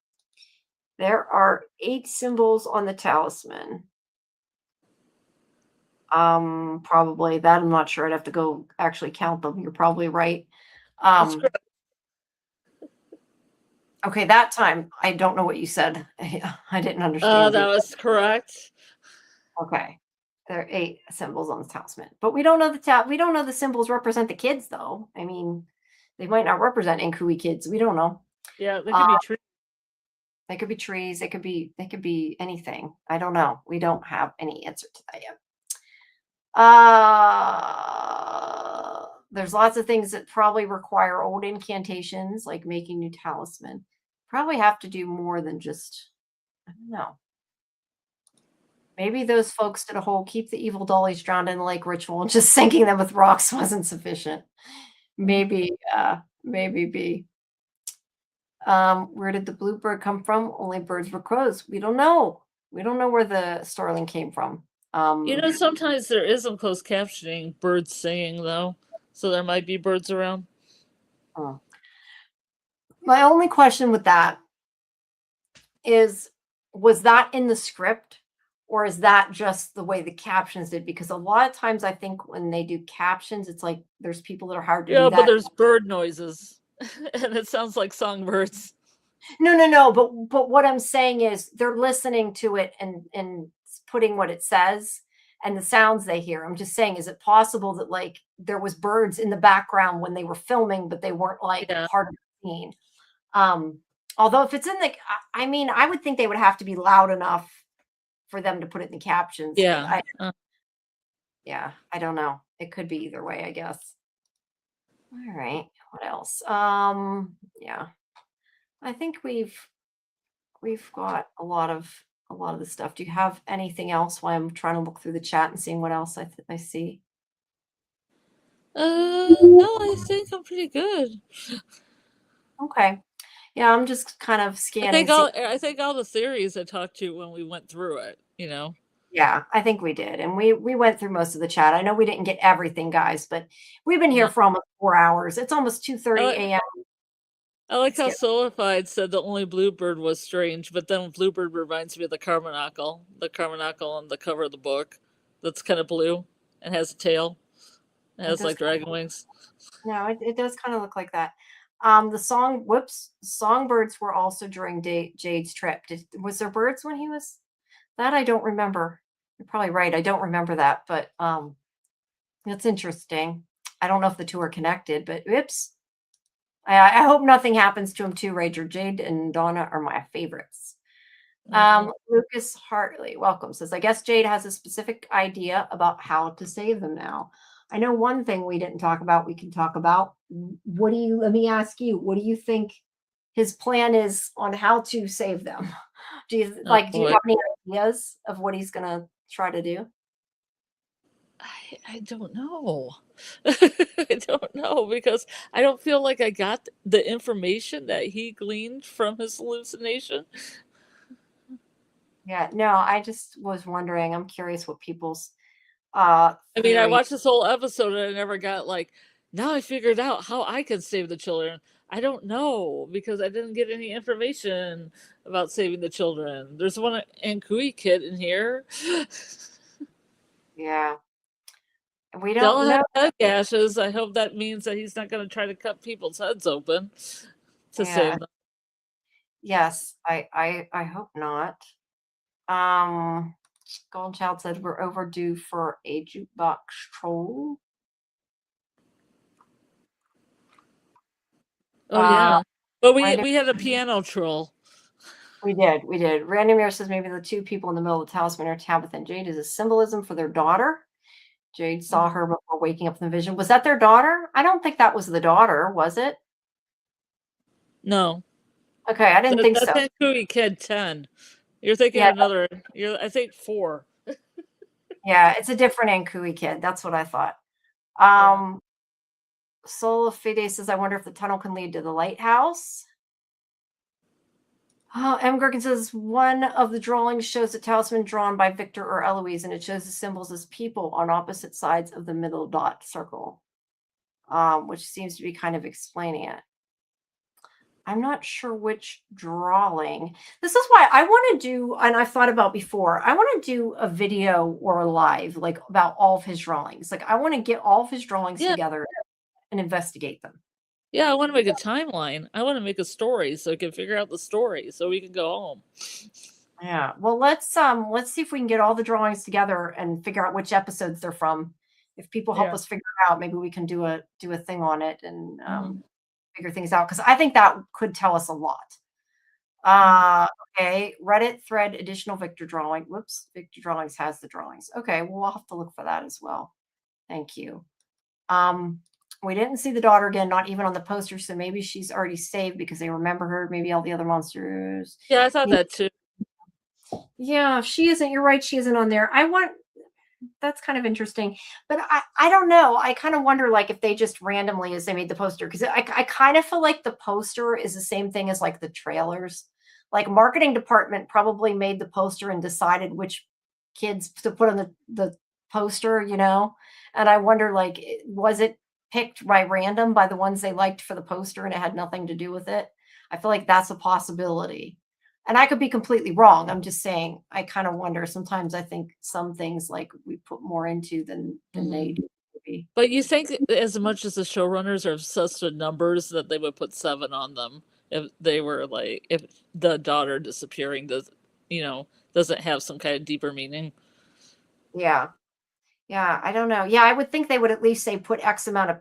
There are 8 symbols on the talisman. Probably that. I'm not sure. I'd have to go actually count them. You're probably right. Okay, that time, I don't know what you said. I didn't understand. That was correct. Okay. There are 8 symbols on the talisman. But we don't know the symbols represent the kids, though. I mean, they might not represent Inkui kids. We don't know. Yeah, they could be trees. They could be trees. They could be anything. I don't know. We don't have any answer to that yet. There's lots of things that probably require old incantations, like making new talisman. Probably have to do more than just, I don't know. Maybe those folks did a whole keep the evil dollies drowned in the lake ritual, and just sinking them with rocks wasn't sufficient. Maybe B. Where did the bluebird come from? Only birds were crows. We don't know. We don't know where the starling came from. Sometimes there is some closed captioning birds singing, though. So there might be birds around. My only question with that is, was that in the script, or is that just the way the captions did? Because a lot of times I think when they do captions, it's like there's people that are hard to do that. Yeah, but there's bird noises, and it sounds like songbirds. No. But what I'm saying is they're listening to it and putting what it says. and the sounds they hear. I'm just saying, is it possible that like there was birds in the background when they were filming, but they weren't like Yeah. part of the scene? Um, Although if it's in the, I mean, I would think they would have to be loud enough for them to put it in the captions, but Yeah. yeah, I don't know. It could be either way, I guess. All right. What else? Yeah. I think we've got a lot of the stuff. Do you have anything else while I'm trying to look through the chat and seeing what else I see? No, I think I'm pretty good. Okay. Yeah, I'm just kind of scanning. I think all the theories I talked to when we went through it, Yeah, I think we did. And we went through most of the chat. I know we didn't get everything, guys, but we've been here No. for almost 4 hours. It's almost 2:30 I, a.m. I like Let's how get Solified said the only Bluebird was strange, but then Bluebird reminds me of the Carbonacle on the cover of the book that's kind of blue and has a tail. It it has does like dragon wings. no, it does kind of look like that. Songbirds were also during Jade's trip. Was there birds when he was that? I don't remember. You're probably right. I don't remember that, but that's interesting. I don't know if the two are connected, but oops. I hope nothing happens to him too, Rager. Jade and Donna are my favorites. Mhm. Lucas Hartley, welcome, says, I guess Jade has a specific idea about how to save them now. I know one thing we didn't talk about, we can talk about. Let me ask you, what do you think his plan is on how to save them? Do you Oh do you boy. have any ideas of what he's gonna try to do? I don't know. I don't know because I don't feel like I got the information that he gleaned from his hallucination. Yeah, no, I just was wondering. I'm curious what people's I mean, I theory. watched this whole episode and I never got like, now I figured out how I can save the children. I don't know because I didn't get any information about saving the children. There's one Ankui kid in here. Yeah. We They don't all have know. head gashes. I hope that means that he's not going to try to cut people's heads open to Yeah. save them. Yes, I hope not. Um, Golden Child said we're overdue for a jukebox troll. Oh yeah, but Random, we had a piano troll. we did. Random Mirror says maybe the two people in the middle of the talisman are Tabitha and Jade is a symbolism for their daughter. Jade saw her before waking up in the vision. Was that their daughter? I don't think that was the daughter, was it? No, Okay, I didn't think that's so. Ankui kid 10. You're thinking Yeah, of another. I think 4. yeah, it's a different Ankui kid. That's what I thought. Yeah. Soul of Fide says, I wonder if the tunnel can lead to the lighthouse. M. Gherkin says, one of the drawings shows a talisman drawn by Victor or Eloise, and it shows the symbols as people on opposite sides of the middle dot circle, which seems to be kind of explaining it. I'm not sure which drawing. This is why I want to do, and I've thought about before, I want to do a video or a live, like about all of his drawings. Like, I want to get all of his drawings Yeah. together and investigate them. Yeah, I want to make a timeline. I want to make a story so I can figure out the story so we can go home. Yeah. Well, let's see if we can get all the drawings together and figure out which episodes they're from. If people help Yeah. us figure it out, maybe we can do a thing on it and Mhm. figure things out because I think that could tell us a lot. Mhm. Okay. Reddit thread additional Victor drawing. Whoops. Victor Drawings has the drawings. Okay. Well, we'll have to look for that as well. Thank you. We didn't see the daughter again, not even on the poster, so maybe she's already saved because they remember her. Maybe all the other monsters. Yeah, I thought that too. Yeah, she isn't. You're right. She isn't on there. That's kind of interesting, but I don't know. I kind of wonder like if they just randomly as they made the poster because I kind of feel like the poster is the same thing as like the trailers. Like marketing department probably made the poster and decided which kids to put on the poster, you know. And I wonder like was it picked by random by the ones they liked for the poster and it had nothing to do with it? I feel like that's a possibility. And I could be completely wrong. I'm just saying, I kind of wonder. Sometimes I think some things like we put more into than they Mhm. do. Maybe. But you think as much as the showrunners are obsessed with numbers that they would put 7 on them if they were like if the daughter disappearing doesn't have some kind of deeper meaning. Yeah. Yeah, I don't know. Yeah, I would think they would at least say put X amount of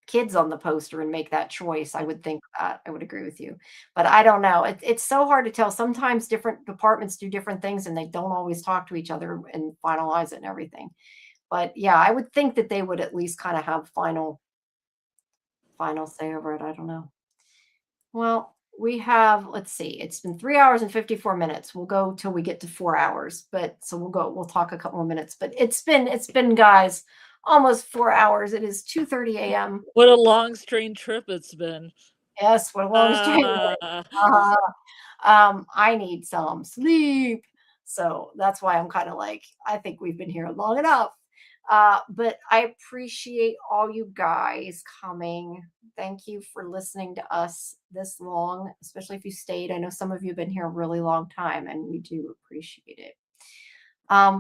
kids on the poster and make that choice. I would think that. I would agree with you. But I don't know. It's so hard to tell. Sometimes different departments do different things and they don't always talk to each other and finalize it and everything. But yeah, I would think that they would at least kind of have final say over it. I don't know. Well, we have, let's see, it's been 3 hours and 54 minutes. We'll go till we get to 4 hours, but so we'll talk a couple more minutes, but it's been guys, almost 4 hours. It is 2:30 a.m. What a long, strange trip it's been. Yes, what a long stream. Uh, I need some sleep. So that's why I'm kind of like, I think we've been here long enough. But I appreciate all you guys coming. Thank you for listening to us this long, especially if you stayed. I know some of you have been here a really long time, and we do appreciate it.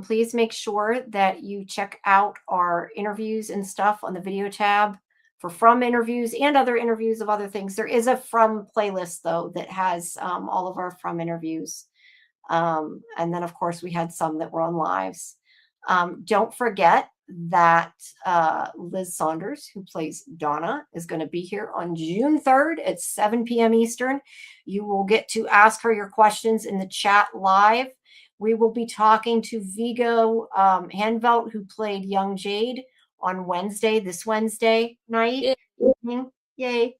Please make sure that you check out our interviews and stuff on the video tab for from interviews and other interviews of other things. There is a from playlist though that has all of our from interviews. And then of course we had some that were on lives. Don't forget that Liz Saunders, who plays Donna, is going to be here on June 3rd at 7 p.m. Eastern. You will get to ask her your questions in the chat live. We will be talking to Vigo Handvelt, who played Young Jade on this Wednesday night. Yeah. Yay.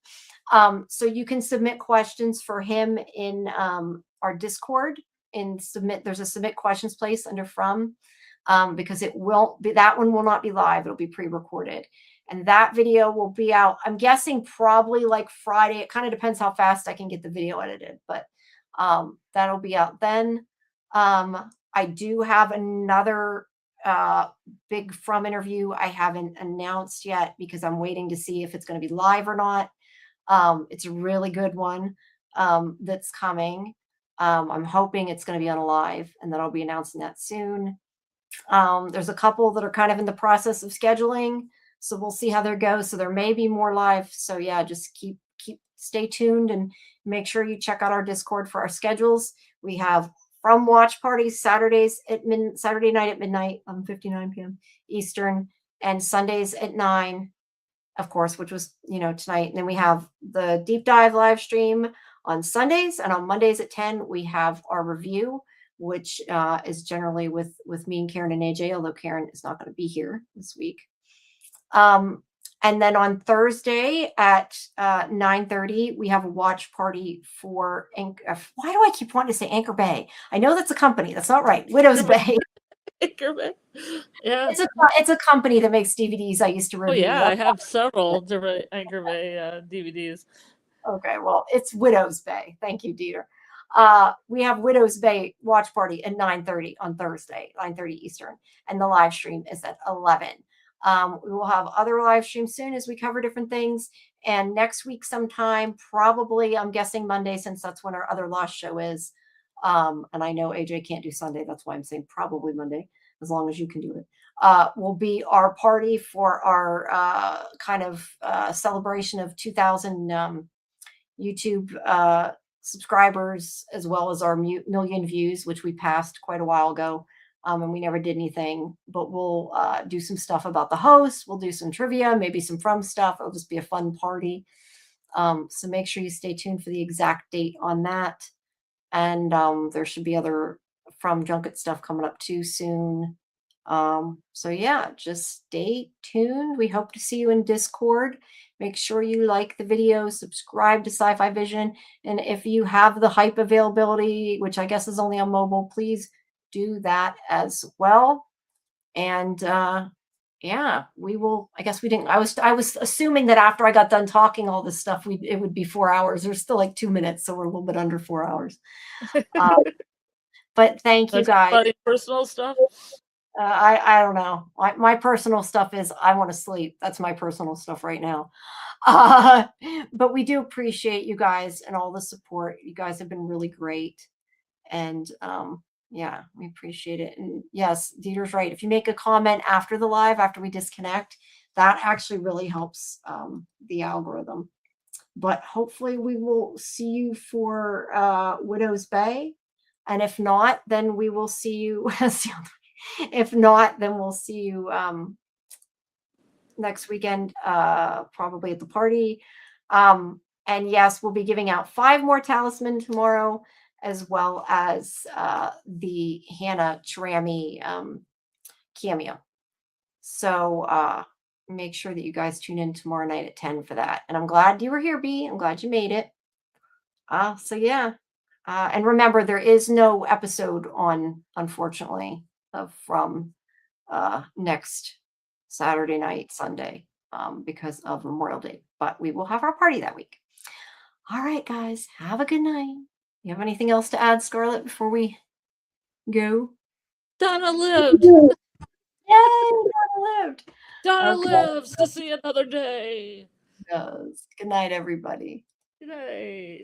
So you can submit questions for him in our Discord and there's a submit questions place under from because it won't be, that one will not be live. It'll be pre-recorded. And that video will be out, I'm guessing probably like Friday. It kind of depends how fast I can get the video edited, but that'll be out then. I do have another big from interview I haven't announced yet because I'm waiting to see if it's going to be live or not. It's a really good one that's coming. I'm hoping it's going to be on a live and then I'll be announcing that soon. There's a couple that are kind of in the process of scheduling, so we'll see how they go. So there may be more live. So yeah, just stay tuned and make sure you check out our Discord for our schedules. We have from watch parties Saturday night at midnight, 11:59 p.m. Eastern, and Sundays at 9, of course, which was tonight. And then we have the deep dive live stream on Sundays, and on Mondays at 10 we have our review, which is generally with me and Karen and AJ, although Karen is not going to be here this week. And then on Thursday at 9:30, we have a watch party for why do I keep wanting to say Anchor Bay? I know that's a company. That's not right. Widow's Bay. Anchor Bay. Yeah. It's a company that makes DVDs I used to review. Oh, yeah. I have several different Anchor Bay DVDs. Okay. Well, it's Widow's Bay. Thank you, Dieter. We have Widow's Bay watch party at 9:30 on Thursday, 9:30 Eastern. And the live stream is at 11. We will have other live streams soon as we cover different things. And next week sometime, probably, I'm guessing Monday, since that's when our other Lost show is. And I know AJ can't do Sunday. That's why I'm saying probably Monday, as long as you can do it. Will be our party for our kind of celebration of 2,000 YouTube subscribers, as well as our million views, which we passed quite a while ago. And we never did anything, but we'll do some stuff about the host. We'll do some trivia, maybe some from stuff. It'll just be a fun party. So make sure you stay tuned for the exact date on that. And there should be other from junket stuff coming up too soon. So yeah, just stay tuned. We hope to see you in Discord. Make sure you like the video, subscribe to SciFi Vision. And if you have the hype availability, which I guess is only on mobile, please do that as well. And yeah, we will. I guess we didn't. I was assuming that after I got done talking all this stuff, it would be 4 hours. There's still like 2 minutes, so we're a little bit under 4 hours. But thank you guys. Personal stuff. I don't know. My personal stuff is I want to sleep. That's my personal stuff right now. But we do appreciate you guys and all the support. You guys have been really great. And yeah, we appreciate it. And yes, Dieter's right. If you make a comment after the live, after we disconnect, that actually really helps the algorithm. But hopefully we will see you for Widow's Bay. And if not, then we will see you. If not, then we'll see you next weekend, probably at the party. And yes, we'll be giving out 5 more talisman tomorrow, as well as the Hannah Trami cameo. So make sure that you guys tune in tomorrow night at 10 for that. And I'm glad you were here, B. I'm glad you made it. So yeah. And remember, there is no episode on, unfortunately, from next Saturday night, Sunday, because of Memorial Day. But we will have our party that week. All right, guys, have a good night. You have anything else to add, Scarlett, before we go? Donna lived. Yay, Donna lived. Donna Okay. lives to see another day. Good night, everybody. Good night.